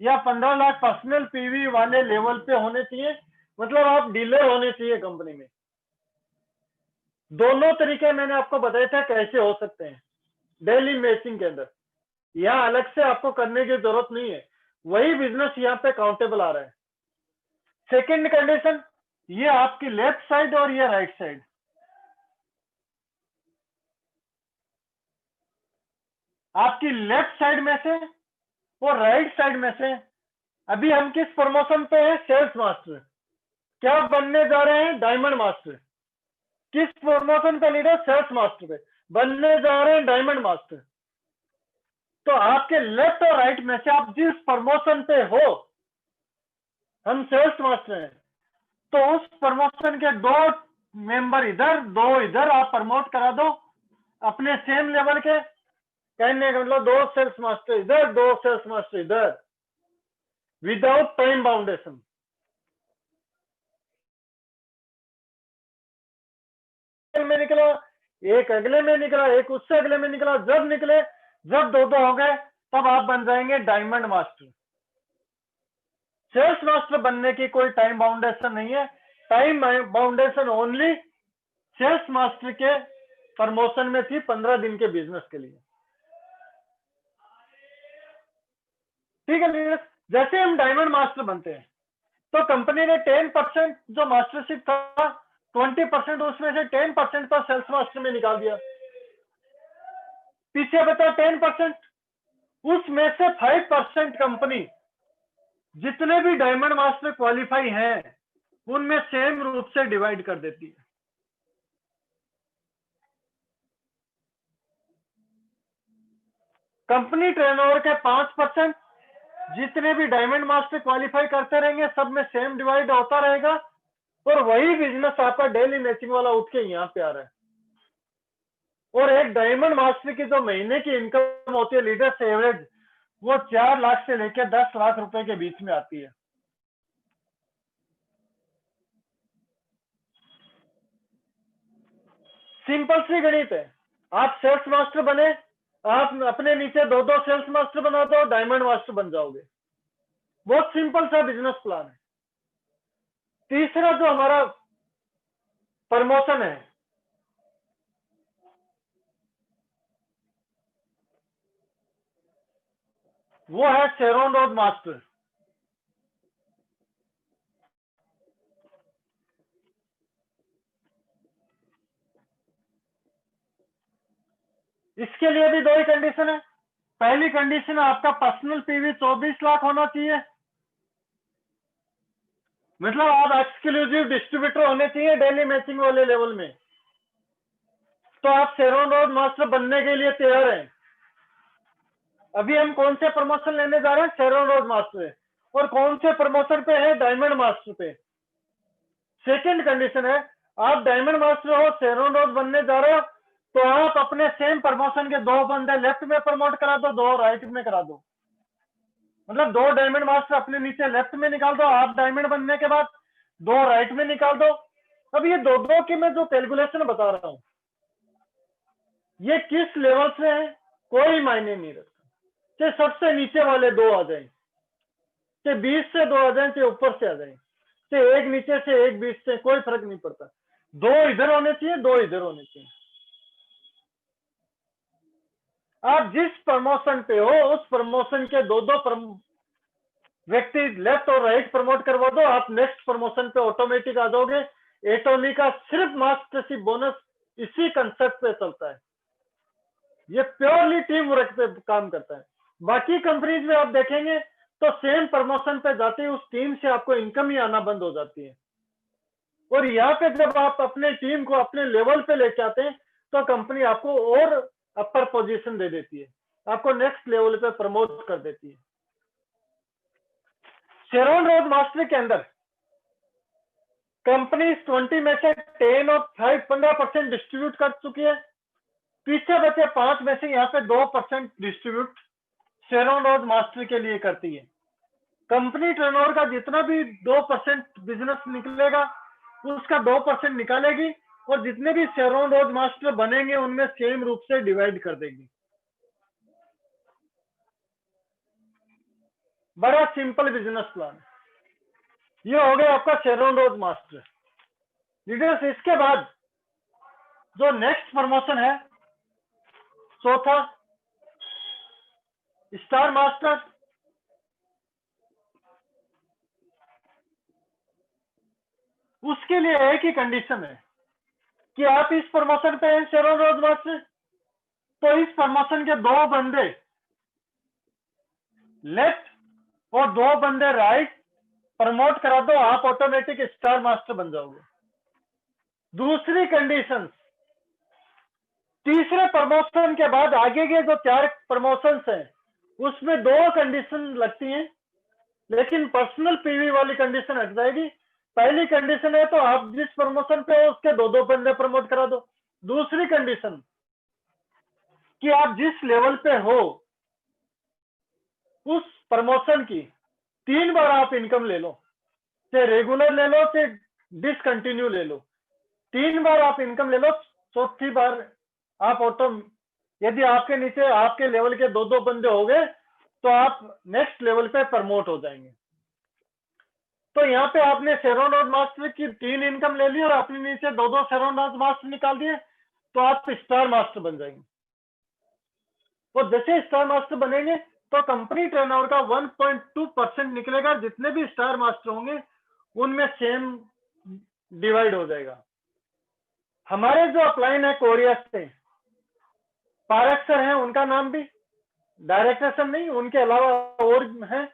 या 15 लाख पर्सनल पीवी वाले लेवल पे होने चाहिए, मतलब आप डीलर होने चाहिए कंपनी में। दोनों तरीके मैंने आपको बताए थे कैसे हो सकते हैं डेली मैचिंग के अंदर। यहाँ अलग से आपको करने की जरूरत नहीं है, वही बिजनेस यहाँ पे काउंटेबल आ रहा है। सेकंड कंडीशन, ये आपकी लेफ्ट साइड और ये राइट साइड। आपकी लेफ्ट साइड में से और राइट साइड में से अभी हम किस प्रमोशन पे हैं? Sales master. क्या बनने जा रहे हैं? Diamond master. किस प्रमोशन पे लीडर? सेल्स मास्टर पे बनने जा रहे हैं डायमंड मास्टर। तो आपके लेफ्ट और राइट में से आप जिस प्रमोशन पे हो, हम सेल्स मास्टर हैं, तो उस प्रमोशन के 2 मेंबर इधर 2 इधर आप प्रमोट करा दो अपने सेम लेवल के। कहने का मतलब 2 सेल्स मास्टर इधर 2 सेल्स मास्टर इधर, विदाउट टाइम बाउंडेशन। में निकला, एक अगले में निकला, एक उससे अगले में निकला, जब निकले, जब 2 हो गए, तब आप बन जाएंगे डायमंड मास्टर। सेल्स मास्टर बनने की कोई टाइम बाउंडेशन नहीं है। टाइम बाउंडेशन ओनली सेल्स मास्टर के प्रमोशन में थी 15 दिन के बिजनेस के लिए। ठीक है, जैसे हम डायमंड मास्टर बनते हैं तो कंपनी ने 10% जो मास्टरशिप था 20% उसमें से 10% तो सेल्स मास्टर में निकाल दिया। पीछे बचा 10%, उसमें से 5% कंपनी जितने भी डायमंड मास्टर क्वालिफाई हैं उनमें सेम रूप से डिवाइड कर देती है। कंपनी टर्नओवर के 5% जितने भी डायमंड मास्टर क्वालिफाई करते रहेंगे सब में सेम डिवाइड होता रहेगा और वही बिजनेस आपका डेली मैचिंग वाला उठ के यहाँ पे आ रहा है। और एक डायमंड मास्टर की जो महीने की इनकम होती है लीडर्स एवरेज, वो 4 लाख से लेकर 10 लाख रुपए के बीच में आती है। सिंपल सी गणित है। आप सेल्स मास्टर बने, आप अपने नीचे 2-2 सेल्स मास्टर बना दो, डायमंड मास्टर बन जाओगे। बहुत सिंपल सा बिजनेस प्लान है। तीसरा जो हमारा प्रमोशन है, वो है शेरोन रोड मास्टर। इसके लिए भी 2 ही कंडीशन है। पहली कंडीशन है आपका पर्सनल पीवी 24 लाख होना चाहिए, मतलब आप एक्सक्लूसिव डिस्ट्रीब्यूटर होने चाहिए डेली मैचिंग वाले लेवल में, तो आप शेरोन रोड मास्टर बनने के लिए तैयार हैं। अभी हम कौन से प्रमोशन लेने जा रहे हैं? Charon road master. और कौन से प्रमोशन पे है? डायमंड मास्टर पे। सेकंड कंडीशन है, आप डायमंड मास्टर हो, शेरोन रोड बनने जा रहे हो, तो आप अपने सेम प्रमोशन के 2 बंदे लेफ्ट में प्रमोट करा दो, 2 राइट में करा दो। मतलब 2 डायमंड मास्टर अपने नीचे लेफ्ट में निकाल दो, आप डायमंड बनने के बाद 2 राइट में निकाल दो। अब ये 2-2 की मैं जो कैलकुलेशन बता रहा हूं, ये किस लेवल से है कोई मायने नहीं रखता। चाहे सबसे नीचे वाले 2 आ जाए, चाहे 20 से 2 आ जाए, चाहे ऊपर से आ जाए, चाहे एक नीचे से एक 20 से, कोई फर्क नहीं पड़ता। 2 इधर होने चाहिए, 2 इधर होने चाहिए। आप जिस प्रमोशन पे हो उस प्रमोशन के 2-2 व्यक्ति लेफ्ट और राइट प्रमोट करवा दो, आप नेक्स्ट प्रमोशन पे ऑटोमेटिक आ जाओगे। एटॉमी का सिर्फ मास्टरशिप बोनस इसी कंसेप्ट पे चलता है। ये प्योरली टीम वर्क पे काम करता है। बाकी कंपनीज में आप देखेंगे तो सेम प्रमोशन पे जाते ही उस टीम से आपको इनकम ही आना बंद हो जाती है। और यहाँ पे जब आप अपने टीम को अपने लेवल पे लेके आते हैं तो कंपनी आपको और अपर पोजीशन दे देती है, आपको नेक्स्ट लेवल पे प्रमोट कर देती है। शेरोन रोड मास्टर के अंदर कंपनी 20 में से 10 और 15% डिस्ट्रीब्यूट कर चुकी है। पीछे बचे 5 में से यहाँ पे 2% डिस्ट्रीब्यूट शेरोन रोड मास्टर के लिए करती है। कंपनी टर्नओवर का जितना भी 2% बिजनेस निकलेगा उसका 2% निकालेगी और जितने भी शेरोन रोड मास्टर बनेंगे उनमें सेम रूप से डिवाइड कर देगी। बड़ा सिंपल बिजनेस प्लान। ये हो गया आपका शेरोन रोड मास्टर। लीडर्स, इसके बाद जो नेक्स्ट प्रमोशन है, चौथा स्टार मास्टर। उसके लिए एक ही कंडीशन है कि आप इस प्रमोशन पे हैं शेरोन रोड मास्टर, तो इस प्रमोशन के 2 बंदे लेफ्ट और 2 बंदे राइट प्रमोट करा दो, आप ऑटोमेटिक स्टार मास्टर बन जाओगे। दूसरी कंडीशन, तीसरे प्रमोशन के बाद आगे के जो 4 प्रमोशंस हैं उसमें 2 कंडीशन लगती हैं, लेकिन पर्सनल पीवी वाली कंडीशन हट जाएगी। पहली कंडीशन है तो आप जिस प्रमोशन पे हो उसके 2-2 बंदे प्रमोट करा दो। दूसरी कंडीशन कि आप जिस लेवल पे हो उस प्रमोशन की 3 बार आप इनकम ले लो, चाहे रेगुलर ले लो चाहे डिसकंटिन्यू ले लो, 3 बार आप इनकम ले लो। चौथी बार आप यदि आपके नीचे आपके लेवल के 2-2 बंदे हो गए तो आप नेक्स्ट लेवल पे प्रमोट हो जाएंगे। तो यहाँ पे आपने शेरोन रोड मास्टर की 3 इनकम ले ली और अपने नीचे 2-2 शेरोन रोड मास्टर निकाल दिए, तो आप स्टार मास्टर बन जाएंगे। और जैसे स्टार मास्टर बनेंगे तो कंपनी टर्नओवर का 1.2% निकलेगा, जितने भी स्टार मास्टर होंगे उनमें सेम डिवाइड हो जाएगा। हमारे जो अपलाइन है कोरिया से, पारक सर हैं, उनका नाम भी डायरेक्टर सर नहीं, उनके अलावा और हैं।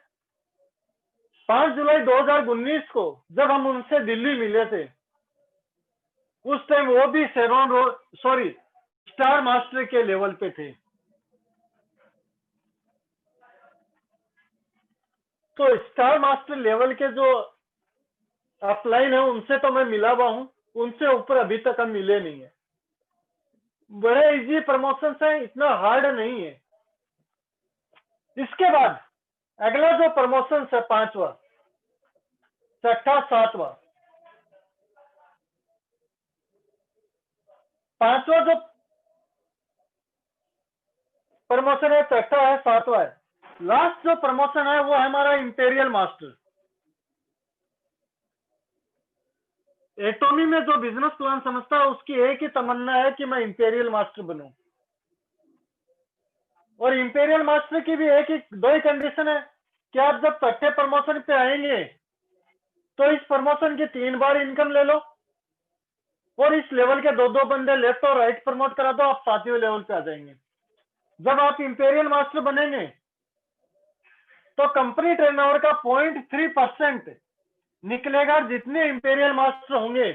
5 जुलाई 2019 को जब हम उनसे दिल्ली मिले थे उस टाइम वो भी स्टार मास्टर के लेवल पे थे। तो स्टार मास्टर लेवल के जो अपलाइन है उनसे तो मैं मिला हुआ हूं, उनसे ऊपर अभी तक हम मिले नहीं है। बड़े इजी प्रमोशन है, इतना हार्ड नहीं है। इसके बाद अगला जो प्रमोशन है 5वां, 6वां, 7वां, 5वां जो प्रमोशन है 6वां है, 7वां है, लास्ट जो प्रमोशन है वो है हमारा इंपीरियल मास्टर। एटॉमी में जो बिजनेस प्लान समझता है उसकी एक ही तमन्ना है कि मैं इंपीरियल मास्टर बनूं, और इंपीरियल मास्टर की भी दो ही कंडीशन है कि आप जब 6ठे प्रमोशन पे आएंगे तो इस प्रमोशन की 3 बार इनकम ले लो, और इस लेवल के 2-2 बंदे लेफ्ट और राइट प्रमोट करा दो, आप 7वें लेवल पे आ जाएंगे। जब आप इंपीरियल मास्टर बनेंगे तो कंपनी टर्नओवर का 0.3% निकलेगा, जितने इंपीरियल मास्टर होंगे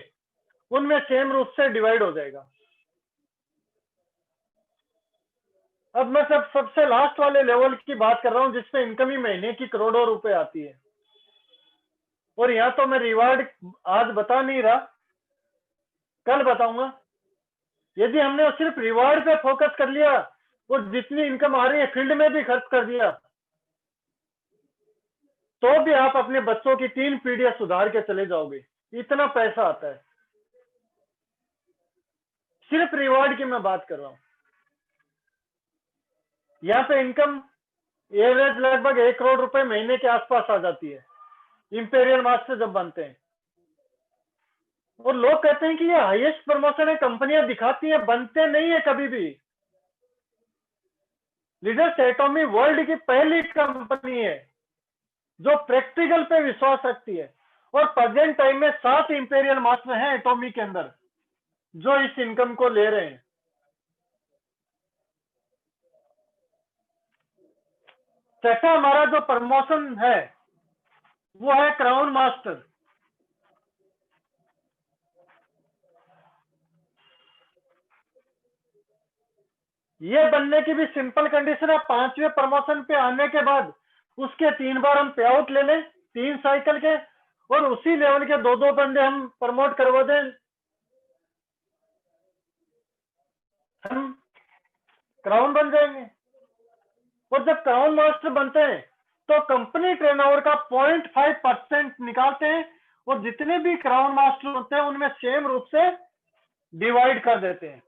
उनमें सेम रूप से डिवाइड हो जाएगा। अब मैं सबसे लास्ट वाले लेवल की बात कर रहा हूं जिसपे इनकम ही महीने की करोड़ों रुपए आती है, और यहां तो मैं रिवार्ड आज बता नहीं रहा, कल बताऊंगा। यदि हमने सिर्फ रिवार्ड पे फोकस कर लिया और जितनी इनकम आ रही है फील्ड में भी खर्च कर दिया, तो भी आप अपने बच्चों की 3 पीढ़ियां सुधार के चले जाओगे, इतना पैसा आता है। सिर्फ रिवार्ड की मैं बात कर रहा हूं। यहाँ पे इनकम एवरेज लगभग 1 करोड़ रुपए महीने के आसपास आ जाती है इंपीरियल मास्टर जब बनते हैं। और लोग कहते हैं कि ये हाईएस्ट प्रमोशन है, कंपनियां दिखाती हैं, बनते नहीं है कभी भी। लीडर्स एटॉमी वर्ल्ड की पहली कंपनी है जो प्रैक्टिकल पे विश्वास रखती है, और प्रेजेंट टाइम में 7 इंपीरियल मास्टर हैं एटॉमी के अंदर जो इस इनकम को ले रहे हैं। छठा हमारा जो प्रमोशन है वो है क्राउन मास्टर। ये बनने की भी सिंपल कंडीशन है, 5वें प्रमोशन पे आने के बाद उसके 3 बार हम पे आउट ले लें 3 साइकिल के, और उसी लेवल के 2-2 बंदे हम प्रमोट करवा दें, हम क्राउन बन जाएंगे। और जब क्राउन मास्टर बनते हैं तो कंपनी टर्नओवर का 0.5% निकालते हैं, और जितने भी क्राउन मास्टर होते हैं उनमें सेम रूप से डिवाइड कर देते हैं।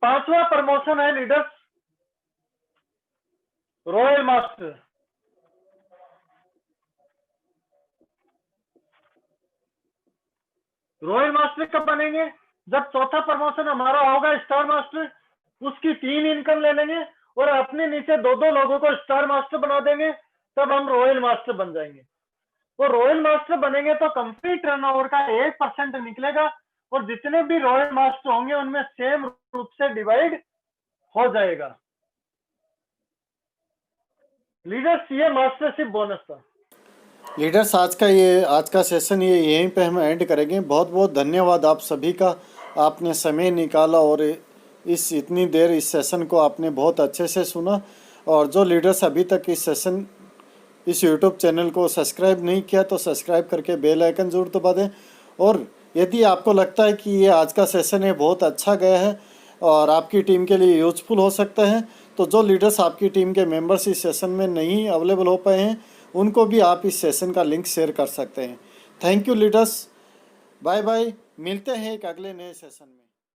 5वां प्रमोशन है leaders royal master. Royal master कब बनेंगे? जब चौथा प्रमोशन हमारा होगा स्टार मास्टर, उसकी 3 इनकम ले लेंगे और अपने नीचे 2-2 लोगों को स्टार मास्टर बना देंगे, तब हम रॉयल मास्टर बन जाएंगे। और रॉयल मास्टर बनेंगे तो कंपनी टर्नओवर का 1% निकलेगा, और जितने भी रॉयल मास्टर होंगे उनमें सेम रूप से डिवाइड हो जाएगा। लीडर्स ये मास्टरशिप बोनस था। लीडर्स आज का सेशन ये यहीं पे हम एंड करेंगे। बहुत बहुत धन्यवाद आप सभी का, आपने समय निकाला और इस इतनी देर इस सेशन को आपने बहुत अच्छे से सुना। और जो लीडर्स अभी तक इस यूट्यूब चैनल को सब्सक्राइब नहीं किया तो सब्सक्राइब करके बेल आइकन जरूर दबा दें। और यदि आपको लगता है कि ये आज का सेशन है बहुत अच्छा गया है और आपकी टीम के लिए यूजफुल हो सकता है, तो जो लीडर्स आपकी टीम के मेंबर्स इस सेशन में नहीं अवेलेबल हो पाए हैं उनको भी आप इस सेशन का लिंक शेयर कर सकते हैं। Thank you leaders, bye bye, मिलते हैं एक अगले नए सेशन में।